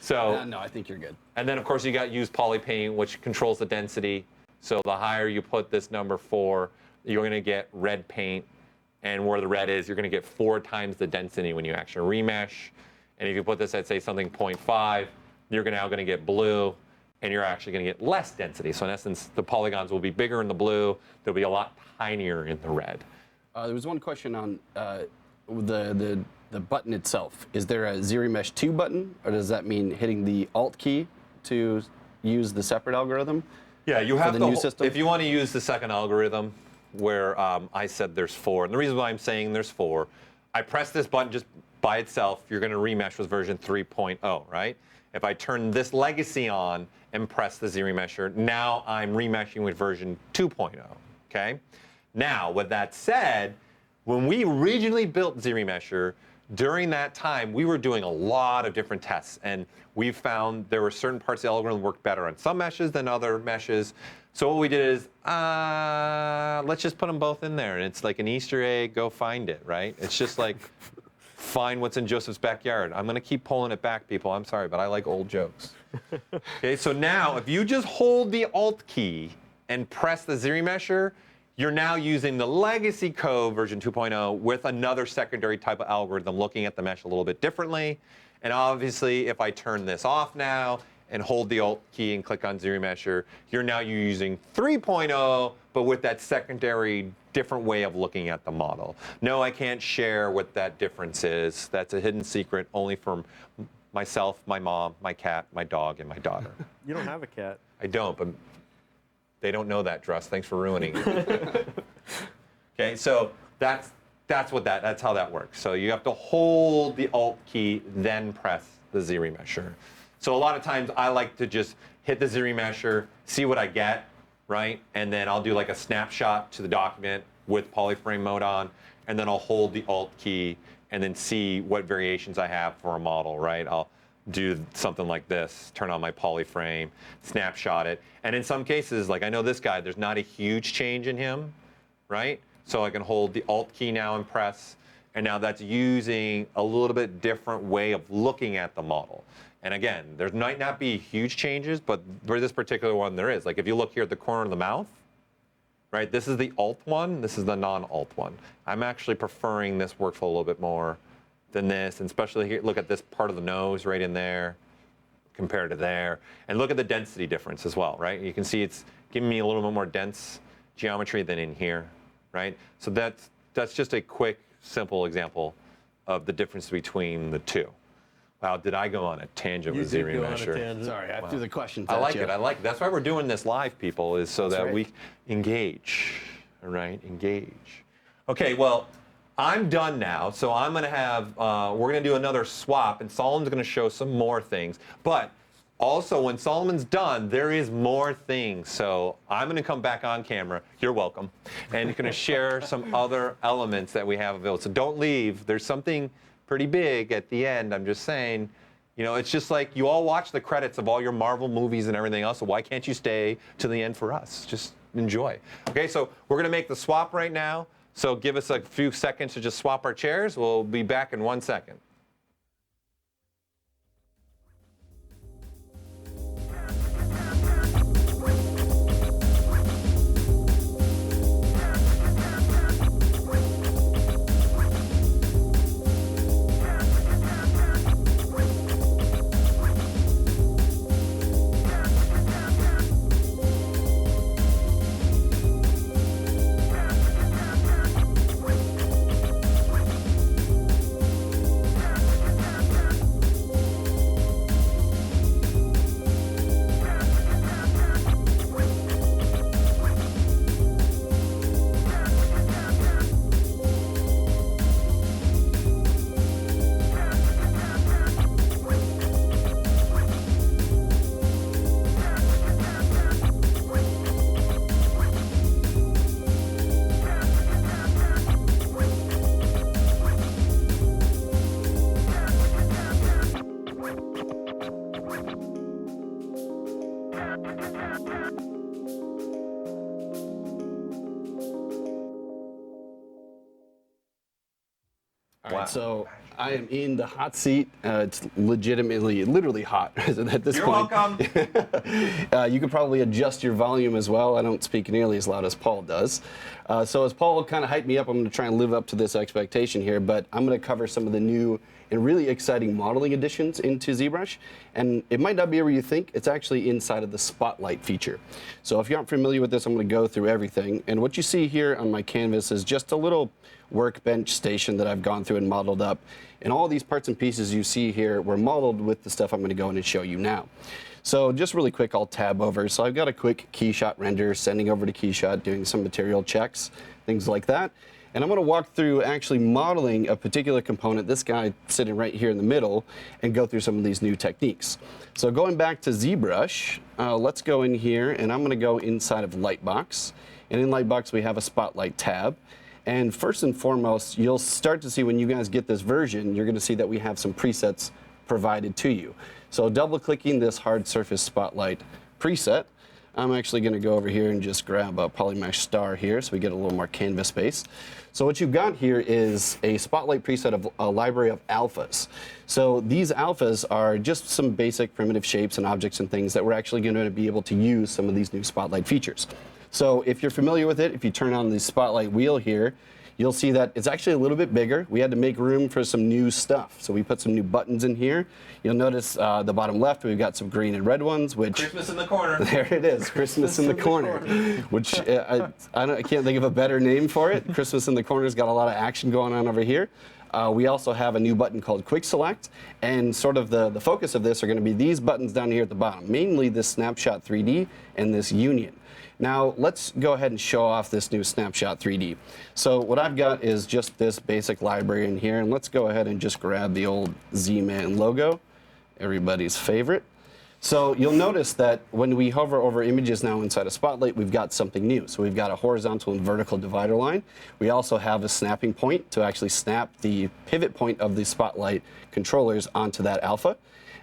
So, No, I think you're good. and then of course you got use polypaint, which controls the density. So the higher you put this number 4, you're going to get red paint, and where the red is, you're going to get 4 times the density when you actually remesh. And if you put this at say something 0.5, you're now going to get blue, and you're actually going to get less density. So in essence, the polygons will be bigger in the blue. They'll be a lot tinier in the red. There was one question on the button itself. Is there a ZRemesh 2 button, or does that mean hitting the Alt key to use the separate algorithm? Yeah, you have the the new system? If you want to use the second algorithm, where I said there's 4, and the reason why I'm saying there's 4, I press this button just by itself. You're going to remesh with version 3.0, right? If I turn this legacy on and press the ZRemesher, now I'm remeshing with version 2.0, okay? Now, with that said, when we originally built ZRemesher, during that time, we were doing a lot of different tests, and we found there were certain parts of the algorithm worked better on some meshes than other meshes. So what we did is, let's just put them both in there, and it's like an Easter egg, go find it, right? It's just like, find what's in Joseph's backyard. I'm going to keep pulling it back, people. I'm sorry, but I like old jokes. Okay, so now if you just hold the Alt key and press the ZRemesher, you're now using the legacy code version 2.0 with another secondary type of algorithm looking at the mesh a little bit differently. And obviously, if I turn this off now and hold the Alt key and click on ZRemesher, you're now using 3.0, but with that secondary different way of looking at the model. No, I can't share what that difference is. That's a hidden secret only for myself, my mom, my cat, my dog, and my daughter. You don't have a cat. I don't, but they don't know that, Drust. Thanks for ruining it. Okay, so that's how that works. So you have to hold the Alt key, then press the ZRemesher. So a lot of times I like to just hit the ZRemesher, see what I get, right? And then I'll do like a snapshot to the document with polyframe mode on, and then I'll hold the Alt key and then see what variations I have for a model, right? I'll do something like this, turn on my polyframe, snapshot it. And in some cases, like I know this guy, there's not a huge change in him, right? So I can hold the Alt key now and press, and now that's using a little bit different way of looking at the model. And again, there might not be huge changes, but for this particular one, there is. Like if you look here at the corner of the mouth, right? This is the Alt one, this is the non-Alt one. I'm actually preferring this workflow a little bit more than this, and especially here, look at this part of the nose right in there compared to there. And look at the density difference as well, right? You can see it's giving me a little bit more dense geometry than in here, right? So that's just a quick, simple example of the difference between the two. Wow, did I go on a tangent with did go on a ZRemesher? tangent. Sorry, I threw the questions I at like you. it. I like it. That's why we're doing this live, people, is so that right. we engage. All right, engage. Okay, well, I'm done now, so I'm going to have, we're going to do another swap, and Solomon's going to show some more things. But also, when Solomon's done, there is more things. So I'm going to come back on camera. You're welcome. And you're going to share some other elements that we have available. So don't leave. There's something pretty big at the end. I'm just saying, you know, it's just like you all watch the credits of all your Marvel movies and everything else, so why can't you stay to the end for us? Just enjoy. Okay, so we're going to make the swap right now. So give us a few seconds to just swap our chairs. We'll be back in 1 second. All right, so I am in the hot seat. It's literally hot at this You're point. welcome. You could probably adjust your volume as well. I don't speak nearly as loud as Paul does. So as Paul kind of hyped me up, I'm going to try and live up to this expectation here, but I'm going to cover some of the new and really exciting modeling additions into ZBrush. And it might not be where you think. It's actually inside of the Spotlight feature. So if you aren't familiar with this, I'm going to go through everything. And what you see here on my canvas is just a little workbench station that I've gone through and modeled up. And all these parts and pieces you see here were modeled with the stuff I'm going to go in and show you now. So just really quick, I'll tab over. So I've got a quick keyshot render, sending over to keyshot, doing some material checks, things like that. And I'm going to walk through actually modeling a particular component, this guy sitting right here in the middle, and go through some of these new techniques. So going back to ZBrush, let's go in here, and I'm going to go inside of Lightbox. And in Lightbox, we have a Spotlight tab. And first and foremost, you'll start to see when you guys get this version, you're going to see that we have some presets provided to you. So double-clicking this hard surface Spotlight preset, I'm actually going to go over here and just grab a polymesh star here so we get a little more canvas space. So what you've got here is a Spotlight preset of a library of alphas. So these alphas are just some basic primitive shapes and objects and things that we're actually going to be able to use some of these new Spotlight features. So if you're familiar with it, if you turn on the Spotlight wheel here, you'll see that it's actually a little bit bigger. We had to make room for some new stuff. So we put some new buttons in here. You'll notice the bottom left, we've got some green and red ones, which... Christmas in the corner. There it is, Christmas in the corner, which I can't think of a better name for it. Christmas in the corner's got a lot of action going on over here. We also have a new button called Quick Select, and sort of the focus of this are going to be these buttons down here at the bottom, mainly this Snapshot 3D and this Union. Now, let's go ahead and show off this new Snapshot 3D. So what I've got is just this basic library in here, and let's go ahead and just grab the old Z-Man logo, everybody's favorite. So you'll notice that when we hover over images now inside of Spotlight, we've got something new. So we've got a horizontal and vertical divider line. We also have a snapping point to actually snap the pivot point of the Spotlight controllers onto that alpha.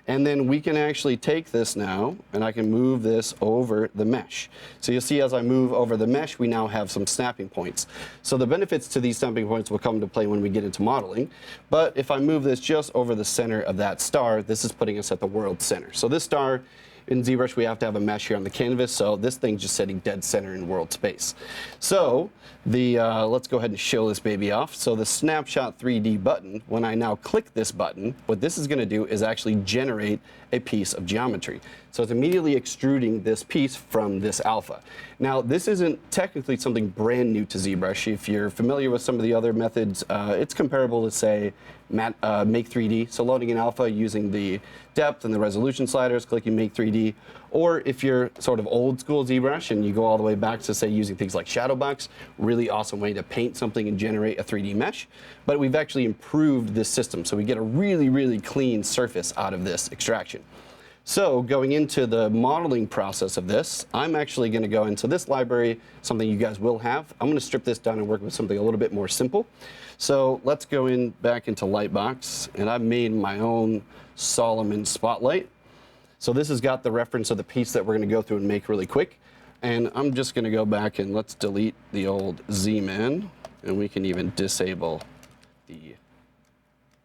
And then we can actually take this now, and I can move this over the mesh. So you'll see as I move over the mesh, we now have some snapping points. So the benefits to these snapping points will come into play when we get into modeling. But if I move this just over the center of that star, this is putting us at the world center. So this star in ZBrush, we have to have a mesh here on the canvas, so this thing's just sitting dead center in world space. So let's go ahead and show this baby off. So the Snapshot 3D button, when I now click this button, what this is going to do is actually generate a piece of geometry. So it's immediately extruding this piece from this alpha. Now, this isn't technically something brand new to ZBrush. If you're familiar with some of the other methods, it's comparable to, say, Make 3D. So loading an alpha using the depth and the resolution sliders, clicking Make 3D. Or if you're sort of old school ZBrush and you go all the way back to, say, using things like Shadowbox, really awesome way to paint something and generate a 3D mesh. But we've actually improved this system, so we get a really, really clean surface out of this extraction. So going into the modeling process of this, I'm actually going to go into this library, something you guys will have. I'm going to strip this down and work with something a little bit more simple. So let's go back into Lightbox, and I've made my own Solomon spotlight. So this has got the reference of the piece that we're going to go through and make really quick. And I'm just going to go back and let's delete the old Z-Man, and we can even disable the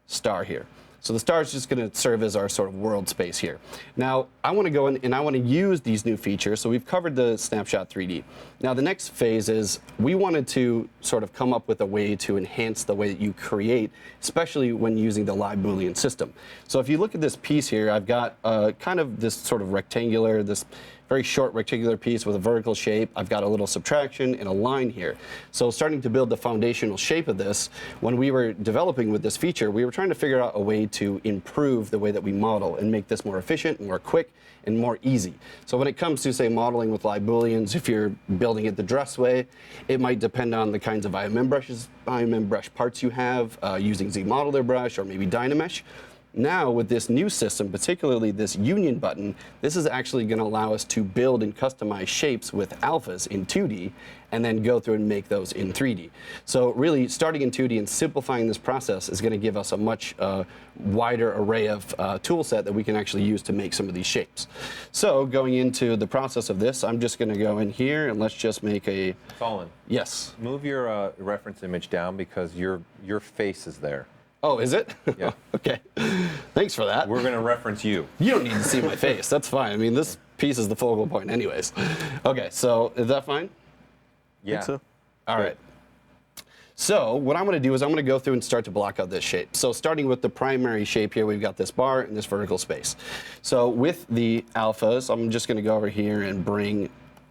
star here. So the star is just going to serve as our sort of world space here. Now, I want to go in and I want to use these new features. So we've covered the Snapshot 3D. Now, the next phase is we wanted to sort of come up with a way to enhance the way that you create, especially when using the live Boolean system. So if you look at this piece here, I've got kind of this sort of rectangular, this very short rectangular piece with a vertical shape. I've got a little subtraction and a line here. So starting to build the foundational shape of this, when we were developing with this feature, we were trying to figure out a way to improve the way that we model and make this more efficient, more quick, and more easy. So when it comes to, say, modeling with live Booleans, if you're building it the Drust way, it might depend on the kinds of IMM brush parts you have, using ZModeler brush or maybe Dynamesh. Now, with this new system, particularly this union button, this is actually going to allow us to build and customize shapes with alphas in 2D and then go through and make those in 3D. So really, starting in 2D and simplifying this process is going to give us a much wider array of tool set that we can actually use to make some of these shapes. So going into the process of this, I'm just going to go in here and let's just make a... Colin. Yes? Move your reference image down because your face is there. Oh, is it? Yeah. Okay. Thanks for that. We're going to reference you. You don't need to see my face. That's fine. I mean, this piece is the focal point anyways. Okay, so is that fine? Yeah. I think so. All right. So what I'm going to do is I'm going to go through and start to block out this shape. So starting with the primary shape here, we've got this bar and this vertical space. So with the alphas, I'm just going to go over here and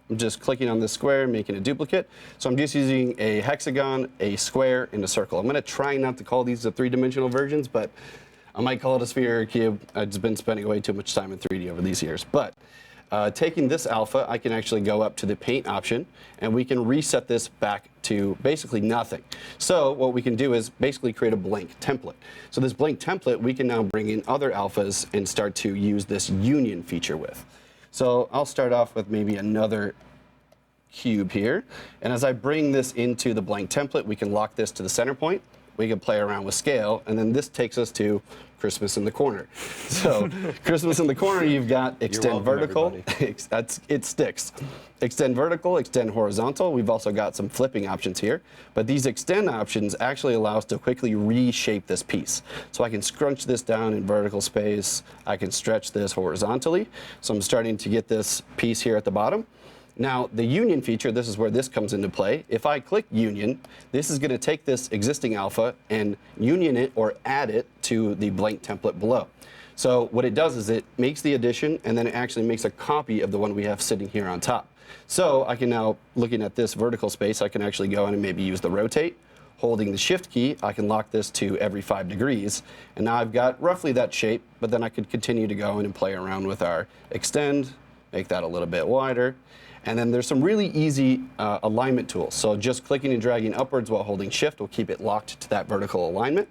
I'm just clicking on this square, making a duplicate. So I'm just using a hexagon, a square, and a circle. I'm going to try not to call these the three-dimensional versions, but I might call it a sphere or a cube. I've just been spending way too much time in 3D over these years. But taking this alpha, I can actually go up to the paint option, and we can reset this back to basically nothing. So what we can do is basically create a blank template. So this blank template, we can now bring in other alphas and start to use this union feature with. So I'll start off with maybe another cube here. And as I bring this into the blank template, we can lock this to the center point. We can play around with scale. And then this takes us to Christmas in the corner. So Christmas in the corner, you've got extend vertical. It sticks. Extend vertical, extend horizontal. We've also got some flipping options here. But these extend options actually allow us to quickly reshape this piece. So I can scrunch this down in vertical space. I can stretch this horizontally. So I'm starting to get this piece here at the bottom. Now, the union feature, this is where this comes into play. If I click union, this is going to take this existing alpha and union it or add it to the blank template below. So what it does is it makes the addition, and then it actually makes a copy of the one we have sitting here on top. So I can now, looking at this vertical space, I can actually go in and maybe use the rotate. Holding the shift key, I can lock this to every 5 degrees. And now I've got roughly that shape, but then I could continue to go in and play around with our extend, make that a little bit wider. And then there's some really easy alignment tools. So just clicking and dragging upwards while holding shift will keep it locked to that vertical alignment.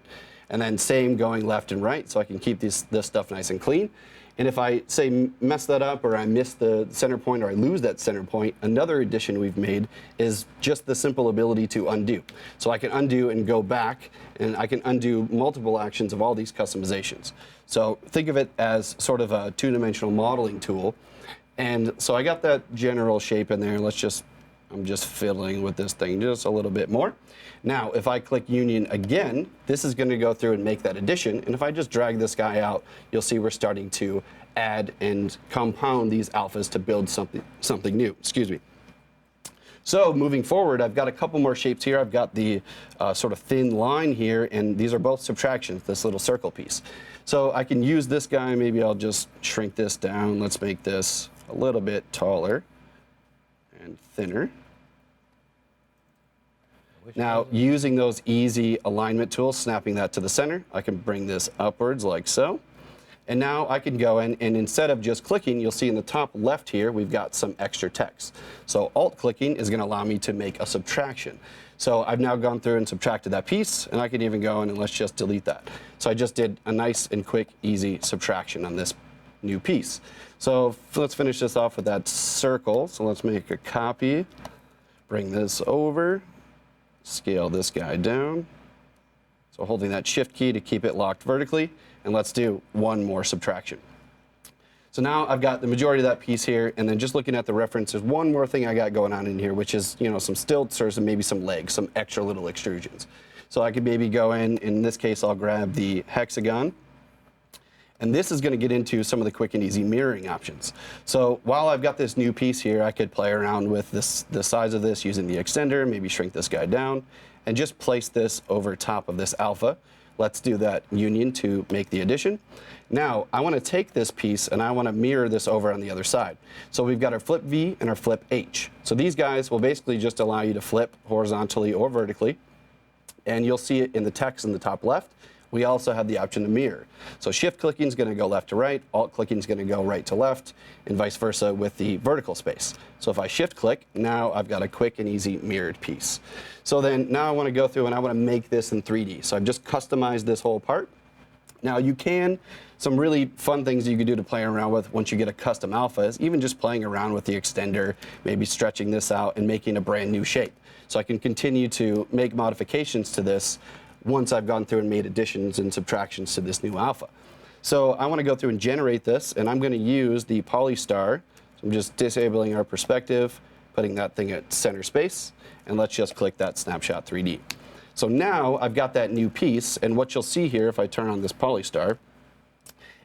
And then same going left and right, so I can keep this stuff nice and clean. And if I, say, mess that up or I miss the center point or I lose that center point, another addition we've made is just the simple ability to undo. So I can undo and go back, and I can undo multiple actions of all these customizations. So think of it as sort of a two-dimensional modeling tool. And so I got that general shape in there. Let's just I'm just fiddling with this thing just a little bit more. Now, if I click Union again, this is going to go through and make that addition. And if I just drag this guy out, you'll see we're starting to add and compound these alphas to build something new. Excuse me. So moving forward, I've got a couple more shapes here. I've got the sort of thin line here, and these are both subtractions, this little circle piece. So I can use this guy. Maybe I'll just shrink this down. Let's make this a little bit taller and thinner. Now, using those easy alignment tools, snapping that to the center, I can bring this upwards like so. And now I can go in, and instead of just clicking, you'll see in the top left here, we've got some extra text. So alt-clicking is going to allow me to make a subtraction. So I've now gone through and subtracted that piece, and I can even go in and let's just delete that. So I just did a nice and quick, easy subtraction on this new piece. So let's finish this off with that circle. So let's make a copy, bring this over, scale this guy down. So holding that shift key to keep it locked vertically, and let's do one more subtraction. So now I've got the majority of that piece here, and then just looking at the reference, there's one more thing I got going on in here, which is, you know, some stilts or maybe some legs, some extra little extrusions. So I could maybe go in this case, I'll grab the hexagon, and this is going to get into some of the quick and easy mirroring options. So while I've got this new piece here, I could play around with the size of this using the extender, maybe shrink this guy down, and just place this over top of this alpha. Let's do that union to make the addition. Now, I want to take this piece and I want to mirror this over on the other side. So we've got our flip V and our flip H. So these guys will basically just allow you to flip horizontally or vertically. And you'll see it in the text in the top left. We also have the option to mirror. So shift clicking is going to go left to right, alt clicking is going to go right to left, and vice versa with the vertical space. So if I shift click, now I've got a quick and easy mirrored piece. So then now I want to go through and I want to make this in 3D. So I've just customized this whole part. Now some really fun things you can do to play around with once you get a custom alpha is even just playing around with the extender, maybe stretching this out and making a brand new shape. So I can continue to make modifications to this once I've gone through and made additions and subtractions to this new alpha. So I want to go through and generate this, and I'm going to use the polystar. So I'm just disabling our perspective, putting that thing at center space, and let's just click that snapshot 3D. So now I've got that new piece, and what you'll see here if I turn on this polystar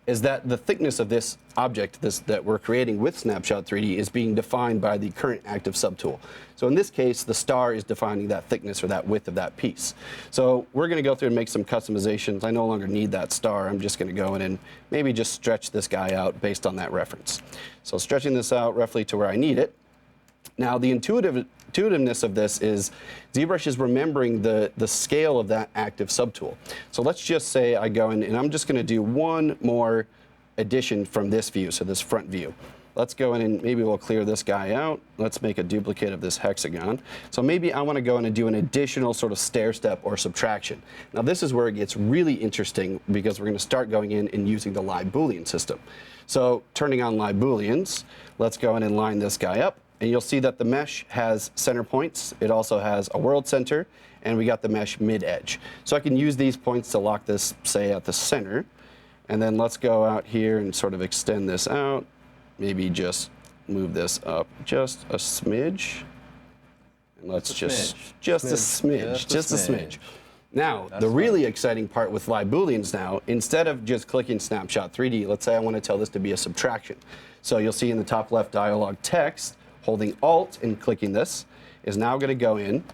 is that the thickness of this object that we're creating with Snapshot 3D is being defined by the current active subtool. So in this case, the star is defining that thickness or that width of that piece. So we're going to go through and make some customizations. I no longer need that star. I'm just going to go in and maybe just stretch this guy out based on that reference. So stretching this out roughly to where I need it. Now the intuitiveness of this is ZBrush is remembering the scale of that active subtool. So let's just say I go in and I'm just going to do one more addition from this view, so this front view. Let's go in and maybe we'll clear this guy out. Let's make a duplicate of this hexagon. So maybe I want to go in and do an additional sort of stair step or subtraction. Now this is where it gets really interesting because we're going to start going in and using the live Boolean system. So turning on live Booleans, let's go in and line this guy up. And you'll see that the mesh has center points. It also has a world center, and we got the mesh mid-edge. So I can use these points to lock this, say, at the center. And then let's go out here and sort of extend this out. Maybe just move this up just a smidge. And let's just a smidge. Now, the really exciting part with live Booleans now, instead of just clicking Snapshot 3D, let's say I want to tell this to be a subtraction. So you'll see in the top left dialog text, holding Alt and clicking this is now going to go in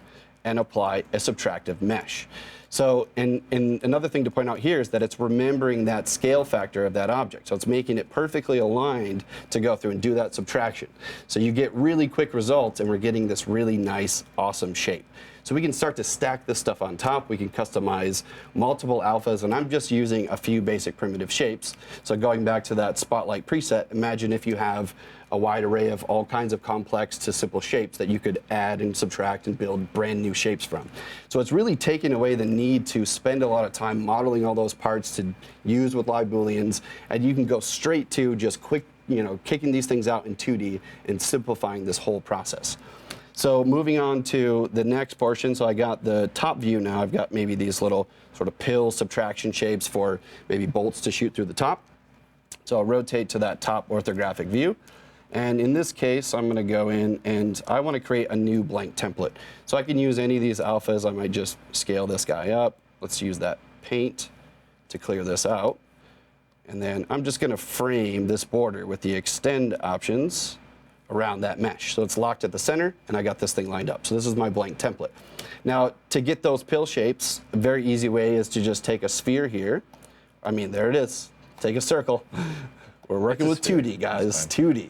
and apply a subtractive mesh. So, and another thing to point out here is that it's remembering that scale factor of that object. So it's making it perfectly aligned to go through and do that subtraction. So you get really quick results, and we're getting this really nice, awesome shape. So we can start to stack this stuff on top. We can customize multiple alphas, and I'm just using a few basic primitive shapes. So going back to that Spotlight preset, imagine if you have a wide array of all kinds of complex to simple shapes that you could add and subtract and build brand new shapes from. So it's really taking away the need to spend a lot of time modeling all those parts to use with live Booleans, and you can go straight to just quick, kicking these things out in 2D and simplifying this whole process. So moving on to the next portion, so I got the top view now. I've got maybe these little sort of pill subtraction shapes for maybe bolts to shoot through the top. So I'll rotate to that top orthographic view. And in this case, I'm going to go in and I want to create a new blank template. So I can use any of these alphas. I might just scale this guy up. Let's use that paint to clear this out. And then I'm just going to frame this border with the extend options around that mesh. So it's locked at the center, and I got this thing lined up. So this is my blank template. Now, to get those pill shapes, a very easy way is to just take a sphere here. I mean, there it is. Take a circle. We're working with 2D, guys, 2D.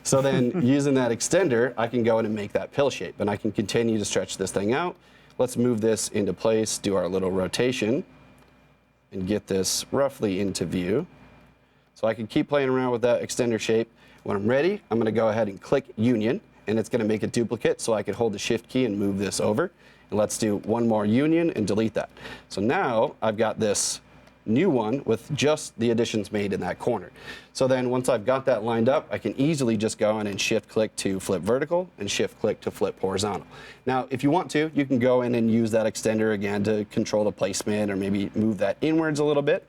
So then using that extender, I can go in and make that pill shape, and I can continue to stretch this thing out. Let's move this into place, do our little rotation, and get this roughly into view. So I can keep playing around with that extender shape. When I'm ready, I'm going to go ahead and click Union, and it's going to make a duplicate, so I can hold the Shift key and move this over. And let's do one more Union and delete that. So now I've got this new one with just the additions made in that corner. So then once I've got that lined up, I can easily just go in and Shift-click to flip vertical and Shift-click to flip horizontal. Now, if you want to, you can go in and use that extender again to control the placement or maybe move that inwards a little bit.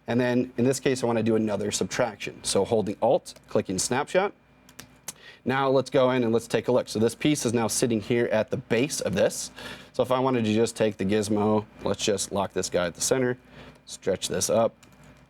And then in this case, I want to do another subtraction. So holding Alt, clicking Snapshot. Now let's go in and let's take a look. So this piece is now sitting here at the base of this. So if I wanted to just take the gizmo, let's just lock this guy at the center, stretch this up,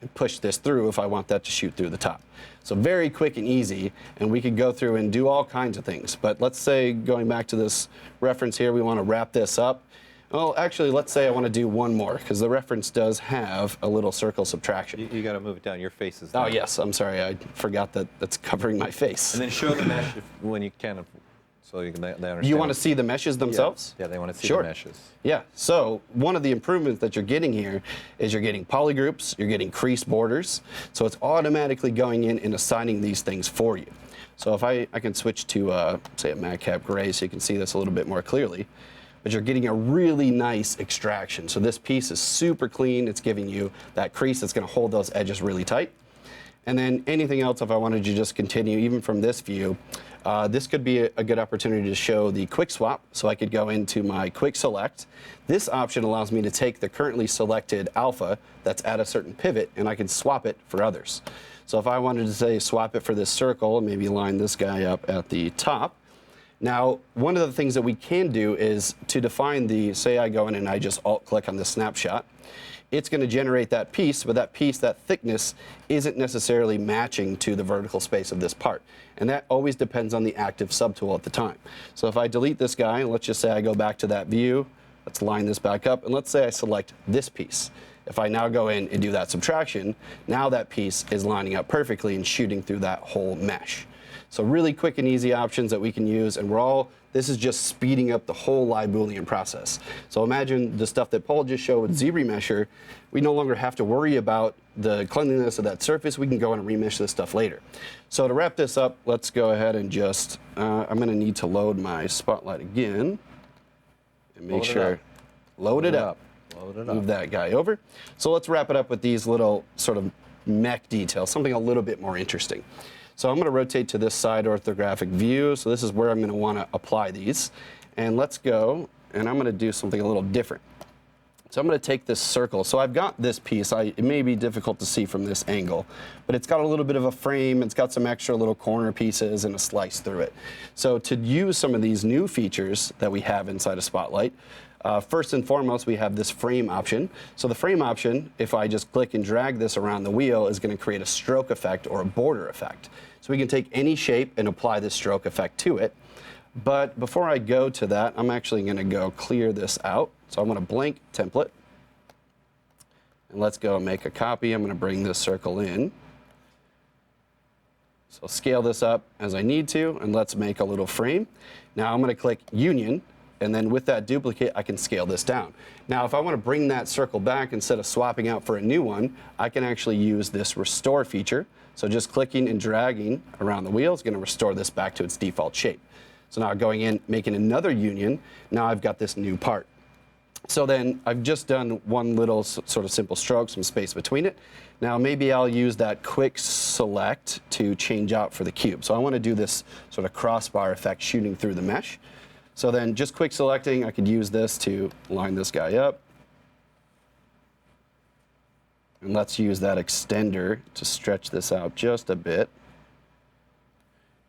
and push this through if I want that to shoot through the top. So very quick and easy, and we could go through and do all kinds of things. But let's say, going back to this reference here, we want to wrap this up. Well, actually, let's say I want to do one more, because the reference does have a little circle subtraction. You got to move it down. Your face is Oh, down. yes. I'm sorry. I forgot that that's covering my face. And then show the mesh when you can, so you can they understand. You want to see the meshes themselves? Yeah, they want to see Sure. the meshes. Yeah, so one of the improvements that you're getting here is you're getting polygroups, you're getting crease borders, so it's automatically going in and assigning these things for you. So if I can switch to, say, a madcap gray so you can see this a little bit more clearly, but you're getting a really nice extraction. So this piece is super clean. It's giving you that crease that's going to hold those edges really tight. And then anything else, if I wanted to just continue, even from this view, this could be a good opportunity to show the quick swap. So I could go into my quick select. This option allows me to take the currently selected alpha that's at a certain pivot, and I can swap it for others. So if I wanted to say swap it for this circle, maybe line this guy up at the top. Now, one of the things that we can do is to define the, say I go in and I just alt-click on the snapshot, it's going to generate that piece, but that piece, that thickness, isn't necessarily matching to the vertical space of this part. And that always depends on the active subtool at the time. So if I delete this guy, let's just say I go back to that view, let's line this back up, and let's say I select this piece. If I now go in and do that subtraction, now that piece is lining up perfectly and shooting through that whole mesh. So really quick and easy options that we can use, and this is just speeding up the whole live Boolean process. So imagine the stuff that Paul just showed with ZRemesher. We no longer have to worry about the cleanliness of that surface. We can go in and remesh this stuff later. So to wrap this up, let's go ahead and just, I'm going to need to load my spotlight again and make sure, load it up. Move that guy over. So let's wrap it up with these little sort of mech details, something a little bit more interesting. So I'm going to rotate to this side orthographic view. So this is where I'm going to want to apply these. And let's go, and I'm going to do something a little different. So I'm going to take this circle. So I've got this piece. It may be difficult to see from this angle, but it's got a little bit of a frame. It's got some extra little corner pieces and a slice through it. So to use some of these new features that we have inside of Spotlight, first and foremost, we have this frame option. So the frame option, if I just click and drag this around the wheel, is going to create a stroke effect or a border effect. So we can take any shape and apply this stroke effect to it. But before I go to that, I'm actually going to go clear this out. So I'm going to blank template. And let's go make a copy. I'm going to bring this circle in. So scale this up as I need to, and let's make a little frame. Now I'm going to click Union. And then with that duplicate, I can scale this down. Now, if I want to bring that circle back instead of swapping out for a new one, I can actually use this restore feature. So just clicking and dragging around the wheel is going to restore this back to its default shape. So now going in, making another union, now I've got this new part. So then I've just done one little sort of simple stroke, some space between it. Now maybe I'll use that quick select to change out for the cube. So I want to do this sort of crossbar effect shooting through the mesh. So then just quick selecting, I could use this to line this guy up. And let's use that extender to stretch this out just a bit.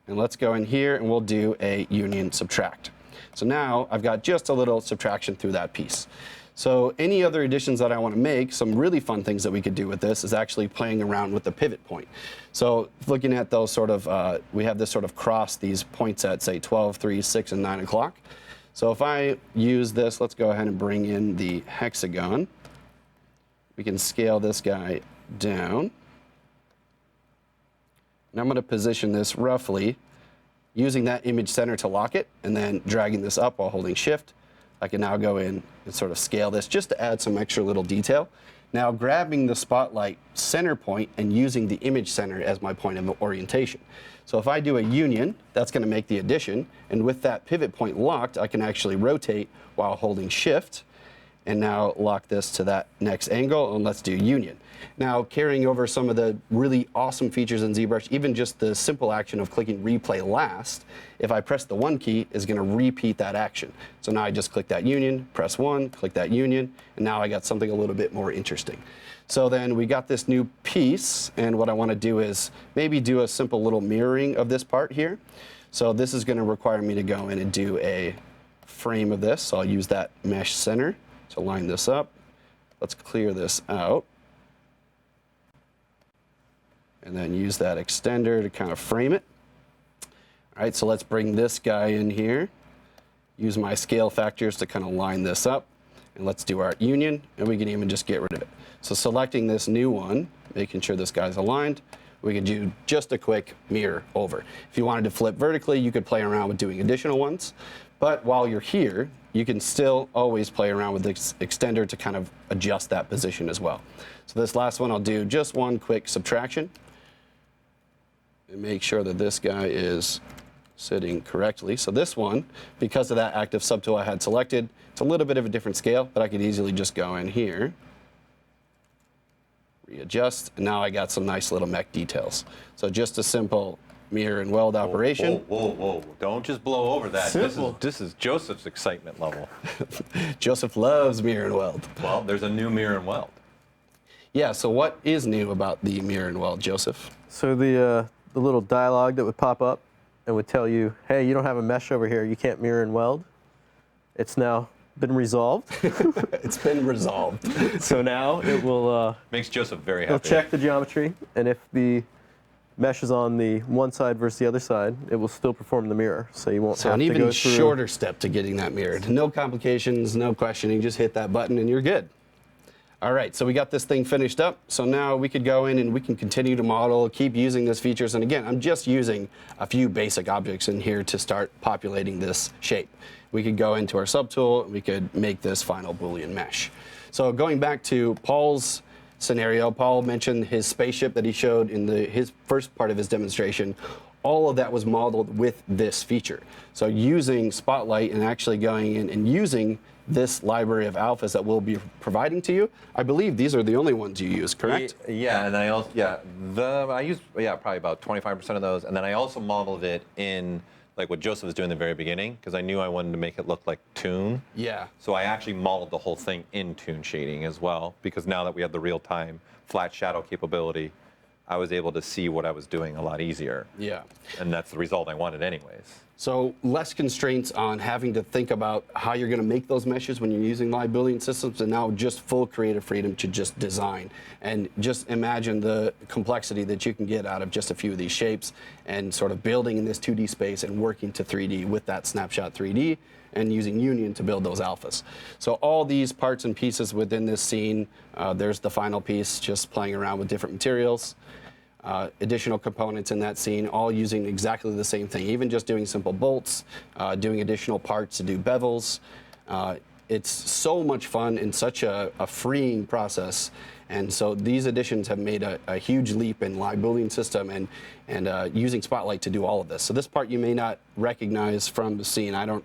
And let's go in here and we'll do a union subtract. So now I've got just a little subtraction through that piece. So any other additions that I want to make, some really fun things that we could do with this is actually playing around with the pivot point. So looking at those sort of, we have this sort of cross these points at say 12, 3, 6, and 9 o'clock. So if I use this, let's go ahead and bring in the hexagon. We can scale this guy down. And I'm going to position this roughly using that image center to lock it and then dragging this up while holding shift. I can now go in and sort of scale this just to add some extra little detail. Now grabbing the spotlight center point and using the image center as my point of orientation. So if I do a union, that's going to make the addition, and with that pivot point locked, I can actually rotate while holding shift, and now lock this to that next angle, and let's do union. Now carrying over some of the really awesome features in ZBrush, even just the simple action of clicking replay last, if I press the 1 key, is going to repeat that action. So now I just click that union, press 1, click that union, and now I got something a little bit more interesting. So then we got this new piece, and what I want to do is maybe do a simple little mirroring of this part here. So this is going to require me to go in and do a frame of this. So I'll use that mesh center to line this up. Let's clear this out. And then use that extender to kind of frame it. All right, so let's bring this guy in here. Use my scale factors to kind of line this up. And let's do our union, and we can even just get rid of it. So selecting this new one, making sure this guy's aligned, we could do just a quick mirror over. If you wanted to flip vertically, you could play around with doing additional ones. But while you're here, you can still always play around with this extender to kind of adjust that position as well. So this last one, I'll do just one quick subtraction. And make sure that this guy is sitting correctly. So this one, because of that active subtool I had selected, it's a little bit of a different scale, but I could easily just go in here, readjust, and now I got some nice little mech details. So just a simple mirror and weld operation. Whoa, whoa, whoa. Don't just blow over that. Simple. This is Joseph's excitement level. Joseph loves mirror and weld. Well, there's a new mirror and weld. Yeah, so what is new about the mirror and weld, Joseph? So the little dialogue that would pop up and would tell you, hey, you don't have a mesh over here, you can't mirror and weld. It's now been resolved. It's been resolved. So now it will Makes Joseph very it'll happy. check the geometry, and if the mesh is on the one side versus the other side, it will still perform the mirror. So you won't So have an to even go through. shorter step to getting that mirrored. No complications, no questioning, just hit that button and you're good. All right, so we got this thing finished up. So now we could go in and we can continue to model, keep using these features. And again, I'm just using a few basic objects in here to start populating this shape. We could go into our subtool, we could make this final Boolean mesh. So going back to Paul's scenario, Paul mentioned his spaceship that he showed in his first part of his demonstration. All of that was modeled with this feature. So using Spotlight and actually going in and using this library of alphas that we'll be providing to you, I believe these are the only ones you use, correct? Yeah, and I also I used probably about 25% of those, and then I also modeled it in like what Joseph was doing in the very beginning because I knew I wanted to make it look like Toon. Yeah. So I actually modeled the whole thing in Toon shading as well because now that we have the real-time flat shadow capability, I was able to see what I was doing a lot easier. Yeah. And that's the result I wanted anyways. So less constraints on having to think about how you're going to make those meshes when you're using live Boolean systems, and now just full creative freedom to just design. And just imagine the complexity that you can get out of just a few of these shapes and sort of building in this 2D space and working to 3D with that snapshot 3D and using Union to build those alphas. So all these parts and pieces within this scene, there's the final piece, just playing around with different materials. Additional components in that scene, all using exactly the same thing, even just doing simple bolts, doing additional parts to do bevels. It's so much fun and such a freeing process. And so these additions have made a huge leap in live Boolean system and using Spotlight to do all of this. So this part you may not recognize from the scene. I don't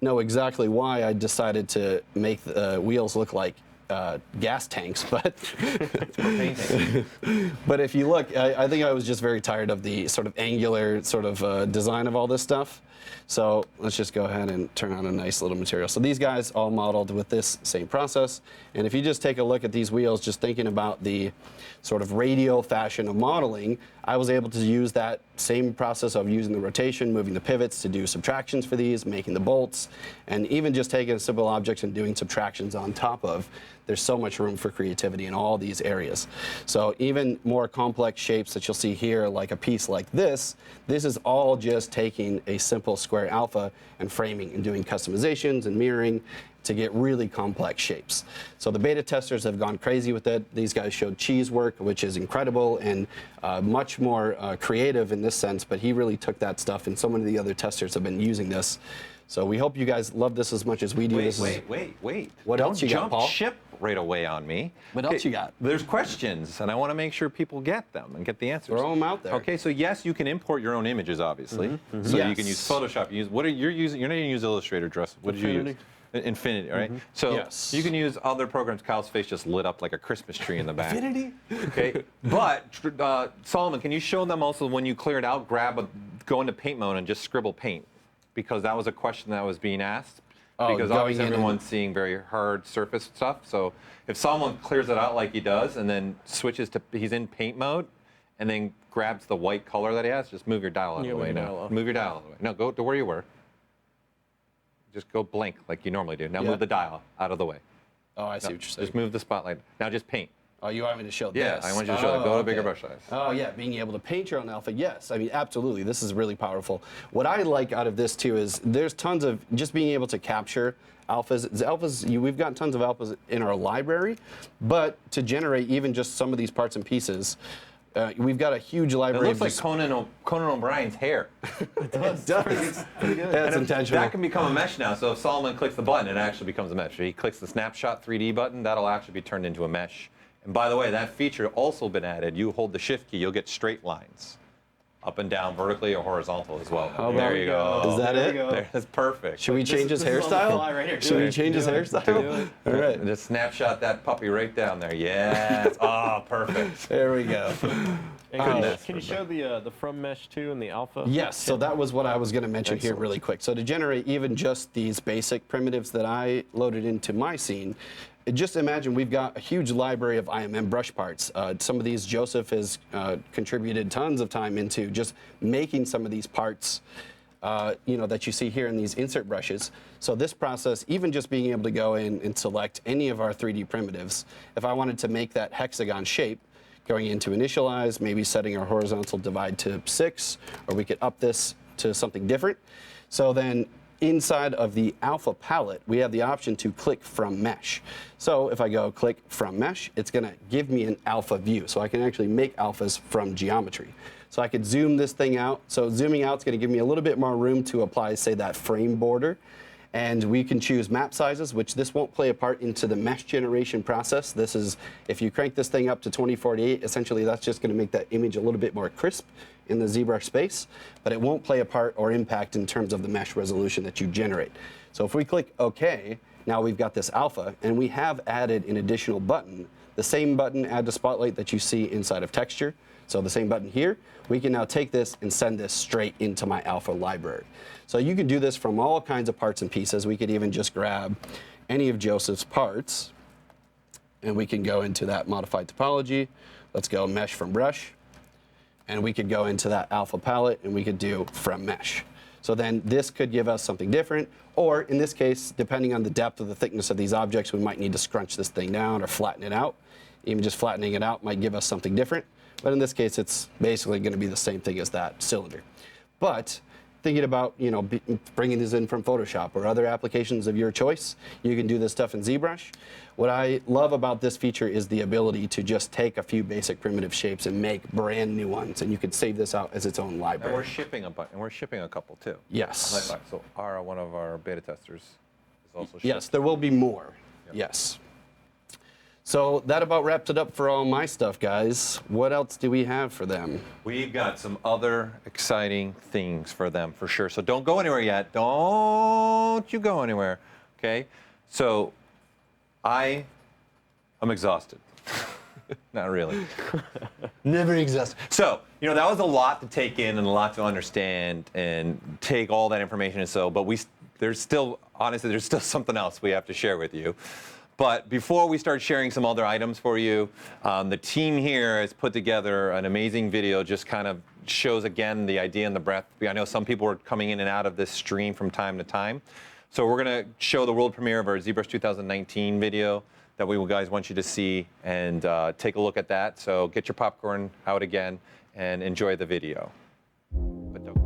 know exactly why I decided to make the wheels look like gas tanks, but but if you look, I think I was just very tired of the sort of angular sort of design of all this stuff. So let's just go ahead and turn on a nice little material. So these guys all modeled with this same process. And if you just take a look at these wheels, just thinking about the sort of radial fashion of modeling, I was able to use that same process of using the rotation, moving the pivots to do subtractions for these, making the bolts, and even just taking a simple object and doing subtractions on top of. There's so much room for creativity in all these areas. So even more complex shapes that you'll see here, like a piece like this is all just taking a simple square alpha and framing and doing customizations and mirroring to get really complex shapes. So the beta testers have gone crazy with it. These guys showed cheese work, which is incredible and much more creative in this sense, but he really took that stuff, and so many of the other testers have been using this. So we hope you guys love this as much as we do. Wait. What else you got, Paul? Don't jump ship right away on me. What else you got? There's questions, and I want to make sure people get them and get the answers. Throw them out there. Okay, so yes, you can import your own images, obviously. So you can use Photoshop. What are you using? You're not going to use Illustrator, Drust. What did you use? Infinity, right? So Yes. you can use other programs. Kyle's face just lit up like a Christmas tree in the back. Infinity? Okay, but Solomon, can you show them also when you clear it out, go into paint mode and just scribble paint? Because that was a question that was being asked. Because obviously everyone's seeing very hard surface stuff. So if someone clears it out like he does and then switches to, he's in paint mode, and then grabs the white color that he has, just move your dial out of the way now. Move your dial out of the way. No, go to where you were. Just go blank like you normally do. Now move the dial out of the way. Oh, I see what you're saying. Just move the spotlight. Now just paint. Oh, you want me to show this? Yeah, I want you to show that. Go to bigger brush size. Oh, yeah, being able to paint your own alpha. Yes, I mean, absolutely. This is really powerful. What I like out of this, too, is there's tons of just being able to capture alphas. We've got tons of alphas in our library, but to generate even just some of these parts and pieces, we've got a huge library. It looks like Conan O'Brien's hair. It does. Pretty good. That's intentional. That can become a mesh now. So if Solomon clicks the button, it actually becomes a mesh. If he clicks the snapshot 3D button, that'll actually be turned into a mesh. And by the way, that feature also been added. You hold the shift key, you'll get straight lines, up and down, vertically or horizontal as well. Oh, there you go. Is that it? That's perfect. Should we change his hairstyle? Right Should we change his hairstyle? All right. Just snapshot that puppy right down there. Yes. Oh, perfect. There we go. Can you show the from mesh too and the alpha? Yes, so that was what I was going to mention here really quick. So to generate even just these basic primitives that I loaded into my scene, just imagine we've got a huge library of IMM brush parts. Some of these Joseph has contributed tons of time into just making some of these parts that you see here in these insert brushes. So this process, even just being able to go in and select any of our 3D primitives, if I wanted to make that hexagon shape, going into initialize, maybe setting our horizontal divide to 6, or we could up this to something different. So then inside of the alpha palette, we have the option to click from mesh. So if I go click from mesh, it's going to give me an alpha view. So I can actually make alphas from geometry. So I could zoom this thing out. So zooming out is going to give me a little bit more room to apply, say, that frame border. And we can choose map sizes, which this won't play a part into the mesh generation process. This is, if you crank this thing up to 2048, essentially that's just going to make that image a little bit more crisp in the ZBrush space, but it won't play a part or impact in terms of the mesh resolution that you generate. So if we click OK, now we've got this alpha, and we have added an additional button, the same button, add to spotlight, that you see inside of texture. So the same button here, we can now take this and send this straight into my alpha library. So you can do this from all kinds of parts and pieces. We could even just grab any of Joseph's parts, and we can go into that modified topology. Let's go mesh from brush, and we could go into that alpha palette, and we could do from mesh. So then this could give us something different, or in this case, depending on the depth or the thickness of these objects, we might need to scrunch this thing down or flatten it out. Even just flattening it out might give us something different. But in this case, it's basically going to be the same thing as that cylinder. But thinking about bringing these in from Photoshop or other applications of your choice, you can do this stuff in ZBrush. What I love about this feature is the ability to just take a few basic primitive shapes and make brand new ones, and you could save this out as its own library. And we're shipping a couple too. Yes. So one of our beta testers is also shipping. Yes, there will be more. Yep. Yes. So that about wraps it up for all my stuff, guys. What else do we have for them? We've got some other exciting things for them, for sure. So don't go anywhere yet. Don't you go anywhere, okay? So I am exhausted. Not really. Never exhausted. So, that was a lot to take in and a lot to understand and take all that information. And so, but there's still something else we have to share with you. But before we start sharing some other items for you, the team here has put together an amazing video, just kind of shows again the idea and the breadth. I know some people are coming in and out of this stream from time to time. So we're going to show the world premiere of our ZBrush 2019 video that we guys want you to see, and take a look at that. So get your popcorn out again and enjoy the video. But don't.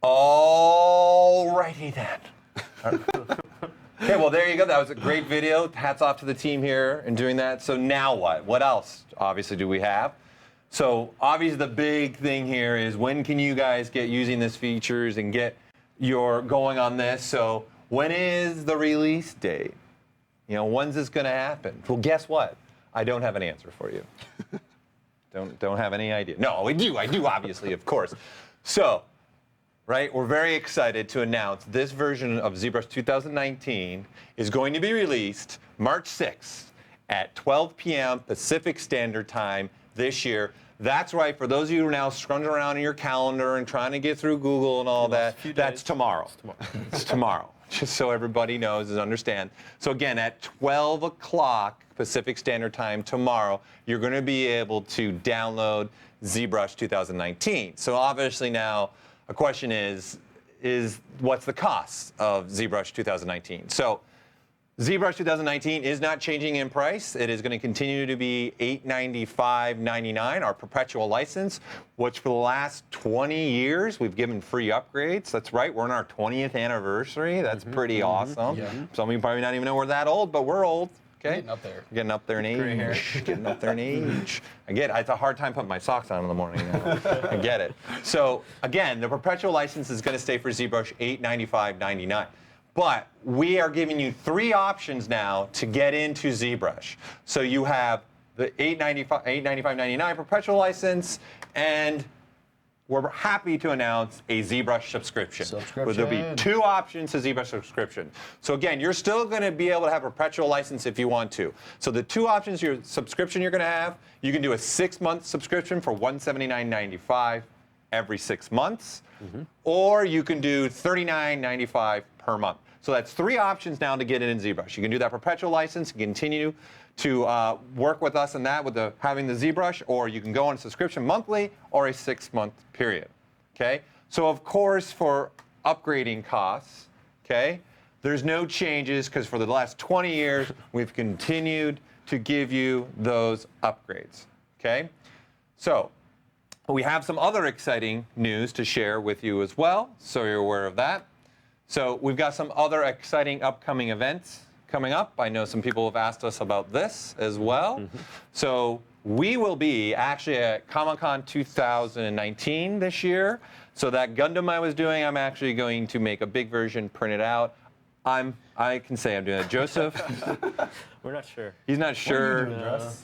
Alrighty then. Okay, well there you go. That was a great video. Hats off to the team here in doing that. So now what? What else obviously do we have? So obviously the big thing here is when can you guys get using this features and get your going on this? So when is the release date? You know, when's this going to happen? Well, guess what? I don't have an answer for you. Don't have any idea. No, I do obviously, of course. So, right, we're very excited to announce this version of ZBrush 2019 is going to be released March 6th at 12 p.m. Pacific Standard Time this year. That's right, for those of you who are now scrunching around in your calendar and trying to get through Google and all that, that's tomorrow. It's tomorrow, just so everybody knows and understand. So again, at 12 o'clock Pacific Standard Time tomorrow, you're going to be able to download ZBrush 2019. So obviously now, a question is what's the cost of ZBrush 2019? So ZBrush 2019 is not changing in price. It is going to continue to be $895.99, our perpetual license, which for the last 20 years we've given free upgrades. That's right, we're in our 20th anniversary. That's pretty awesome. Yeah. Some of you probably not even know we're that old, but we're old. Okay? Getting up there. Getting up there in age. Getting up there in age. I get it. It's a hard time putting my socks on in the morning now. I get it. So again, the perpetual license is going to stay for ZBrush $895.99. But we are giving you 3 options now to get into ZBrush. So you have the $895.99 perpetual license, and we're happy to announce a ZBrush subscription. Where there'll be 2 options to ZBrush subscription. So again, you're still going to be able to have a perpetual license if you want to. So the 2 options, your subscription you're going to have, you can do a 6-month subscription for $179.95 every 6 months, or you can do $39.95 per month. So that's 3 options now to get it in ZBrush. You can do that perpetual license, you continue to work with us on that with having the ZBrush, or you can go on a subscription monthly or a 6-month period. Okay? So of course, for upgrading costs, okay, there's no changes because for the last 20 years, we've continued to give you those upgrades. Okay? So we have some other exciting news to share with you as well, so you're aware of that. So we've got some other exciting upcoming events coming up. I know some people have asked us about this as well. So we will be actually at Comic-Con 2019 this year. So that Gundam I was doing, I'm actually going to make a big version, print it out. I can say I'm doing it. Joseph? We're not sure. He's not sure.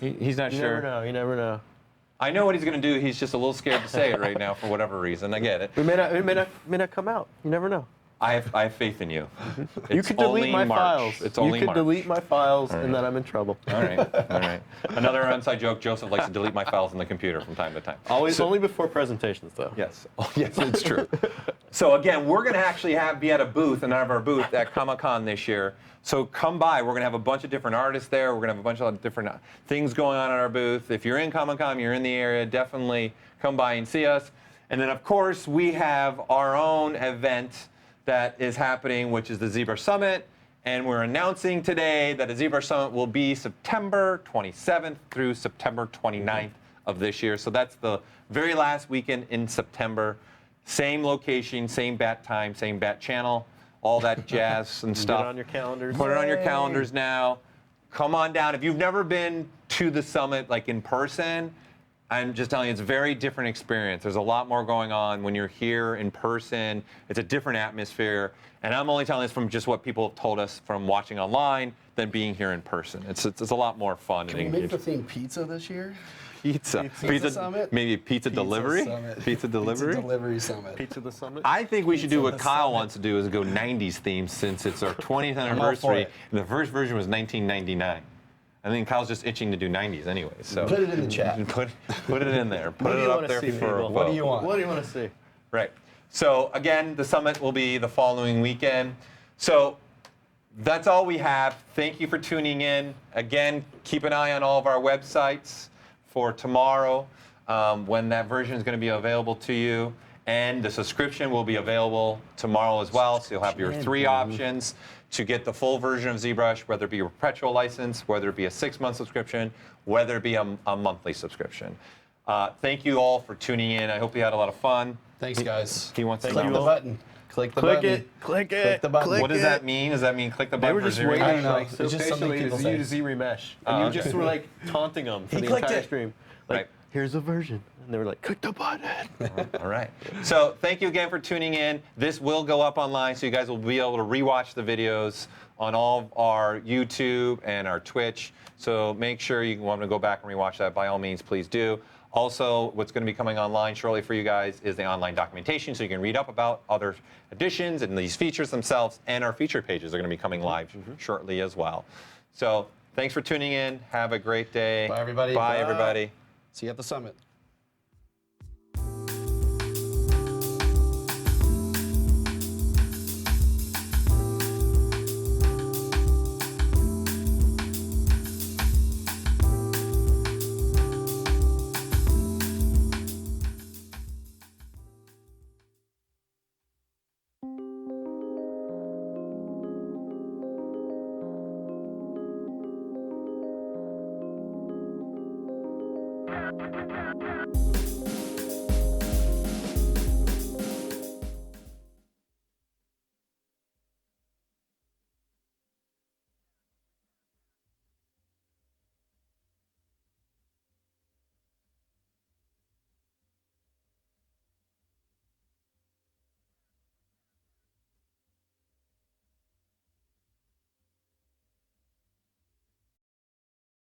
He's not You sure. never know. You never know. I know what he's going to do. He's just a little scared to say it right now for whatever reason. I get it. It may not come out. You never know. I have faith in you. You could delete my files. It's only You could March. delete my files, All and right. then I'm in trouble. All right, all right. Another inside joke, Joseph likes to delete my files on the computer from time to time. Always only before presentations, though. Yes, oh, yes, it's true. So again, we're going to actually be at a booth, and have our booth at Comic-Con this year. So come by. We're going to have a bunch of different artists there. We're going to have a bunch of different things going on at our booth. If you're in Comic-Con, you're in the area, definitely come by and see us. And then, of course, we have our own event that is happening, which is the ZBrush Summit. And we're announcing today that the ZBrush Summit will be September 27th through September 29th of this year. So that's the very last weekend in September. Same location, same bat time, same bat channel, all that jazz and stuff. Put it on your calendars. Put it on your calendars now. Come on down. If you've never been to the summit, like in person, I'm just telling you, it's a very different experience. There's a lot more going on when you're here in person. It's a different atmosphere. And I'm only telling this from just what people have told us from watching online than being here in person. It's a lot more fun. Can we make the theme pizza this year? Pizza Summit? Maybe pizza delivery? Summit. Pizza delivery? Pizza delivery summit. Pizza the Summit. I think we should do what the Kyle summit. wants to do is go 90s theme since it's our 20th all for anniversary. it. And the first version was 1999. I think Kyle's just itching to do 90s anyway. So Put it in the chat. Put it in there. Put What do it you up wanna there see, for a people? What do vote. you want? What do you want to see? Right. So again, the summit will be the following weekend. So that's all we have. Thank you for tuning in. Again, keep an eye on all of our websites for tomorrow when that version is going to be available to you. And the subscription will be available tomorrow as well. So you'll have your 3 options to get the full version of ZBrush, whether it be a perpetual license, whether it be a 6-month subscription, whether it be a monthly subscription. Thank you all for tuning in. I hope you had a lot of fun. Thanks, guys. He wants to Click know. the button. Click the Click button. it. Click it. Click the button. Click What does it. that mean? Does that mean click the They button were for just ZRemesher? waiting I don't know. like so It's just something patiently people to say. use ZRemesh. Oh, And you okay. just were like taunting them for He the clicked entire it. stream. Like, Right. here's a version. And they were like, click the button. All right. So thank you again for tuning in. This will go up online, so you guys will be able to rewatch the videos on all of our YouTube and our Twitch. So make sure you want to go back and rewatch that. By all means, please do. Also, what's going to be coming online shortly for you guys is the online documentation, so you can read up about other additions and these features themselves, and our feature pages are going to be coming live shortly as well. So thanks for tuning in. Have a great day. Bye, everybody. Bye, Bye. everybody. See you at the summit.